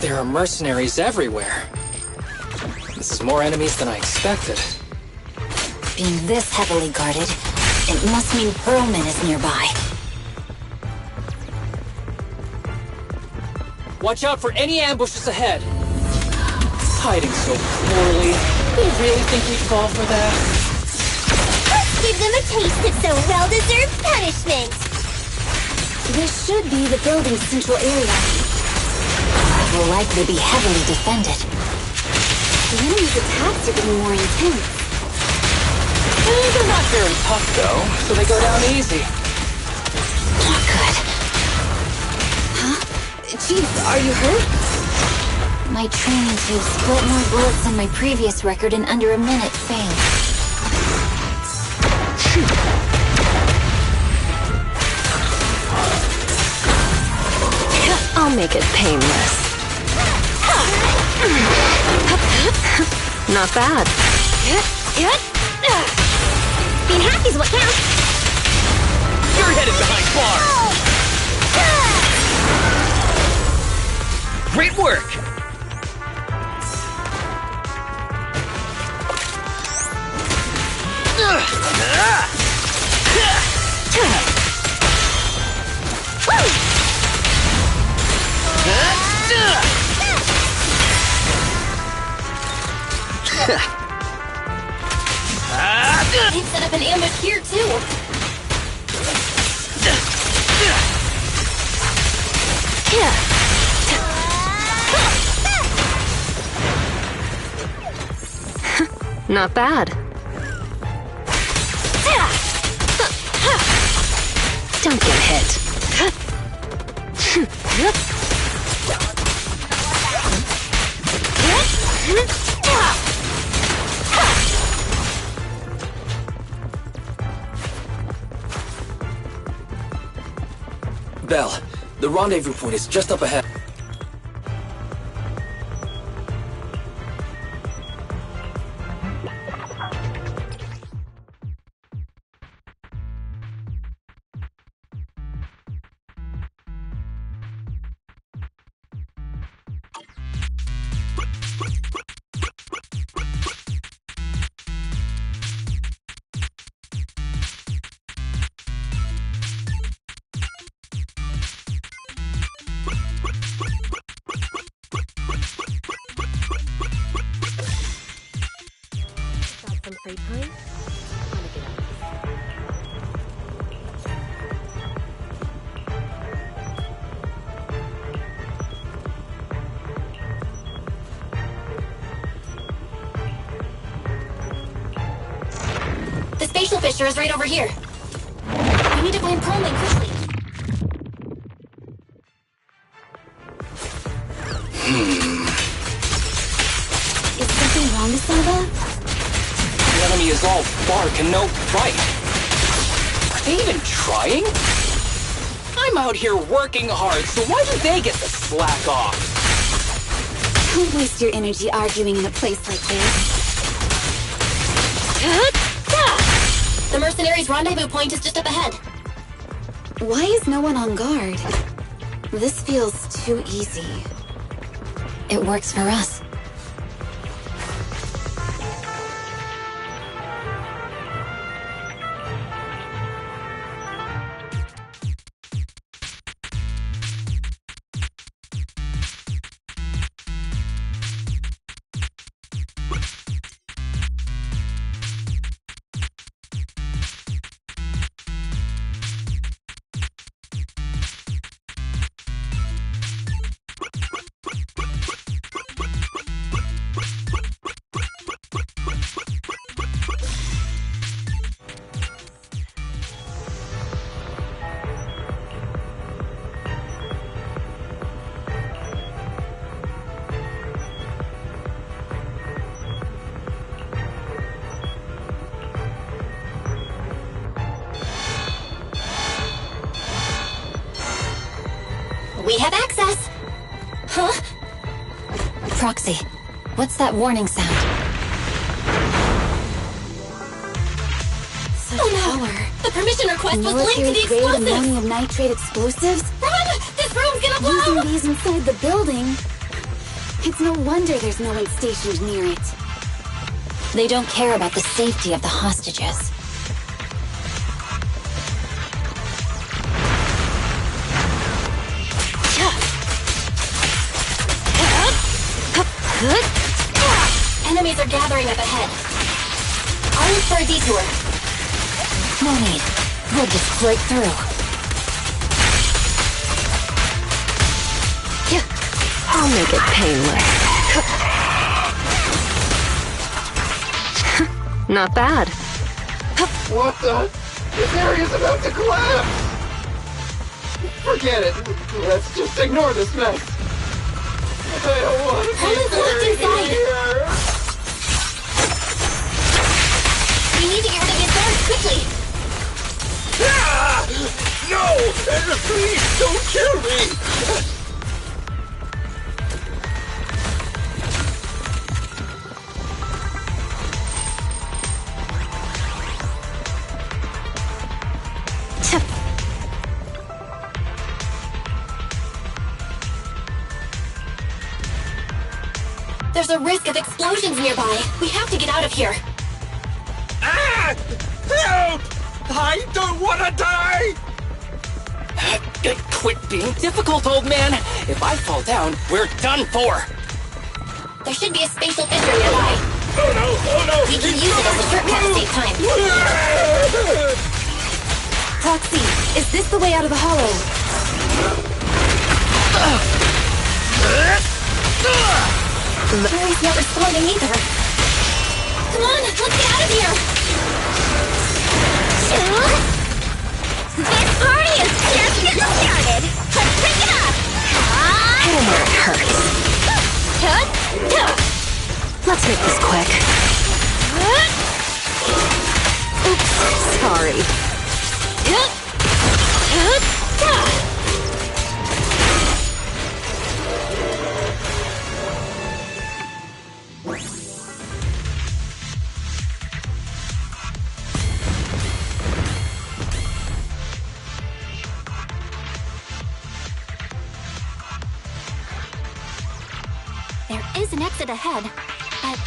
There are mercenaries everywhere. This is more enemies than I expected. Being this heavily guarded, it must mean Perlman is nearby. Watch out for any ambushes ahead. Hiding so poorly. They really think we'd fall for that? Let's give them a taste of some well-deserved punishment! This should be the building's central area. It will likely be heavily defended. The enemy's attacks are getting more intense. They're not very tough, though, so they go down easy. Not good. Huh? Chief, are you hurt? My training to split more bullets than my previous record in under a minute failed. I'll make it painless. Not bad. Being happy's what counts! You're headed behind bars! Great work! They've set up an ambush here, too. Not bad. Don't get hit. Belle, the rendezvous point is just up ahead. nighttime? The spatial fissure is right over here. We need to find Pearlman quickly. Is something wrong, Saba? The enemy is all bark and no bite. Are they even trying? I'm out here working hard, so why do they get to slack off? Don't waste your energy arguing in a place like this. The mercenaries' rendezvous point is just up ahead. Why is no one on guard? This feels too easy. It works for us. We have access! Huh? Proxy, what's that warning sound? Such Oh no! power. The permission request was linked to the Military-grade explosives! ammonium nitrate explosives? Run! This room's gonna blow! Using these inside the building? It's no wonder there's no one stationed near it. They don't care about the safety of the hostages. Enemies are gathering up ahead. I'll look for a detour. No need. We'll just break through. I'll make it painless. Not bad. What the? This area's about to collapse! Forget it. Let's just ignore this mess. I don't want to be locked inside. here. We need to get rid of these guards quickly. Ah! No! Please don't kill me! There's a risk of explosions nearby. We have to get out of here. Ah! Help! I don't want to die! Quit being difficult, old man. If I fall down, we're done for. There should be a spatial fissure nearby. Oh no! Oh no! We can use it as a shortcut to save time. Proxy, is this the way out of the hollow? Mary's not responding either. Come on, let's get out of here! This party is just getting started. Let's break it up. Hit him where it hurts. Let's make this quick. Oops, sorry. There is an exit ahead, but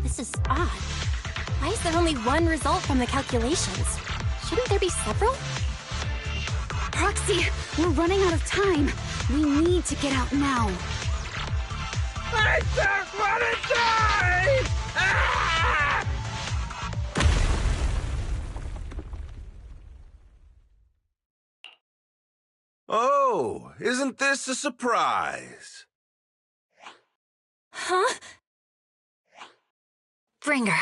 this is odd. Why is there only one result from the calculations? Shouldn't there be several? Proxy, we're running out of time. We need to get out now. I don't want to die! Ah! Oh, isn't this a surprise? Huh? Bringer.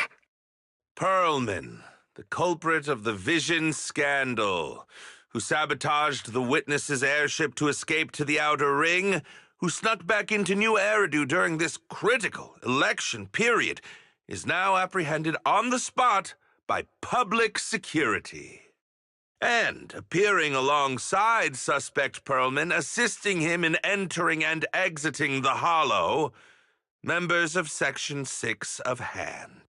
Perlman, the culprit of the Vision scandal, who sabotaged the Witness's airship to escape to the Outer Ring, who snuck back into New Eridu during this critical election period, is now apprehended on the spot by public security. And appearing alongside suspect Perlman, assisting him in entering and exiting the Hollow, members of Section 6 of Han.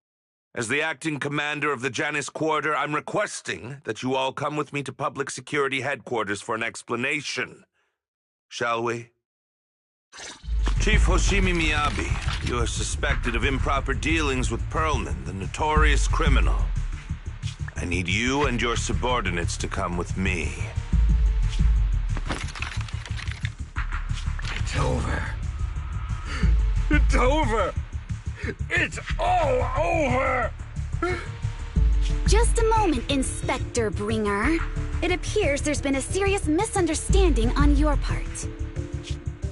As the acting commander of the Janus Quarter, I'm requesting that you all come with me to Public Security Headquarters for an explanation. Shall we? Chief Hoshimi Miyabi, you are suspected of improper dealings with Perlman, the notorious criminal. I need you and your subordinates to come with me. It's over. It's over! It's all over! Just a moment, Inspector Bringer. It appears there's been a serious misunderstanding on your part.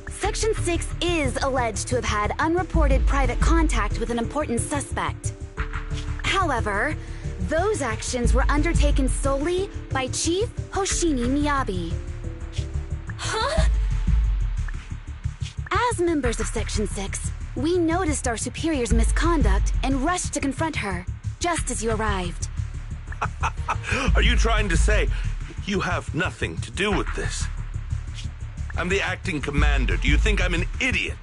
Section 6 is alleged to have had unreported private contact with an important suspect. However, those actions were undertaken solely by Chief Hoshimi Miyabi. Huh? As members of Section 6, we noticed our superior's misconduct and rushed to confront her, just as you arrived. Are you trying to say you have nothing to do with this? I'm the acting commander. Do you think I'm an idiot?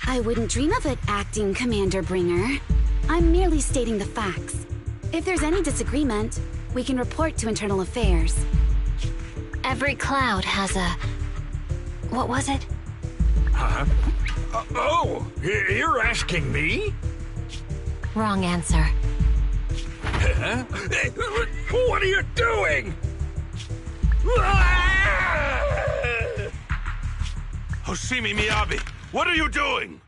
I wouldn't dream of it, Acting Commander Bringer. I'm merely stating the facts. If there's any disagreement, we can report to Internal Affairs. Every cloud has a... What was it? Huh? You're asking me? Wrong answer. Huh? What are you doing? Hoshimi Miyabi, what are you doing?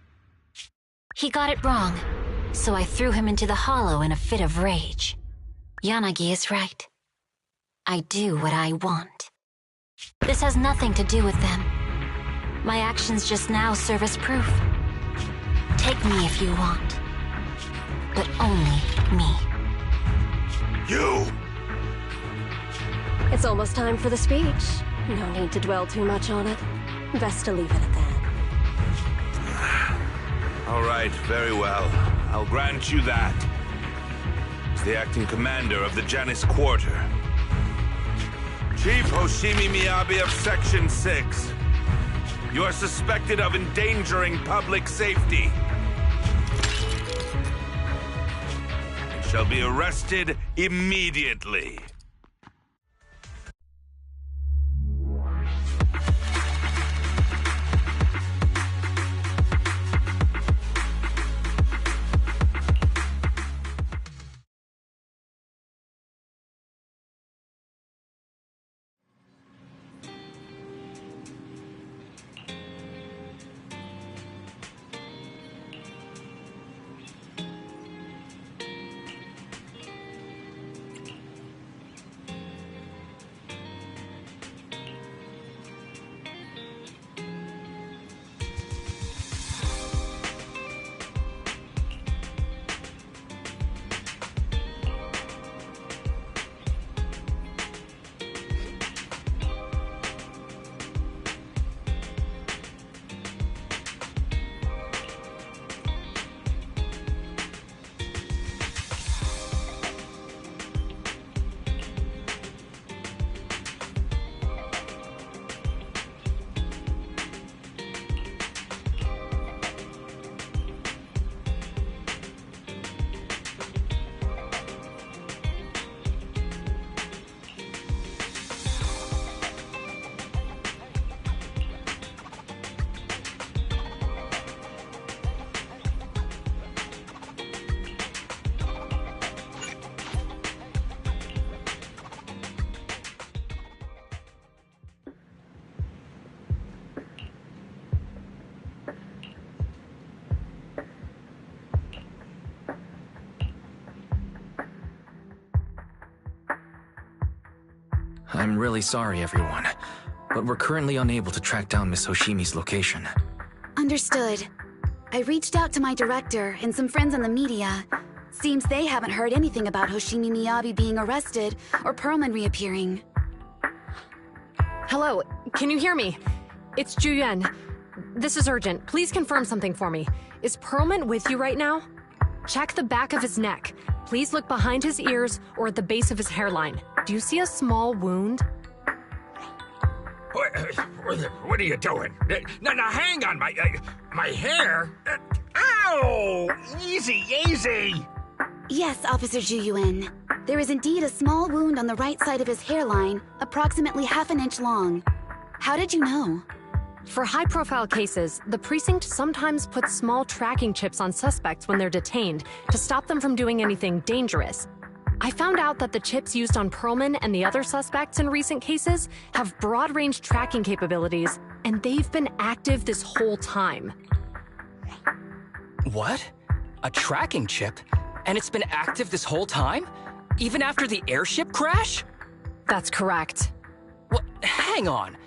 He got it wrong, so I threw him into the hollow in a fit of rage. Yanagi is right. I do what I want. This has nothing to do with them. My actions just now serve as proof. Take me if you want. But only me. You! It's almost time for the speech. No need to dwell too much on it. Best to leave it at that. All right, very well. I'll grant you that. As the acting commander of the Janus Quarter, Chief Hoshimi Miyabi of Section 6, you are suspected of endangering public safety and shall be arrested immediately. I'm really sorry, everyone. but we're currently unable to track down Miss Hoshimi's location. Understood. I reached out to my director and some friends in the media. Seems they haven't heard anything about Hoshimi Miyabi being arrested or Perlman reappearing. Hello, can you hear me? It's Juyen. This is urgent. Please confirm something for me. Is Perlman with you right now? Check the back of his neck. Please look behind his ears or at the base of his hairline. Do you see a small wound? What are you doing? Now hang on, my hair? Ow! Easy, easy! Yes, Officer Juyuan. There is indeed a small wound on the right side of his hairline, approximately half an inch long. How did you know? For high-profile cases, the precinct sometimes puts small tracking chips on suspects when they're detained to stop them from doing anything dangerous. I found out that the chips used on Perlman and the other suspects in recent cases have broad-range tracking capabilities, and they've been active this whole time. What? A tracking chip? And it's been active this whole time? Even after the airship crash? That's correct. What? Hang on.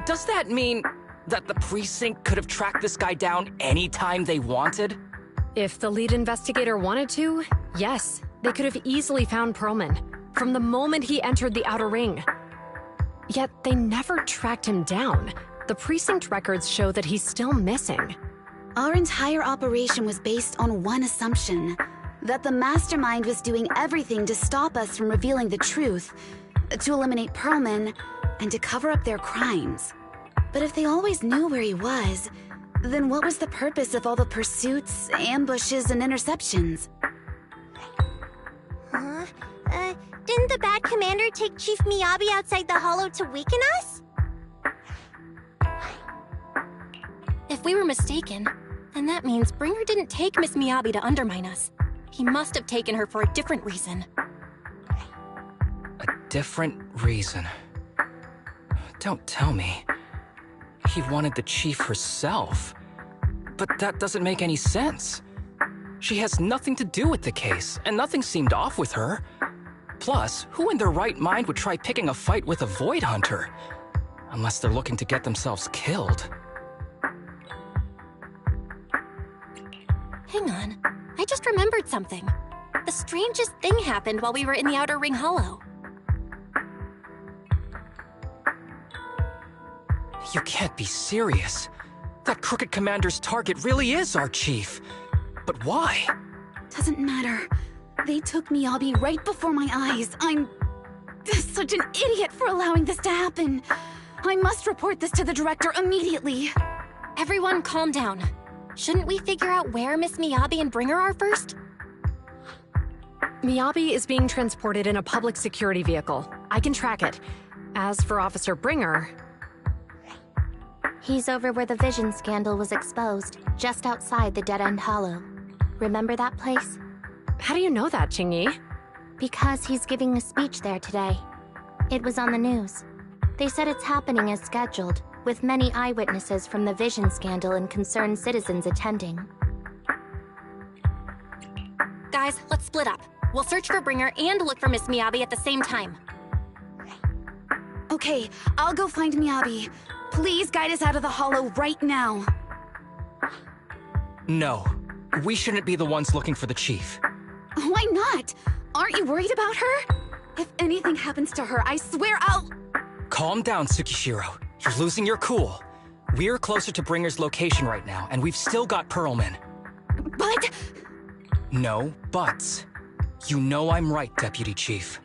Does that mean that the precinct could have tracked this guy down anytime they wanted? If the lead investigator wanted to, yes. They could have easily found Perlman from the moment he entered the outer ring. Yet they never tracked him down. The precinct records show that he's still missing. Our entire operation was based on one assumption, that the mastermind was doing everything to stop us from revealing the truth, to eliminate Perlman, and to cover up their crimes. But if they always knew where he was, then what was the purpose of all the pursuits, ambushes, and interceptions? Didn't the bad commander take Chief Miyabi outside the hollow to weaken us? If we were mistaken, then that means Bringer didn't take Miss Miyabi to undermine us. He must have taken her for a different reason. A different reason? Don't tell me. He wanted the chief herself. But that doesn't make any sense. She has nothing to do with the case, and nothing seemed off with her. Plus, who in their right mind would try picking a fight with a Void Hunter? Unless they're looking to get themselves killed. Hang on, I just remembered something. The strangest thing happened while we were in the Outer Ring Hollow. You can't be serious. That crooked commander's target really is our chief. But why? Doesn't matter. They took Miyabi right before my eyes. I'm such an idiot for allowing this to happen. I must report this to the director immediately. Everyone calm down. Shouldn't we figure out where Miss Miyabi and Bringer are first? Miyabi is being transported in a public security vehicle. I can track it. As for Officer Bringer... He's over where the vision scandal was exposed, just outside the Dead End Hollow. Remember that place? How do you know that, Qingyi? Because he's giving a speech there today. It was on the news. They said it's happening as scheduled, with many eyewitnesses from the vision scandal and concerned citizens attending. Guys, let's split up. We'll search for Bringer and look for Miss Miyabi at the same time. Okay, I'll go find Miyabi. Please guide us out of the hollow right now. No. We shouldn't be the ones looking for the chief. Why not? Aren't you worried about her? If anything happens to her, I swear I'll... Calm down, Tsukishiro. You're losing your cool. We're closer to Bringer's location right now, and we've still got Perlman. But... No buts. You know I'm right, Deputy Chief.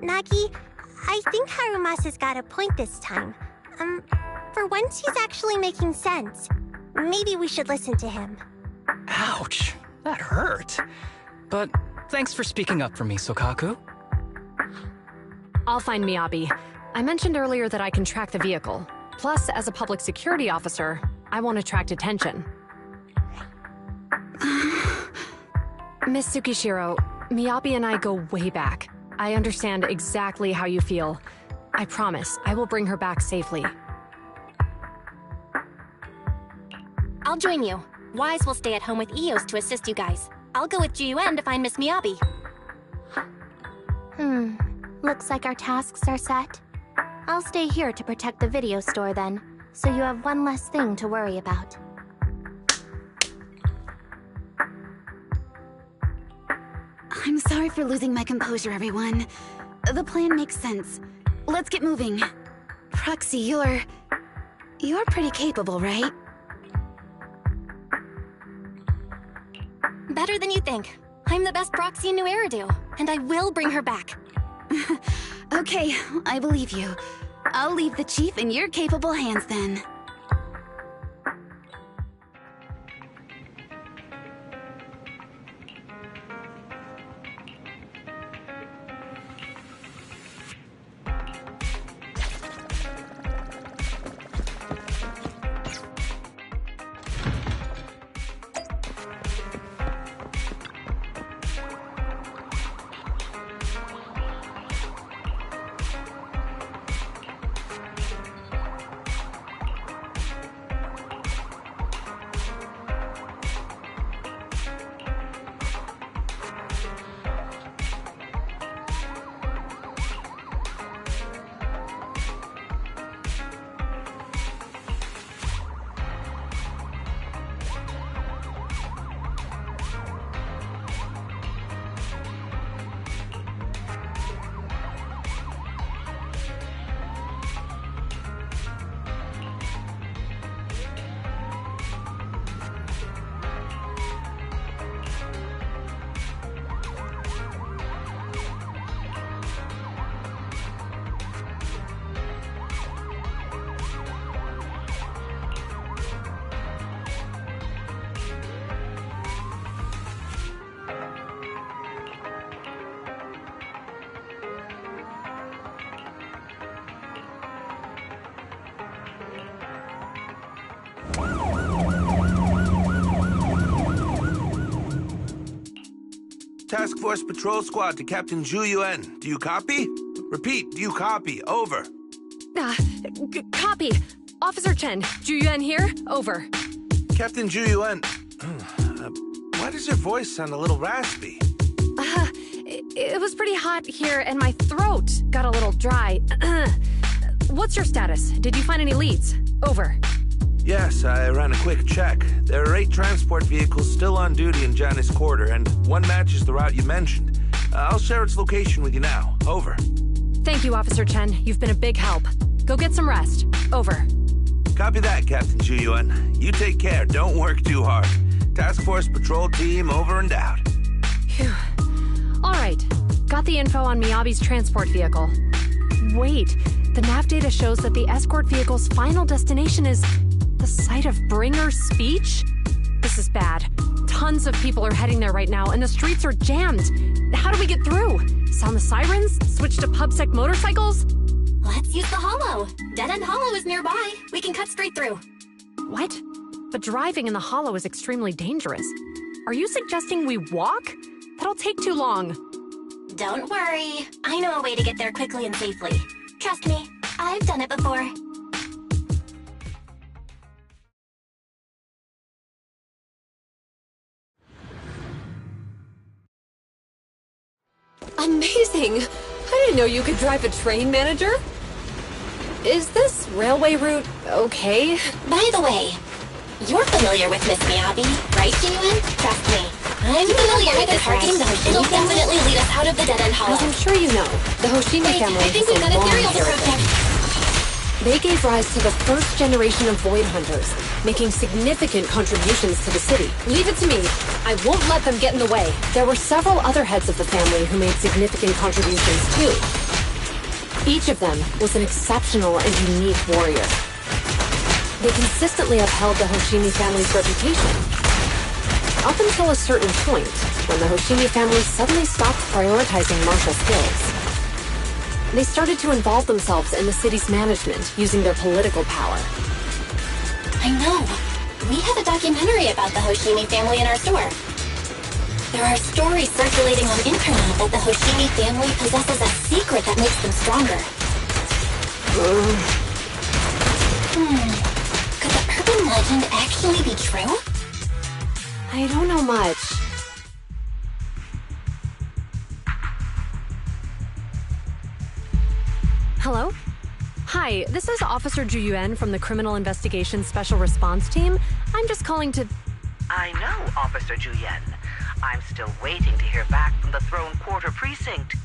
Nagi, I think Harumasa's got a point this time. For once he's actually making sense. Maybe we should listen to him. Ouch, that hurt. But thanks for speaking up for me, Sokaku. I'll find Miyabi. I mentioned earlier that I can track the vehicle. Plus, as a public security officer, I won't attract attention. Miss Tsukishiro, Miyabi and I go way back. I understand exactly how you feel. I promise, I will bring her back safely. I'll join you. Wise will stay at home with Eos to assist you guys. I'll go with Jiyuan to find Miss Miyabi. Looks like our tasks are set. I'll stay here to protect the video store then, so you have one less thing to worry about. I'm sorry for losing my composure, everyone. The plan makes sense. Let's get moving. Proxy, you're pretty capable, right? Better than you think. I'm the best proxy in New Eridu, and I will bring her back. Okay, I believe you. I'll leave the chief in your capable hands then. Task Force Patrol Squad to Captain Zhu Yuan. Do you copy? Repeat, do you copy? Over. Copy. Officer Chen, Zhu Yuan here. Over. Captain Zhu Yuan, why does your voice sound a little raspy? It was pretty hot here, and my throat got a little dry. What's your status? Did you find any leads? Over. Yes, I ran a quick check. There are 8 transport vehicles still on duty in Janus Quarter, and one matches the route you mentioned. I'll share its location with you now. Over. Thank you, Officer Chen. You've been a big help. Go get some rest. Over. Copy that, Captain Zhu Yuan. You take care. Don't work too hard. Task Force Patrol Team over and out. Phew. All right. Got the info on Miyabi's transport vehicle. Wait. The nav data shows that the escort vehicle's final destination is the site of Bringer's speech? This is bad. Tons of people are heading there right now, and the streets are jammed. How do we get through? Sound the sirens? Switch to PubSec motorcycles? Let's use the hollow. Dead End Hollow is nearby. We can cut straight through. What? But driving in the hollow is extremely dangerous. Are you suggesting we walk? That'll take too long. Don't worry. I know a way to get there quickly and safely. Trust me, I've done it before. Amazing! I didn't know you could drive a train, manager. Is this railway route okay? By the way, you're familiar with Miss Miyabi, right, Jun? Trust me. I'm familiar with this route. It'll definitely lead us out of the Dead End Hollow. As I'm sure you know, the Hoshimi family I think we've got a serial to protect. They gave rise to the first generation of Void Hunters, making significant contributions to the city. Leave it to me. I won't let them get in the way. There were several other heads of the family who made significant contributions too. Each of them was an exceptional and unique warrior. They consistently upheld the Hoshimi family's reputation. Up until a certain point, when the Hoshimi family suddenly stopped prioritizing martial skills. They started to involve themselves in the city's management using their political power. I know. We have a documentary about the Hoshimi family in our store. There are stories circulating on internet that the Hoshimi family possesses a secret that makes them stronger. Could the urban legend actually be true? I don't know much. Hello? Hi, this is Officer Ju Yuan from the Criminal Investigation Special Response Team. I'm just calling to... I know, Officer Ju Yuan. I'm still waiting to hear back from the Throne Quarter Precinct.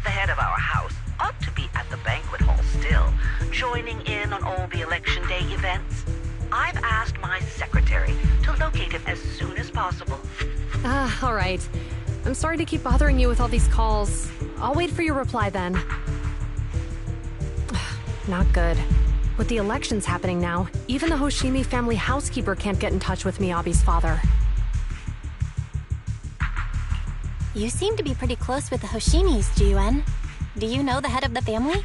The head of our house ought to be at the banquet hall still, joining in on all the Election Day events. I've asked my secretary to locate him as soon as possible. All right. I'm sorry to keep bothering you with all these calls. I'll wait for your reply then. Not good. With the elections happening now, even the Hoshimi family housekeeper can't get in touch with Miyabi's father. You seem to be pretty close with the Hoshimis, Ju Yuan. Do you know the head of the family?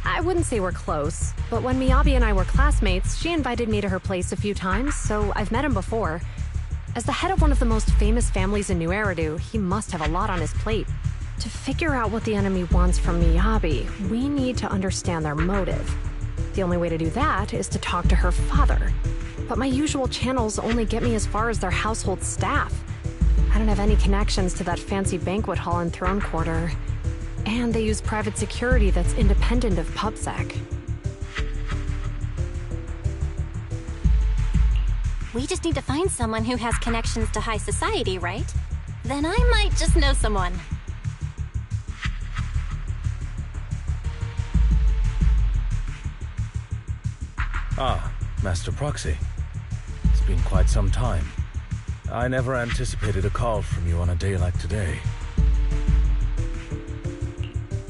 I wouldn't say we're close, but when Miyabi and I were classmates, she invited me to her place a few times, so I've met him before. As the head of one of the most famous families in New Eridu, he must have a lot on his plate. To figure out what the enemy wants from Miyabi, we need to understand their motive. The only way to do that is to talk to her father. But my usual channels only get me as far as their household staff. I don't have any connections to that fancy banquet hall in Throne Quarter. And they use private security that's independent of PubSec. We just need to find someone who has connections to high society, right? Then I might just know someone. Ah, Master Proxy. It's been quite some time. I never anticipated a call from you on a day like today.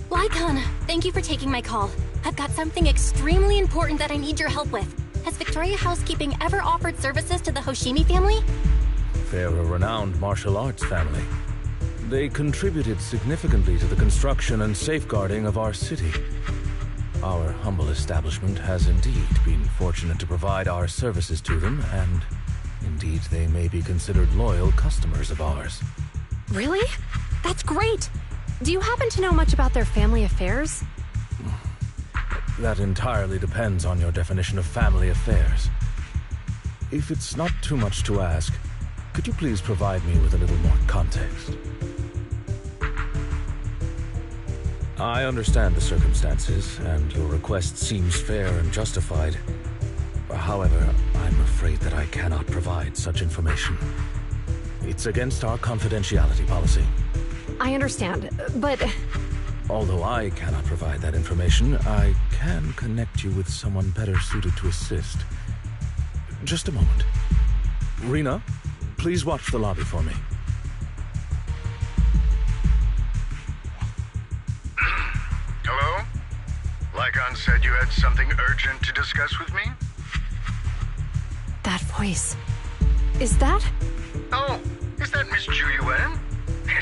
Lycon, thank you for taking my call. I've got something extremely important that I need your help with. Has Victoria Housekeeping ever offered services to the Hoshimi family? They're a renowned martial arts family. They contributed significantly to the construction and safeguarding of our city. Our humble establishment has indeed been fortunate to provide our services to them, and indeed they may be considered loyal customers of ours. Really? That's great! Do you happen to know much about their family affairs? That entirely depends on your definition of family affairs. If it's not too much to ask, could you please provide me with a little more context? I understand the circumstances, and your request seems fair and justified. However, I'm afraid that I cannot provide such information. It's against our confidentiality policy. I understand, but... Although I cannot provide that information, I can connect you with someone better suited to assist. Just a moment. Rena, please watch the lobby for me. Hello? Lycon said you had something urgent to discuss with me? That voice... Is that... Oh, is that Miss Ju Yuan?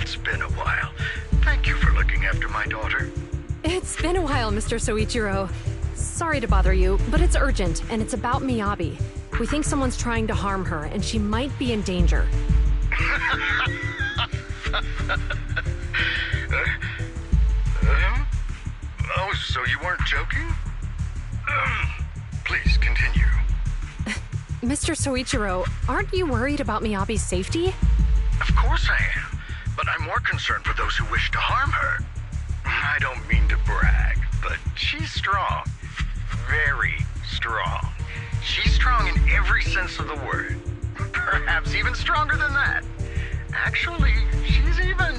It's been a while. Thank you for looking after my daughter. It's been a while, Mr. Soichiro. Sorry to bother you, but it's urgent, and it's about Miyabi. We think someone's trying to harm her, and she might be in danger. Oh, so you weren't joking? Please, continue. Mr. Soichiro, aren't you worried about Miyabi's safety? Of course I am, but I'm more concerned for those who wish to harm her. I don't mean to brag, but she's strong. Very strong. She's strong in every sense of the word. Perhaps even stronger than that. Actually, she's even...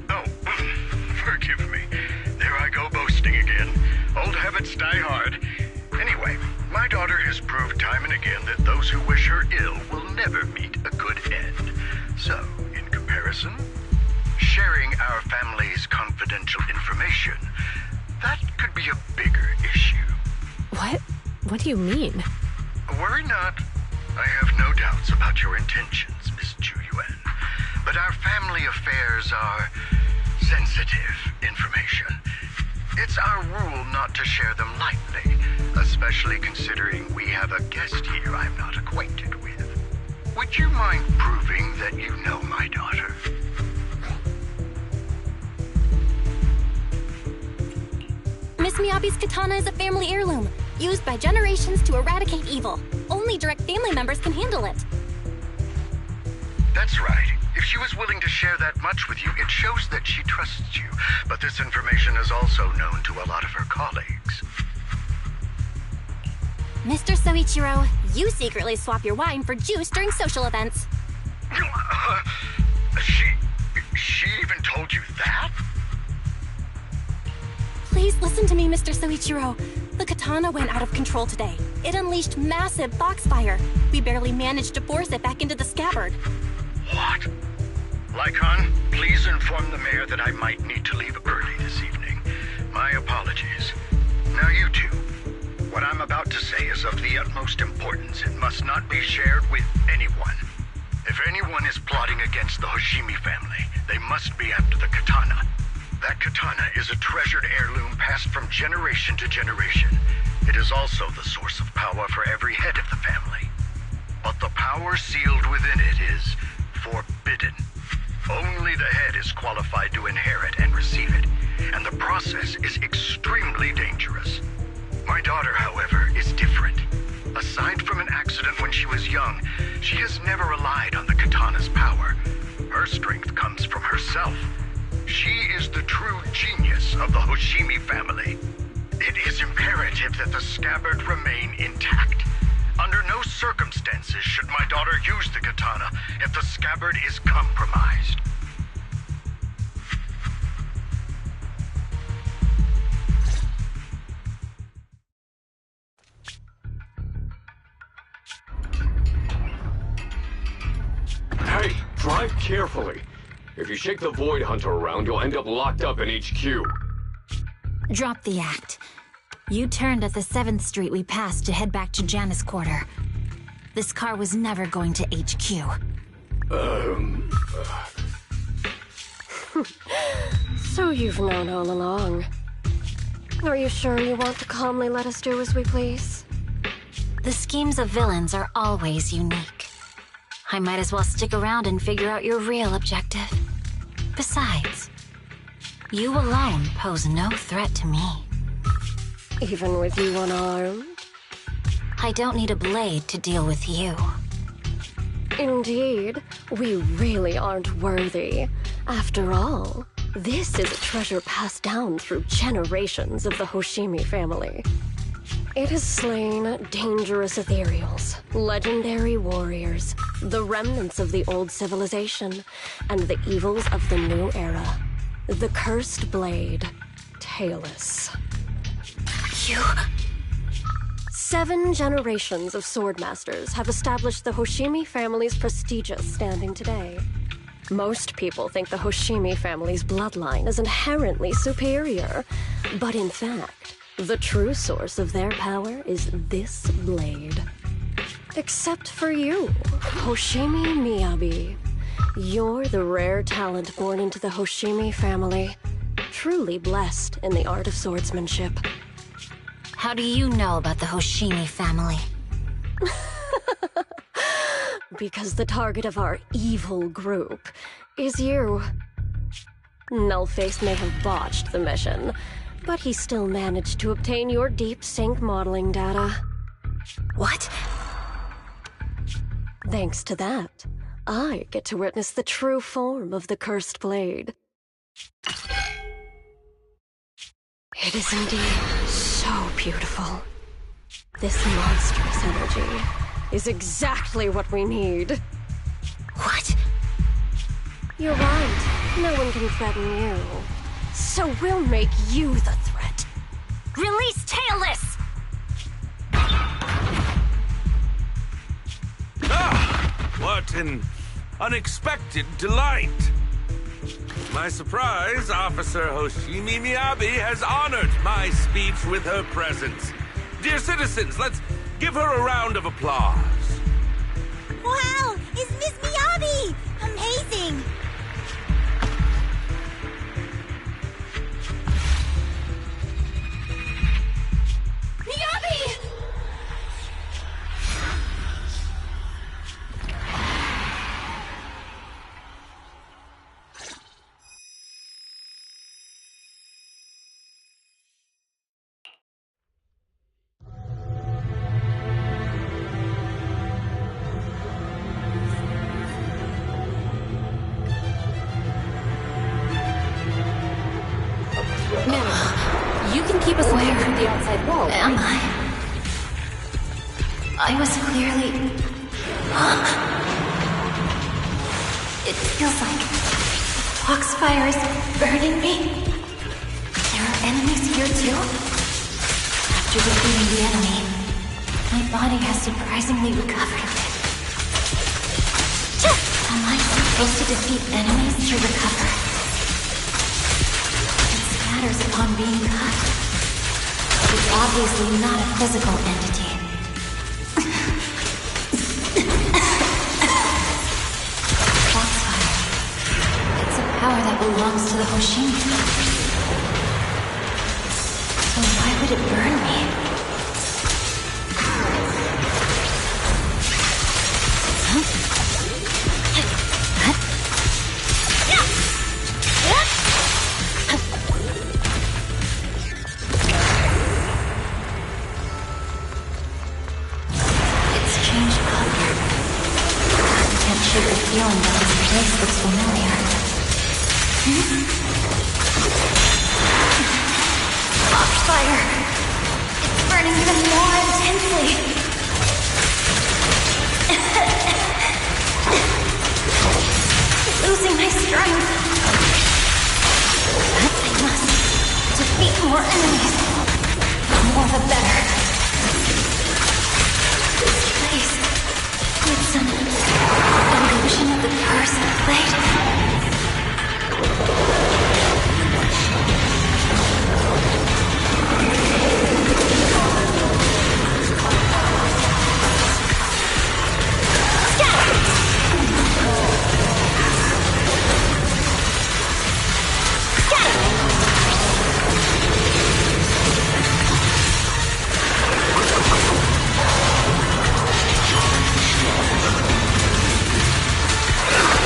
Oh, forgive me. There I go boasting again. Old habits die hard. Anyway, my daughter has proved time and again that those who wish her ill will never meet a good end. So, in comparison, sharing our family's confidential information, that could be a bigger issue. What? What do you mean? Worry not. I have no doubts about your intentions, Miss Ju Yuan. But our family affairs are sensitive information. It's our rule not to share them lightly, especially considering we have a guest here I'm not acquainted with. Would you mind proving that you know my daughter? Miss Miyabi's katana is a family heirloom, used by generations to eradicate evil. Only direct family members can handle it. That's right. If she was willing to share that much with you, it shows that she trusts you. But this information is also known to a lot of her colleagues. Mr. Soichiro, you secretly swap your wine for juice during social events. She even told you that? Please listen to me, Mr. Soichiro. The katana went out of control today. It unleashed massive foxfire. We barely managed to force it back into the scabbard. What? Lycon, please inform the mayor that I might need to leave early this evening. My apologies. Now you two. What I'm about to say is of the utmost importance. It must not be shared with anyone. If anyone is plotting against the Hoshimi family, they must be after the katana. That katana is a treasured heirloom passed from generation to generation. It is also the source of power for every head of the family. But the power sealed within it is forbidden. Only the head is qualified to inherit and receive it, and the process is extremely dangerous. My daughter, however, is different. Aside from an accident when she was young, she has never relied on the katana's power. Her strength comes from herself. She is the true genius of the Hoshimi family. It is imperative that the scabbard remain intact. Under no circumstances should my daughter use the katana if the scabbard is compromised. Hey, drive carefully. If you shake the Void Hunter around, you'll end up locked up in HQ. Drop the act. You turned at the 7th Street we passed to head back to Janus Quarter. This car was never going to HQ. So you've known all along. Are you sure you want to calmly let us do as we please? The schemes of villains are always unique. I might as well stick around and figure out your real objective. Besides, you alone pose no threat to me. Even with you unarmed? I don't need a blade to deal with you. Indeed, we really aren't worthy. After all, this is a treasure passed down through generations of the Hoshimi family. It has slain dangerous ethereals, legendary warriors, the remnants of the old civilization, and the evils of the new era. The cursed blade, Tailless. You... 7 generations of swordmasters have established the Hoshimi family's prestigious standing today. Most people think the Hoshimi family's bloodline is inherently superior, but in fact, the true source of their power is this blade. Except for you, Hoshimi Miyabi. You're the rare talent born into the Hoshimi family, truly blessed in the art of swordsmanship. How do you know about the Hoshimi family? Because the target of our evil group is you. Nullface may have botched the mission, but he still managed to obtain your deep sync modeling data. What? Thanks to that, I get to witness the true form of the cursed blade. It is indeed so beautiful. This monstrous energy is exactly what we need. What? You're right. No one can threaten you. So we'll make you the threat. Release Tailless! Ah! What an unexpected delight! My surprise, Officer Hoshimi Miyabi has honored my speech with her presence. Dear citizens, let's give her a round of applause. Wow! It's Miss Miyabi! Amazing! Miyabi! You can keep us away from the outside world. Am I? I was clearly... It feels like Foxfire is burning me. There are enemies here too? After defeating the enemy, my body has surprisingly recovered a bit. Am I supposed to defeat enemies to recover? It scatters upon being cut. It's obviously not a physical entity. Foxfire. It's a power that belongs to the Hoshimi. So why would it burn me? Feeling that this place looks familiar. Foxfire! It's burning even more intensely! Losing my strength! I must defeat more enemies. The more the better. This place... It's an illusion of the curse I played.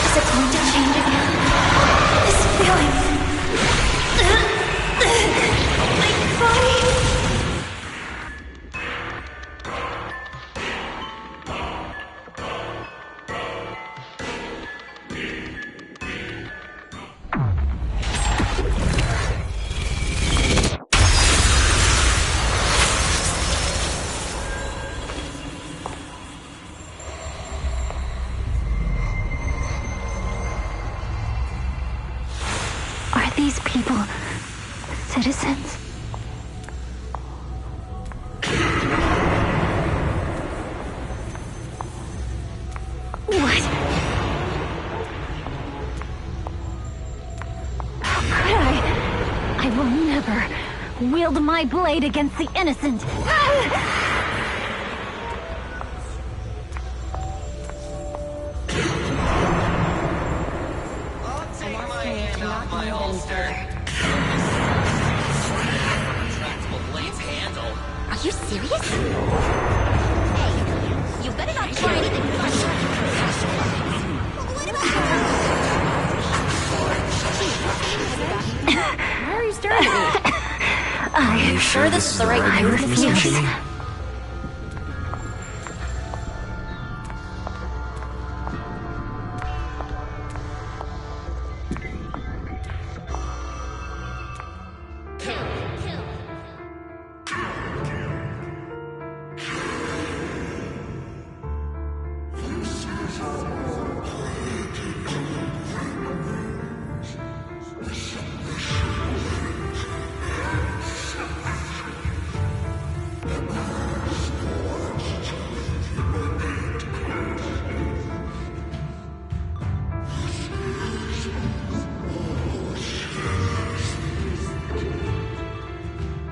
Is it going to change again? This feeling. My body. Are these people citizens? What? How could I? I will never wield my blade against the innocent. Are you serious? Hey, you better not try anything funny. Why are you staring at me? Are you sure this is the right move, Miss Hoshimi?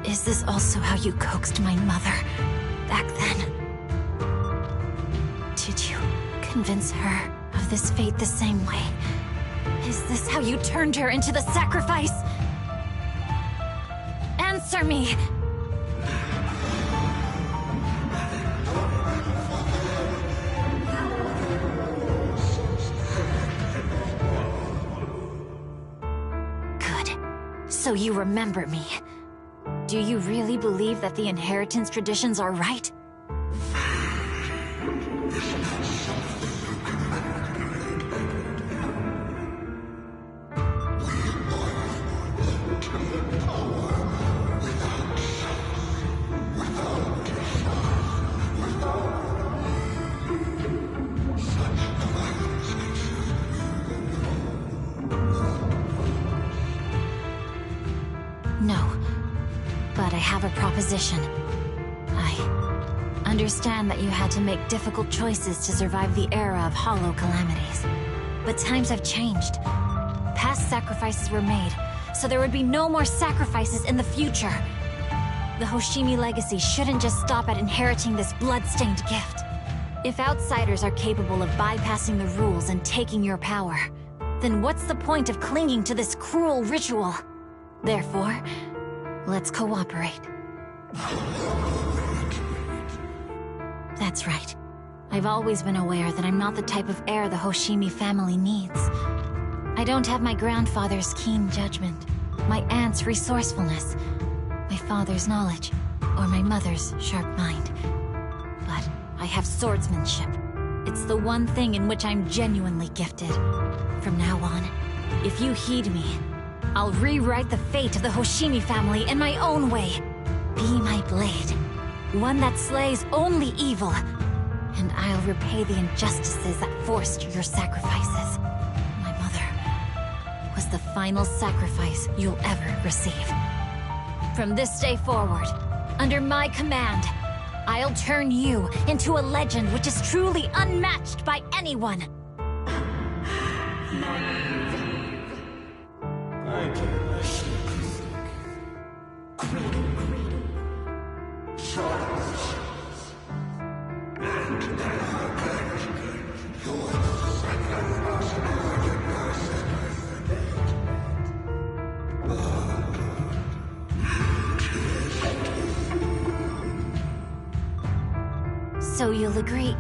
Is this also how you coaxed my mother back then? Did you convince her of this fate the same way? Is this how you turned her into the sacrifice? Answer me! Good. So you remember me. Do you really believe that the inheritance traditions are right? No. But I have a proposition. I understand that you had to make difficult choices to survive the era of hollow calamities. But times have changed. Past sacrifices were made, so there would be no more sacrifices in the future. The Hoshimi legacy shouldn't just stop at inheriting this blood-stained gift. If outsiders are capable of bypassing the rules and taking your power, then what's the point of clinging to this cruel ritual? Therefore, let's cooperate. That's right. I've always been aware that I'm not the type of heir the Hoshimi family needs. I don't have my grandfather's keen judgment, my aunt's resourcefulness, my father's knowledge, or my mother's sharp mind. But I have swordsmanship. It's the one thing in which I'm genuinely gifted. From now on, if you heed me, I'll rewrite the fate of the Hoshimi family in my own way. Be my blade, one that slays only evil, and I'll repay the injustices that forced your sacrifices. My mother was the final sacrifice you'll ever receive. From this day forward, under my command, I'll turn you into a legend which is truly unmatched by anyone. So you'll agree?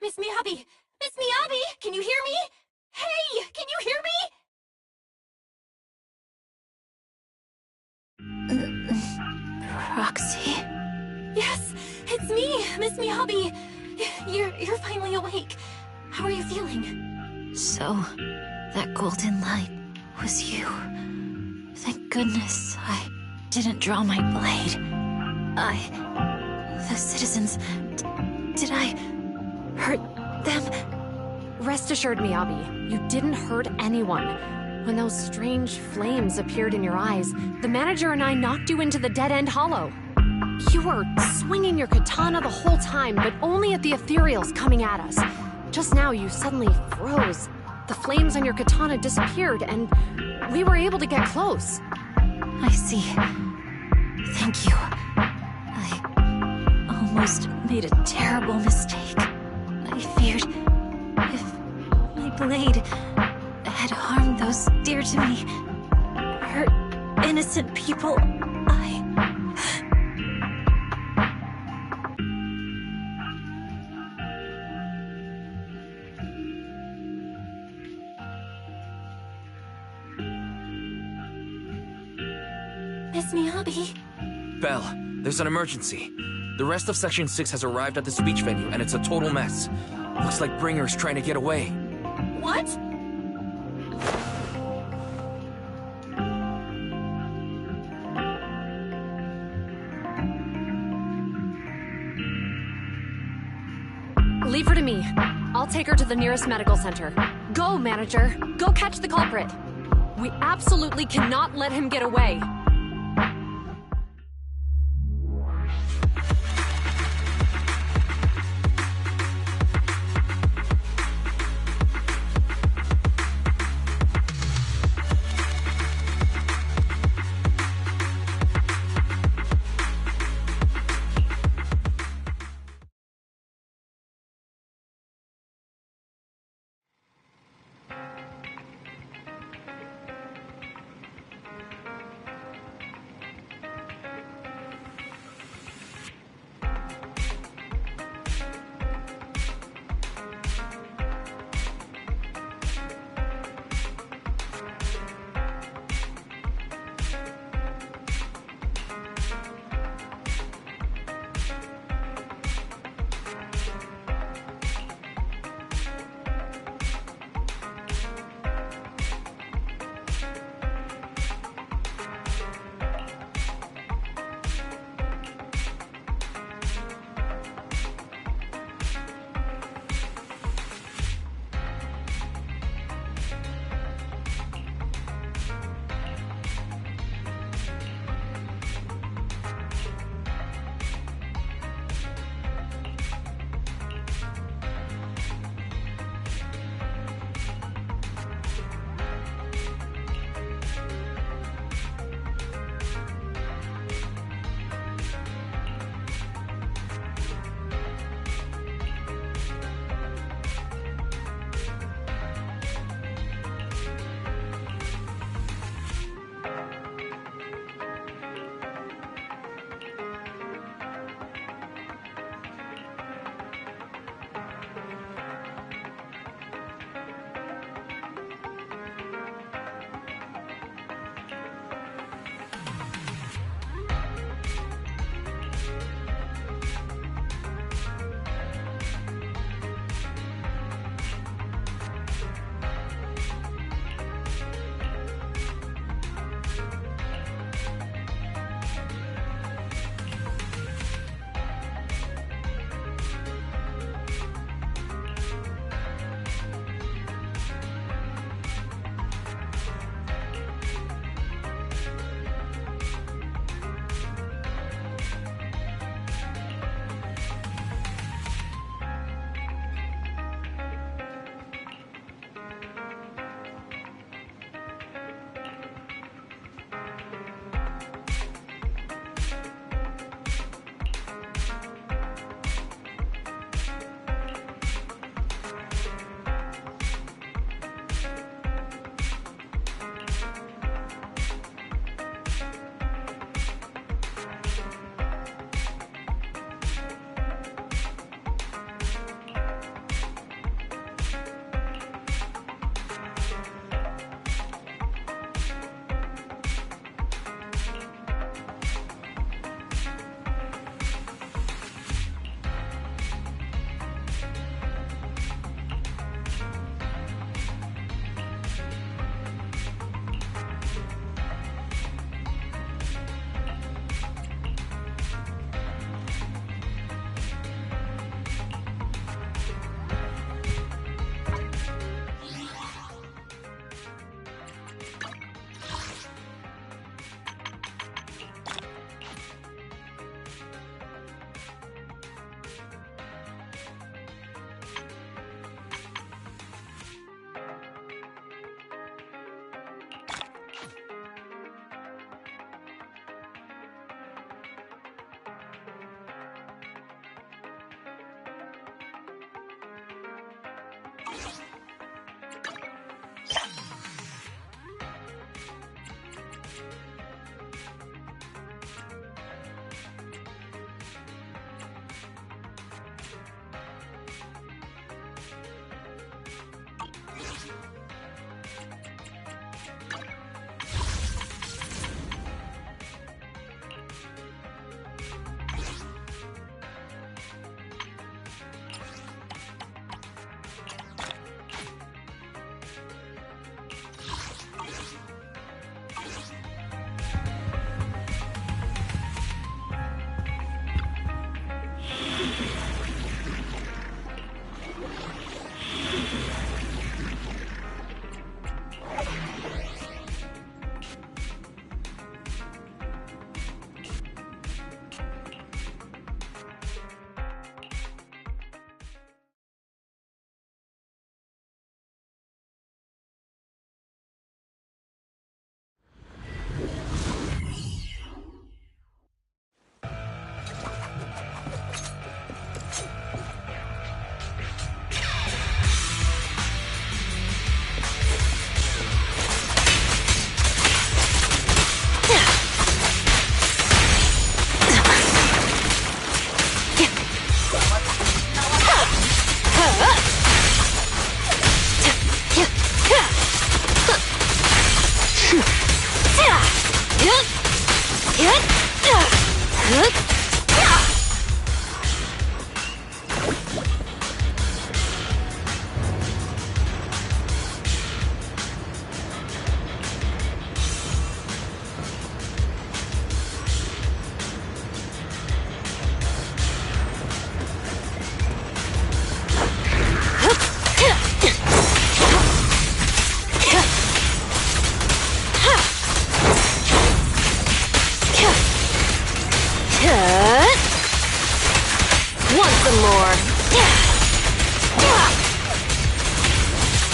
Miss Miyabi! Miss Miyabi! Can you hear me? Hey! Can you hear me? Roxy? Yes, it's me, Miss Miyabi. You're finally awake. How are you feeling? So, that golden light was you. Thank goodness I didn't draw my blade. The citizens... did I hurt them? Rest assured, Miyabi, you didn't hurt anyone. When those strange flames appeared in your eyes, the manager and I knocked you into the dead-end hollow. You were swinging your katana the whole time, but only at the ethereals coming at us. Just now, you suddenly froze. The flames on your katana disappeared, and we were able to get close. I see. Thank you. I almost made a terrible mistake. I feared if my blade had harmed those dear to me, hurt innocent people, Miss Miyabi? Belle, there's an emergency. The rest of Section 6 has arrived at the speech venue, and it's a total mess. Looks like Bringer's trying to get away. What? Leave her to me. I'll take her to the nearest medical center. Go, manager. Go catch the culprit. We absolutely cannot let him get away.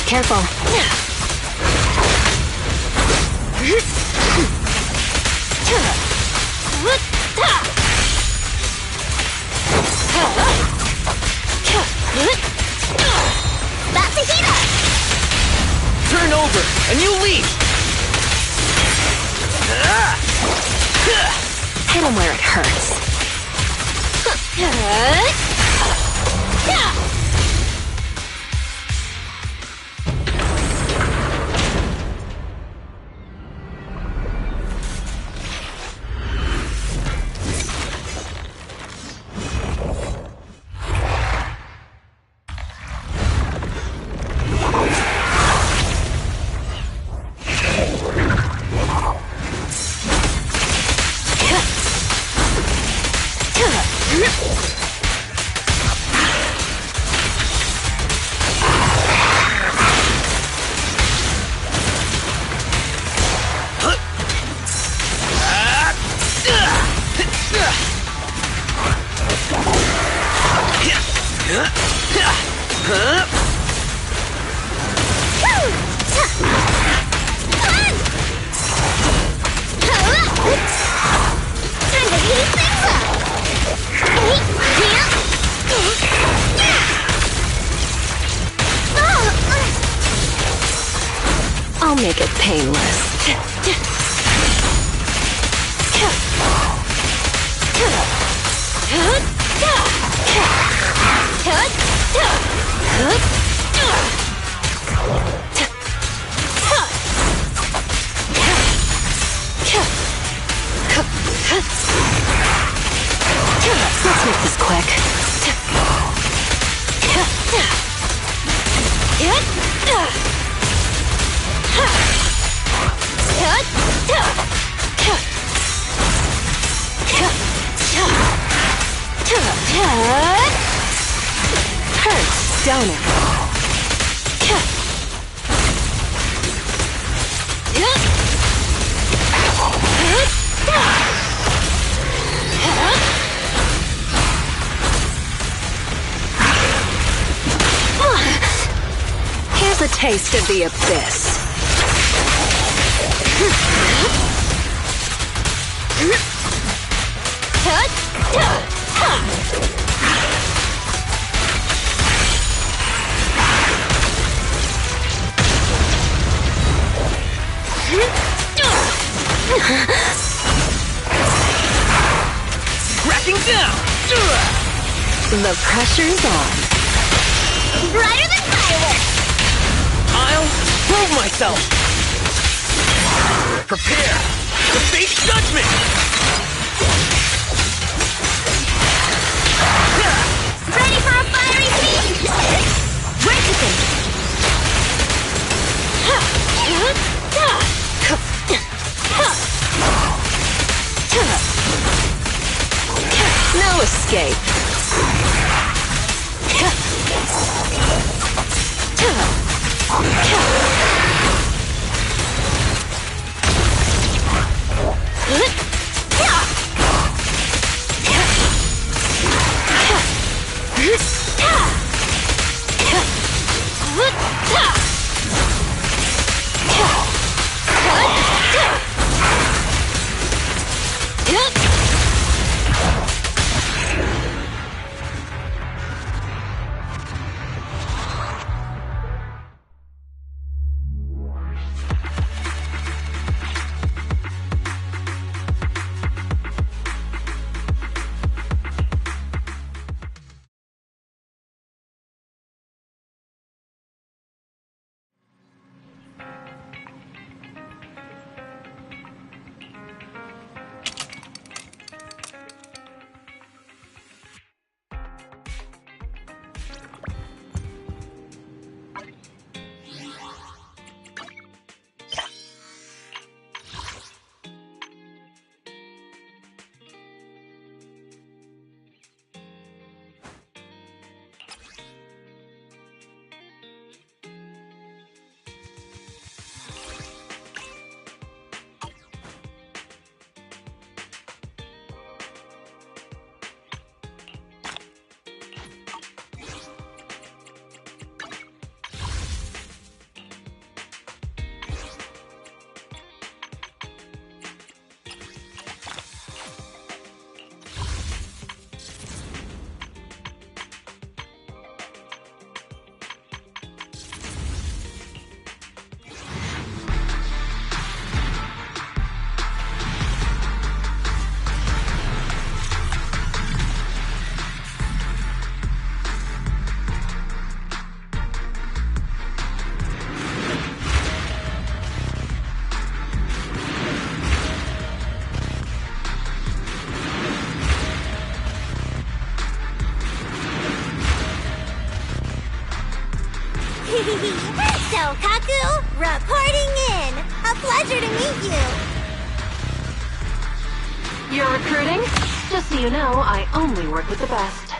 Careful. That's a heater! Turn over, and you lead! Hit him where it hurts. I'll make it painless. Let's make this quick. Hurts, don't it? Here's a taste of the abyss. Cracking down! The pressure's on. Brighter than fireworks! I'll prove myself! Prepare to face judgment! Ready for a fiery feast? Racism! No escape. So, Kaku, reporting in. A pleasure to meet you. You're recruiting? Just so you know, I only work with the best.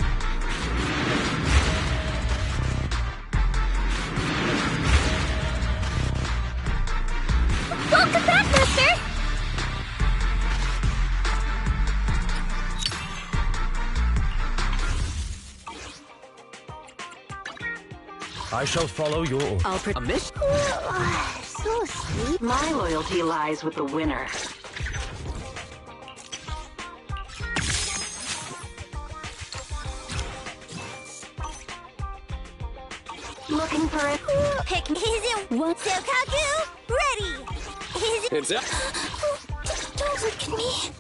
Welcome back, mister. I shall follow your orders. I'll A mission? So sweet. My loyalty lies with the winner. Looking for it? Pick me. Is it what? So, Kaku, ready. Is it? It's up. Don't look at me.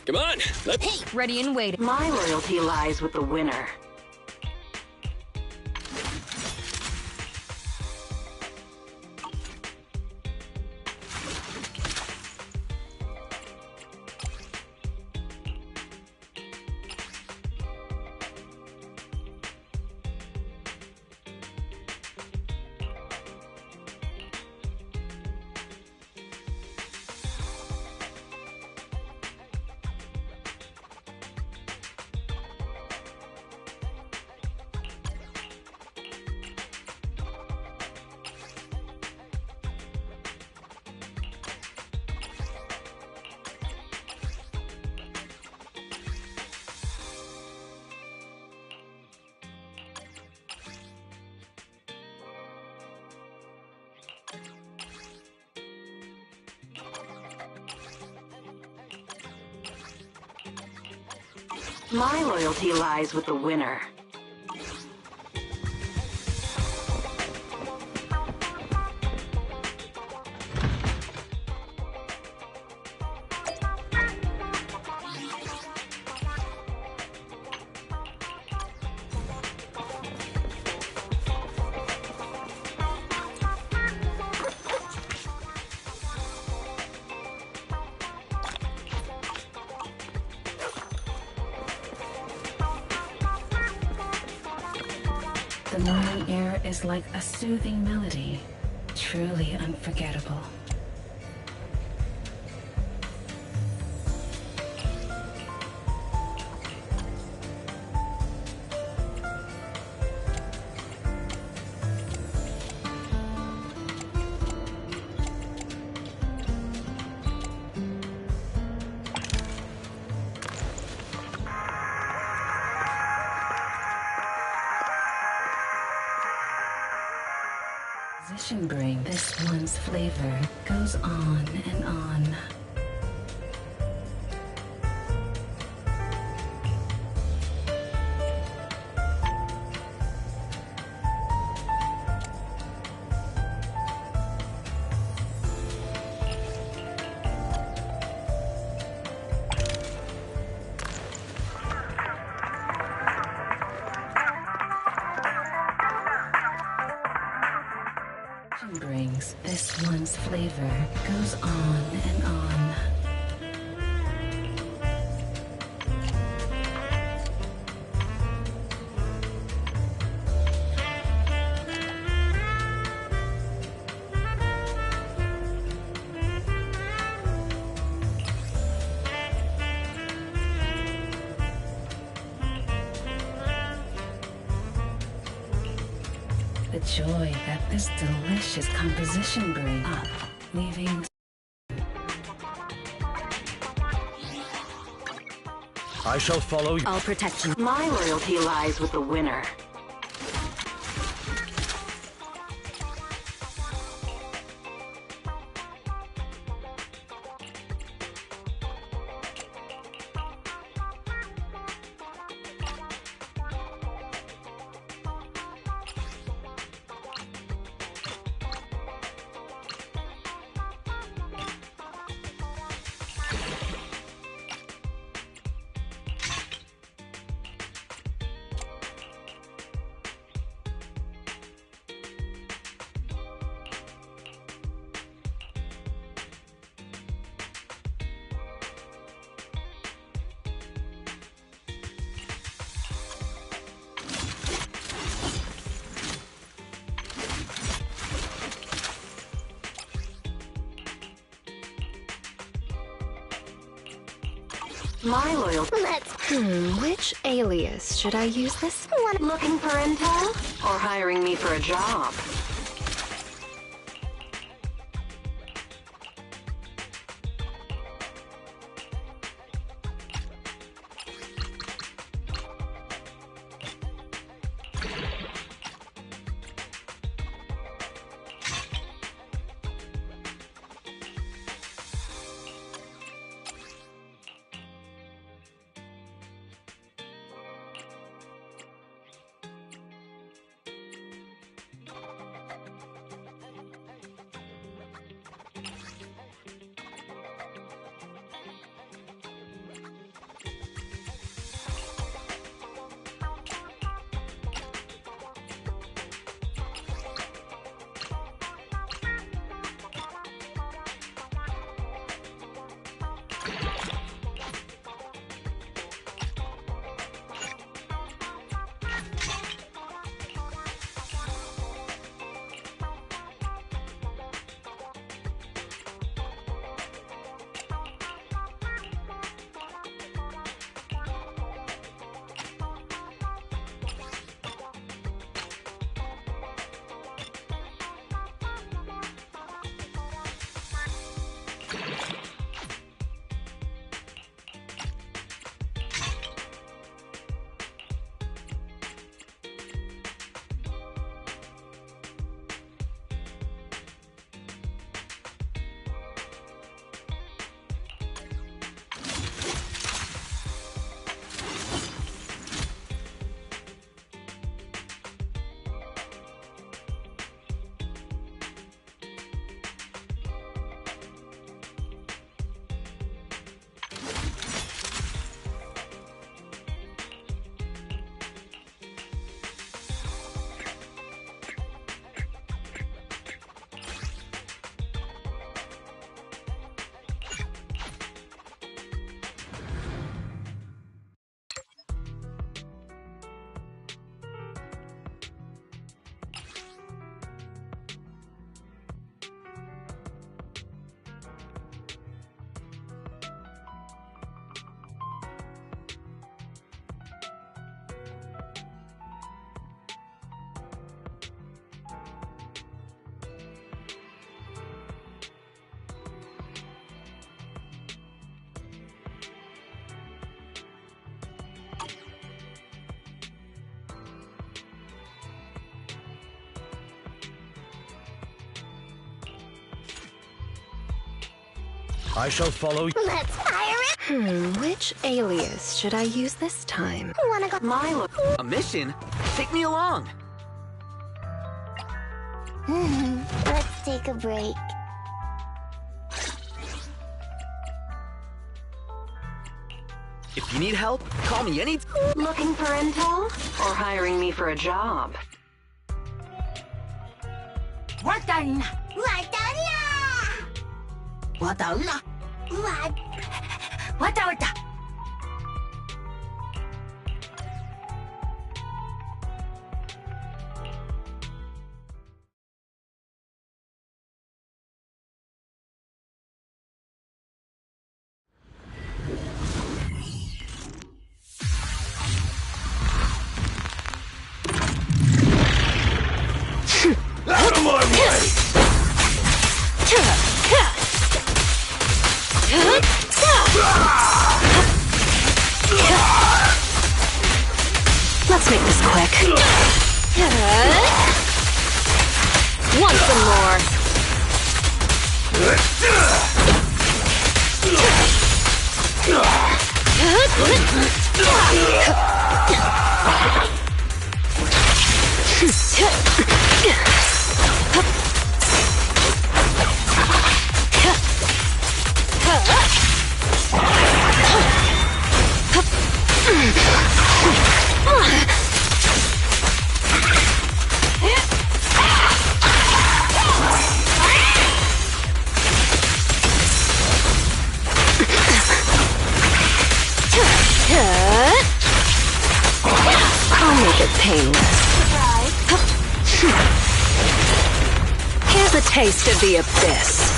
Come on, let's... Hey, ready and waiting. My loyalty lies with the winner. My loyalty lies with the winner. The morning air is like a soothing melody, truly unforgettable. Position bring this one's flavor goes on and on. Brings this one's flavor goes on and on. The joy that this delicious composition brings up, leaving. I shall follow you. I'll protect you. My loyalty lies with the winner. My loyalty. Which alias should I use this? Looking for intel? Or hiring me for a job? I shall follow you. Let's fire it! Which alias should I use this time? Wanna go? Milo. A mission? Take me along. Let's take a break. If you need help, call me any... Looking for intel? Or hiring me for a job? What done? What done? What done? Out of my way! Let's make this quick. Want some more? I'll make it painless. Here's a taste of the abyss.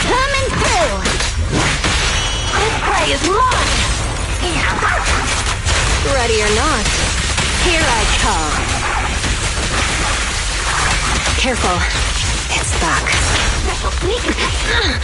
Coming through! This prey is mine! Ready or not, here I come. Careful, it's back. Special sneak attack!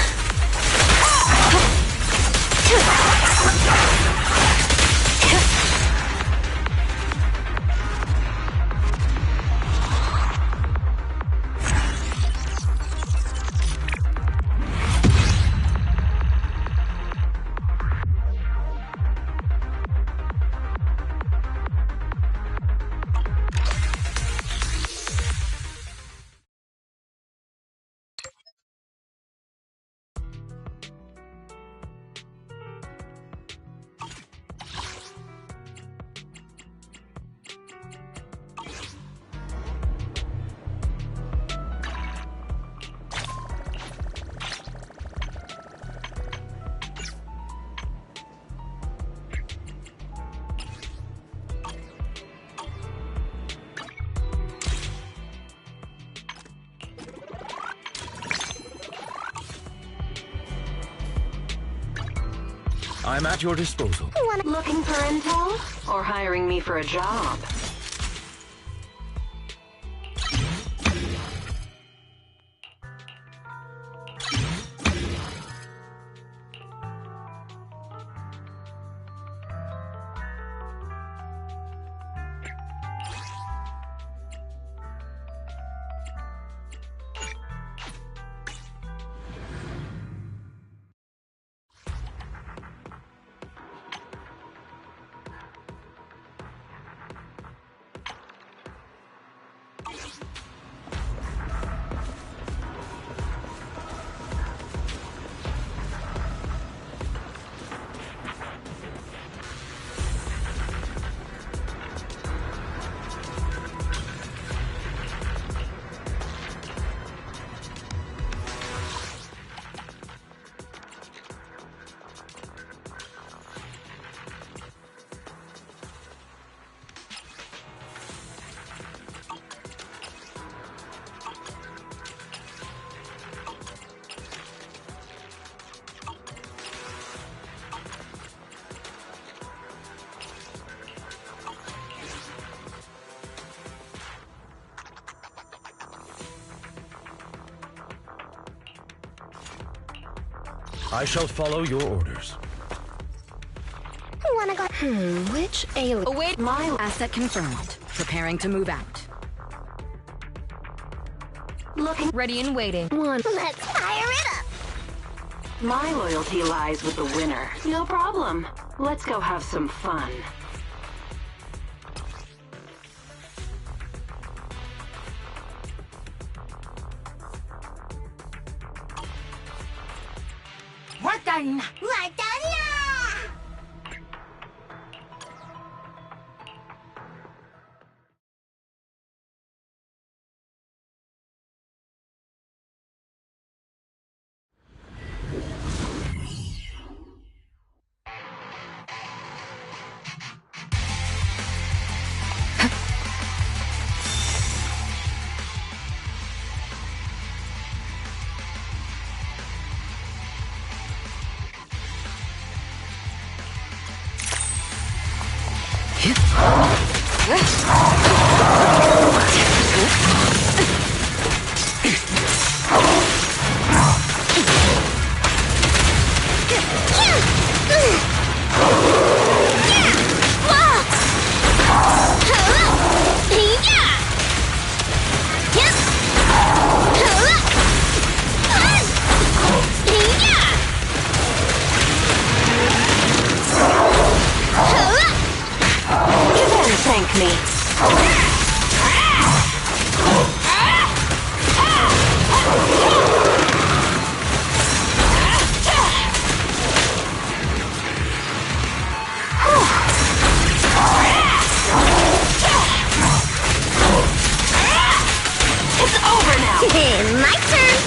I'm at your disposal. Looking for intel? Or hiring me for a job? I shall follow your orders. Wanna go? Which alien? Oh, wait. My asset confirmed. Preparing to move out. Looking Ready and waiting. Let's fire it up! My loyalty lies with the winner. No problem. Let's go have some fun. We're done! We're done! Thank me. It's over now! My turn!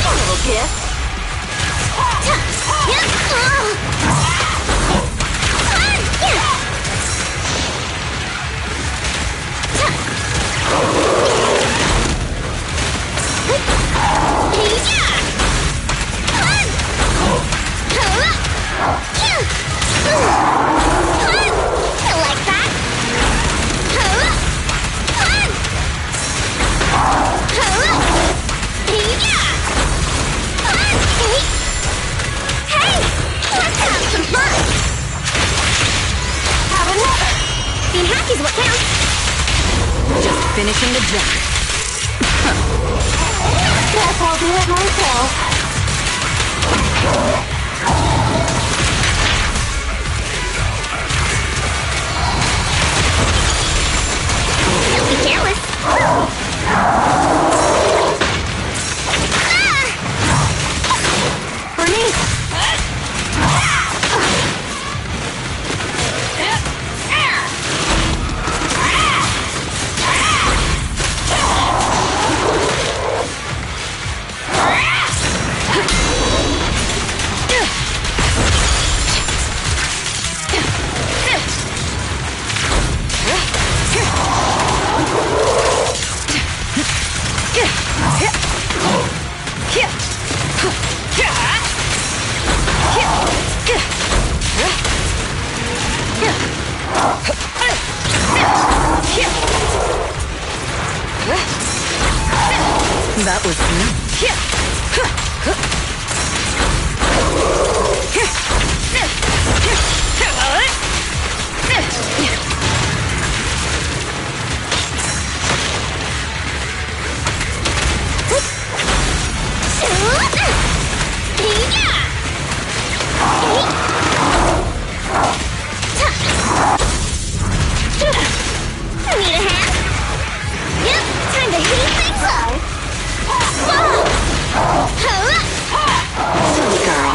A little gift. Like that? Hey! Let's have some fun! Have another! Being happy's what counts! Just finishing the job. Guess I'll do it myself. Don't be careless! That was Need a hand? Yep, time to heat things up! Silly girl.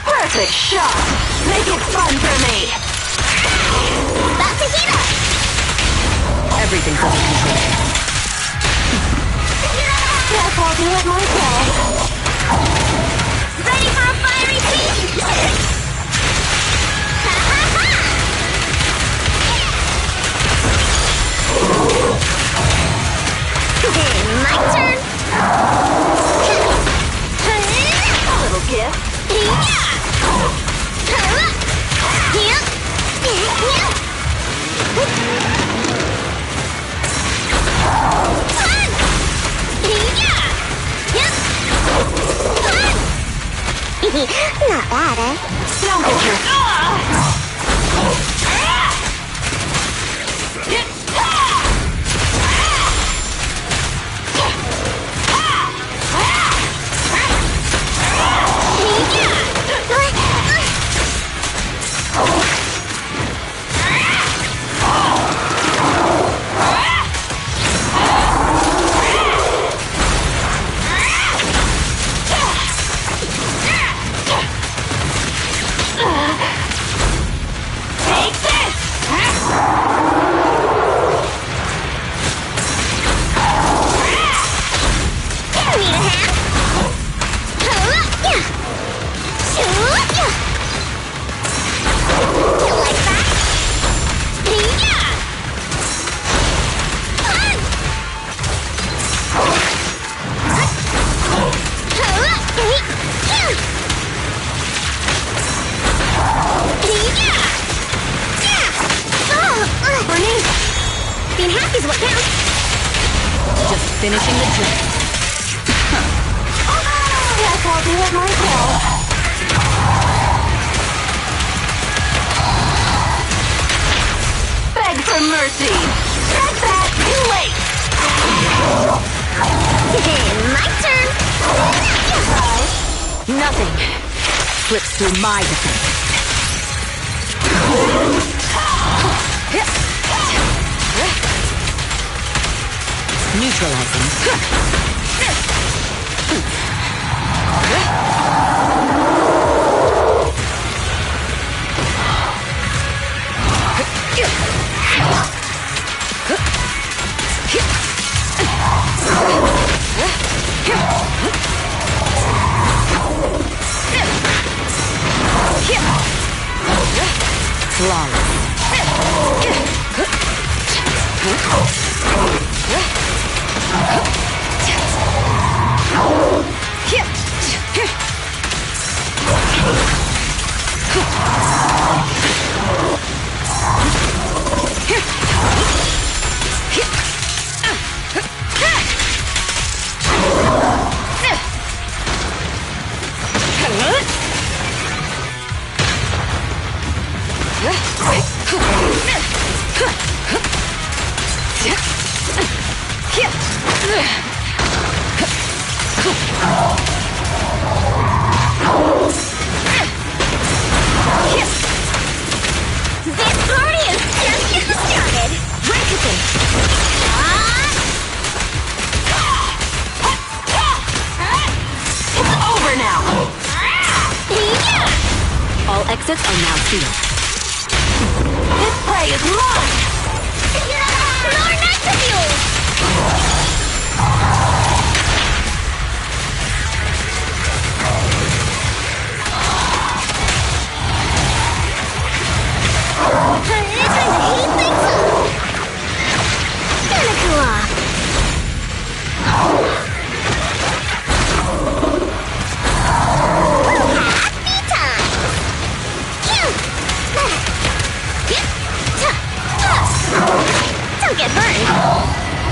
Perfect shot. Make it fun for me. About to heat up! everything's under control. Guess I'll do it myself. Ready for a fiery feast? My turn! A little gift. Yep! Not bad, eh? Don't get your... Being happy's what counts. Just finishing the job. Guess I'll do it myself. Beg for mercy! Check that! Too late! My turn! Nothing slips through my defense. Neutralizing. Flawless. This party is just getting started. Rankicking. It's over now! All exits are now sealed. This prey is mine! More nights of you! Time to heat things up. Gonna cool off. Happy time. Don't get burned.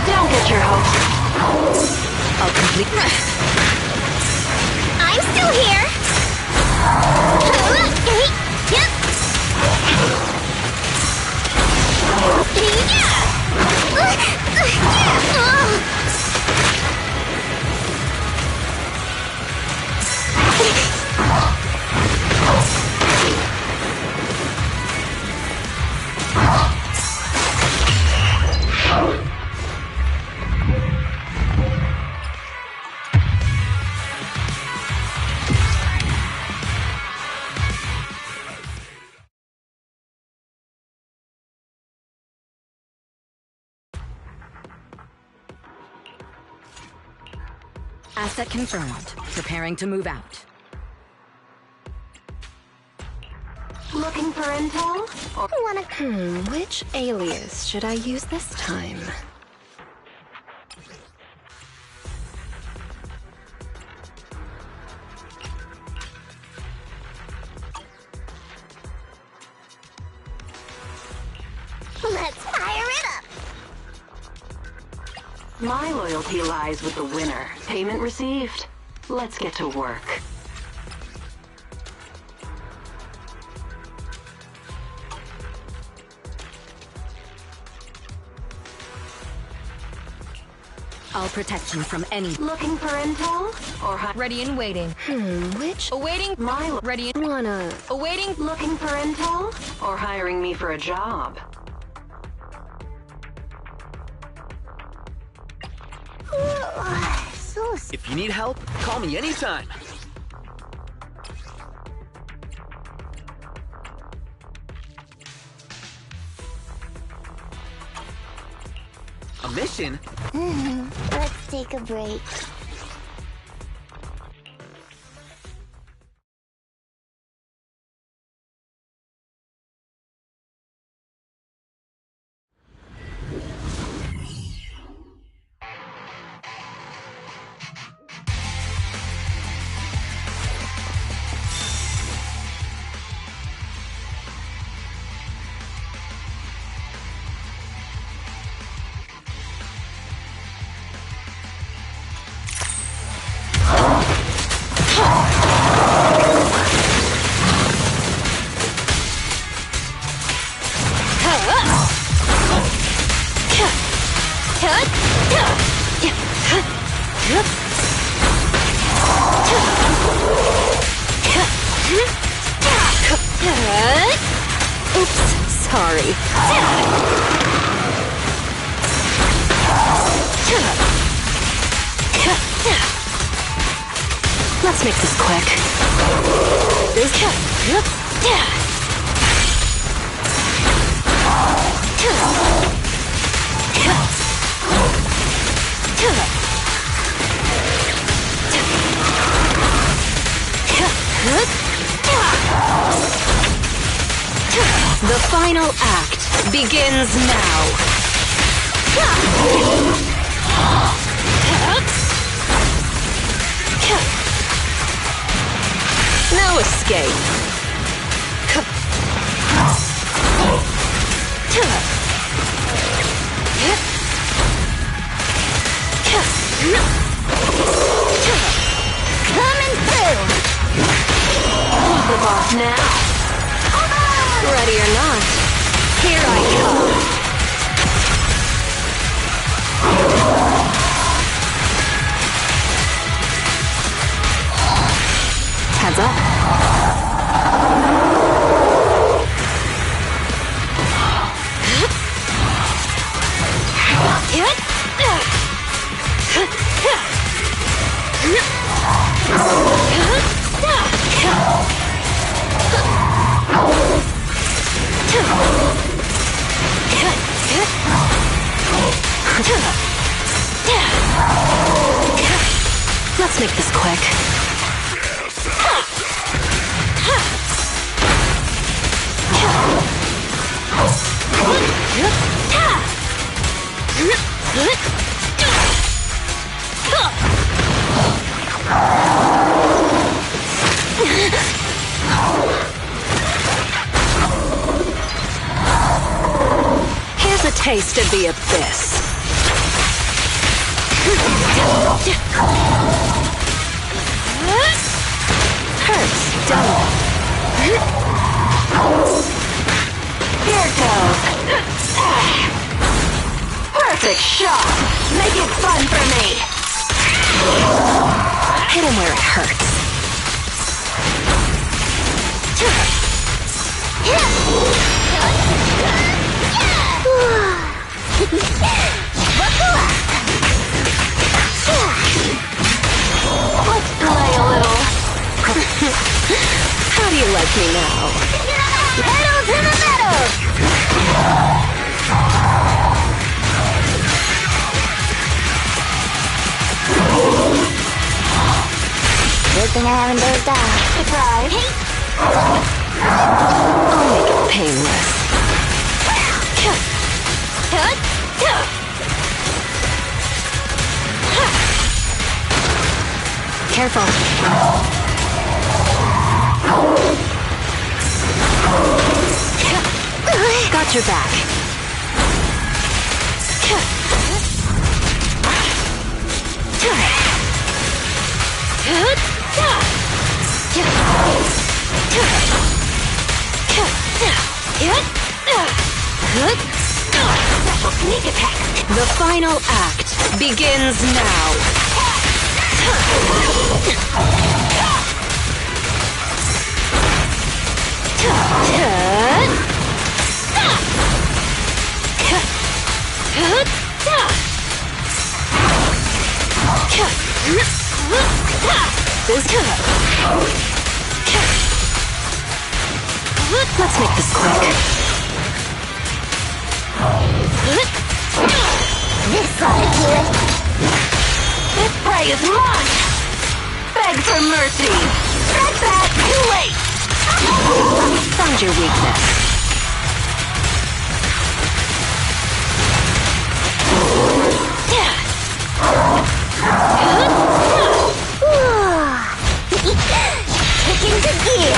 Don't get your hopes. I'll complete rest. I'm still here. Asset confirmed. Preparing to move out. Looking for intel? Which alias should I use this time? Let's fire it up! My loyalty lies with the winner. Payment received. Let's get to work. I'll protect you from any. Looking for intel? Or ready and waiting. Which? Awaiting. My ready and wanna. Awaiting. Looking for intel? Or hiring me for a job? If you need help, call me anytime. A mission? Let's take a break. Oops, sorry. Let's make this quick. The final act begins now. No escape. Coming through! Flip off now. Ready or not, here I come. Heads up. Let's make this quick. Here's a taste of the abyss. Hurts, don't it? Here goes. Perfect shot. Make it fun for me. Hit him where it hurts. Let's play a little. How do you like me now? Pedal to the metal! Good thing I haven't dozed off. Surprise. I'll make it painless. Careful. Got your back. Special sneak attack. The final act begins now. Let's make this quick. This ought to do it. This prey is mine. Beg for mercy. Step back, too late. Find your weakness. Kick into gear.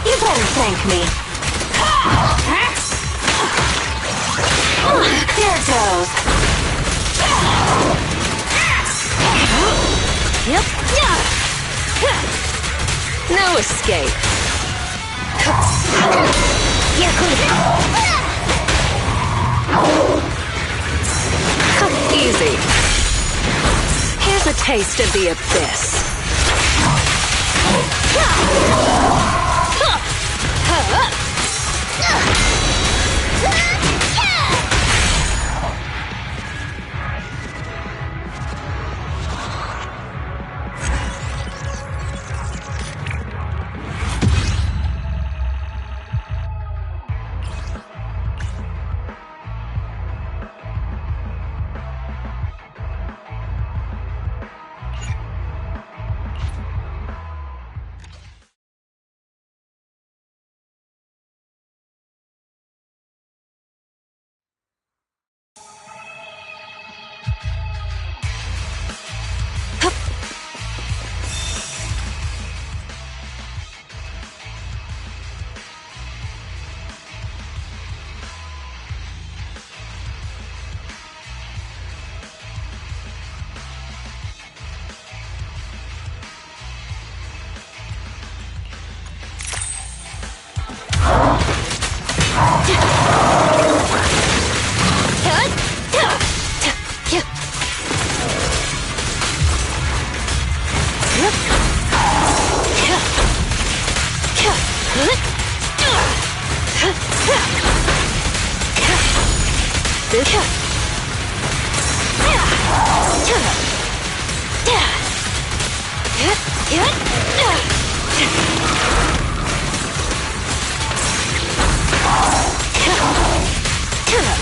You better thank me. Here it goes. Yep. No escape. Easy. Here's a taste of the abyss.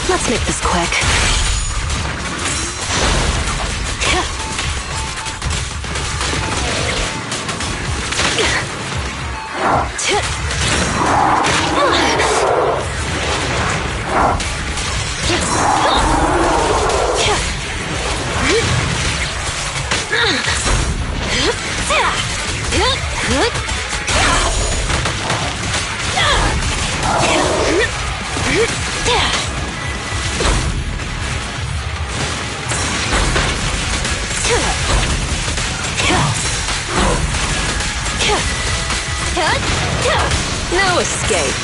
Let's make this quick. No escape.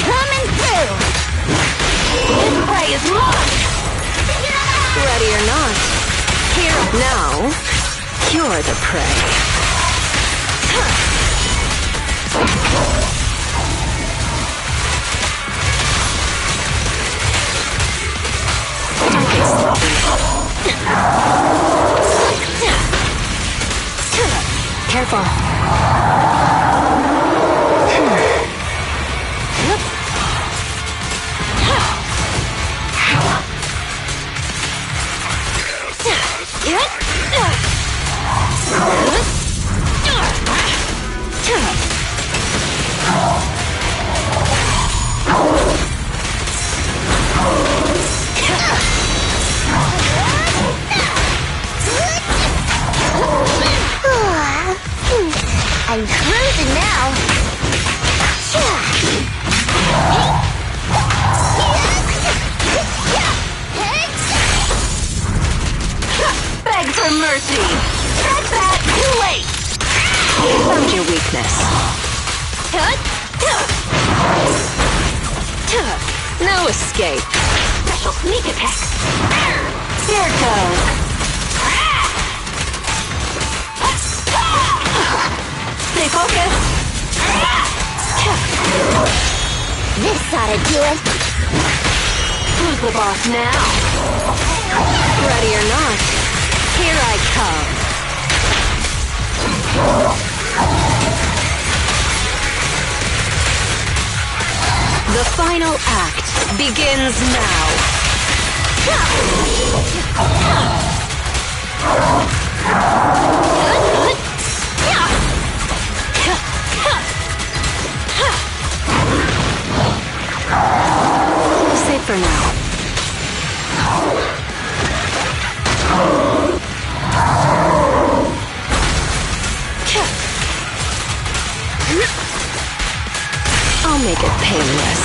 Coming through. This prey is mine. Ready or not, here now, you're the prey. Careful. I'm cruising now. mercy! That's that! Too late! Found your weakness. No escape. Special sneak attack. Here it goes. Stay focused. This ought to do it. Who's the boss now? Ready or not, here I come. The final act begins now. Safe for now. I'll make it painless.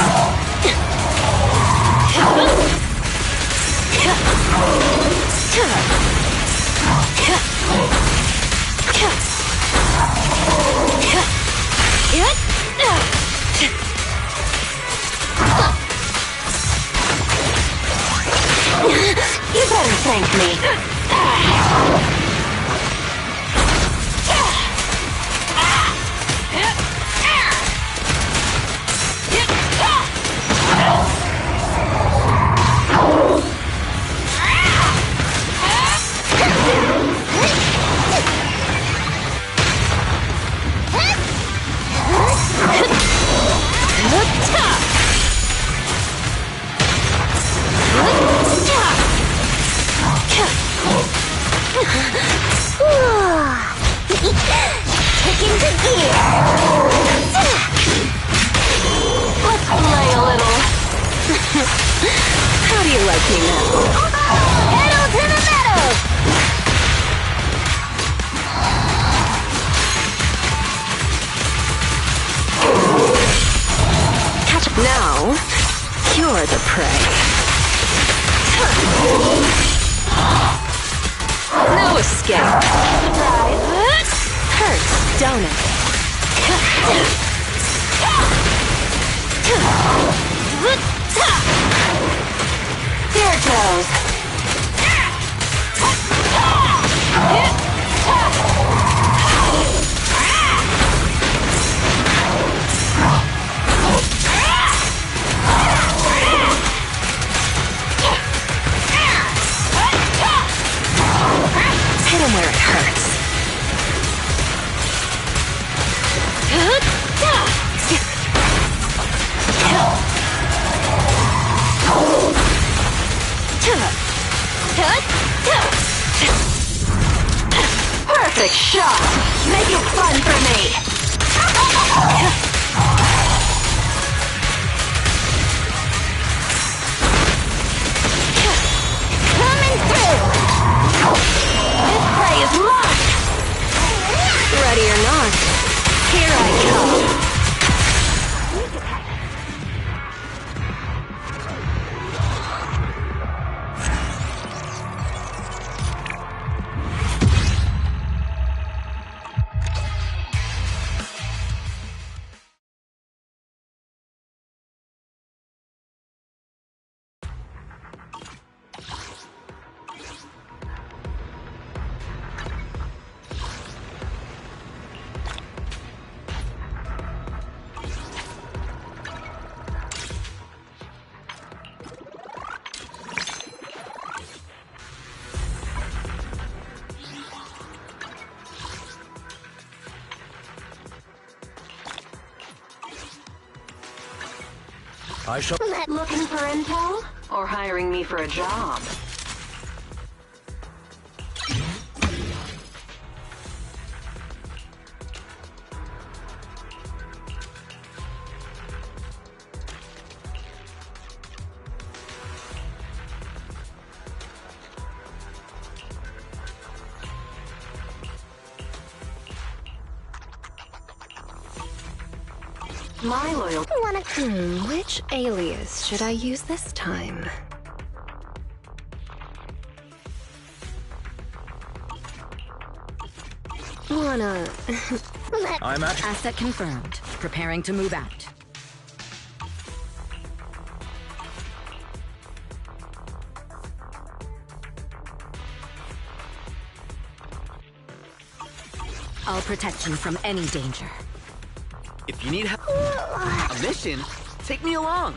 You better thank me. Kick into gear. Let's play a little. How do you like me now? Pedal to the metal. Catch up now. You're the prey. No escape. Hurts, don't it? There it goes. Hit him where it hurts. Perfect shot! Make it fun for me! Coming through! This prey is mine! Ready or not, here I come. I shall... Looking for intel? Or hiring me for a job? My loyalty. Which alias should I use this time? Wanna... I'm at... Asset confirmed. Preparing to move out. I'll protect you from any danger. If you need help, a mission, take me along.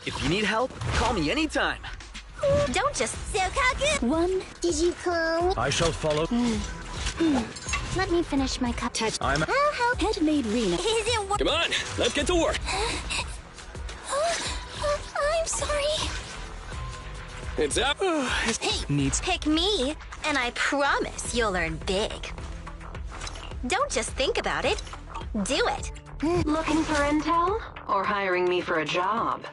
If you need help, call me anytime. Don't just Sokaku! One, did you come? I shall follow. Let me finish my cup. I'm... I'll help. Headmaid Rena. Is it Come on, let's get to work. I'm sorry. It's up. Hey, pick me, and I promise you'll earn big. Don't just think about it. Do it. Looking for intel? Or hiring me for a job?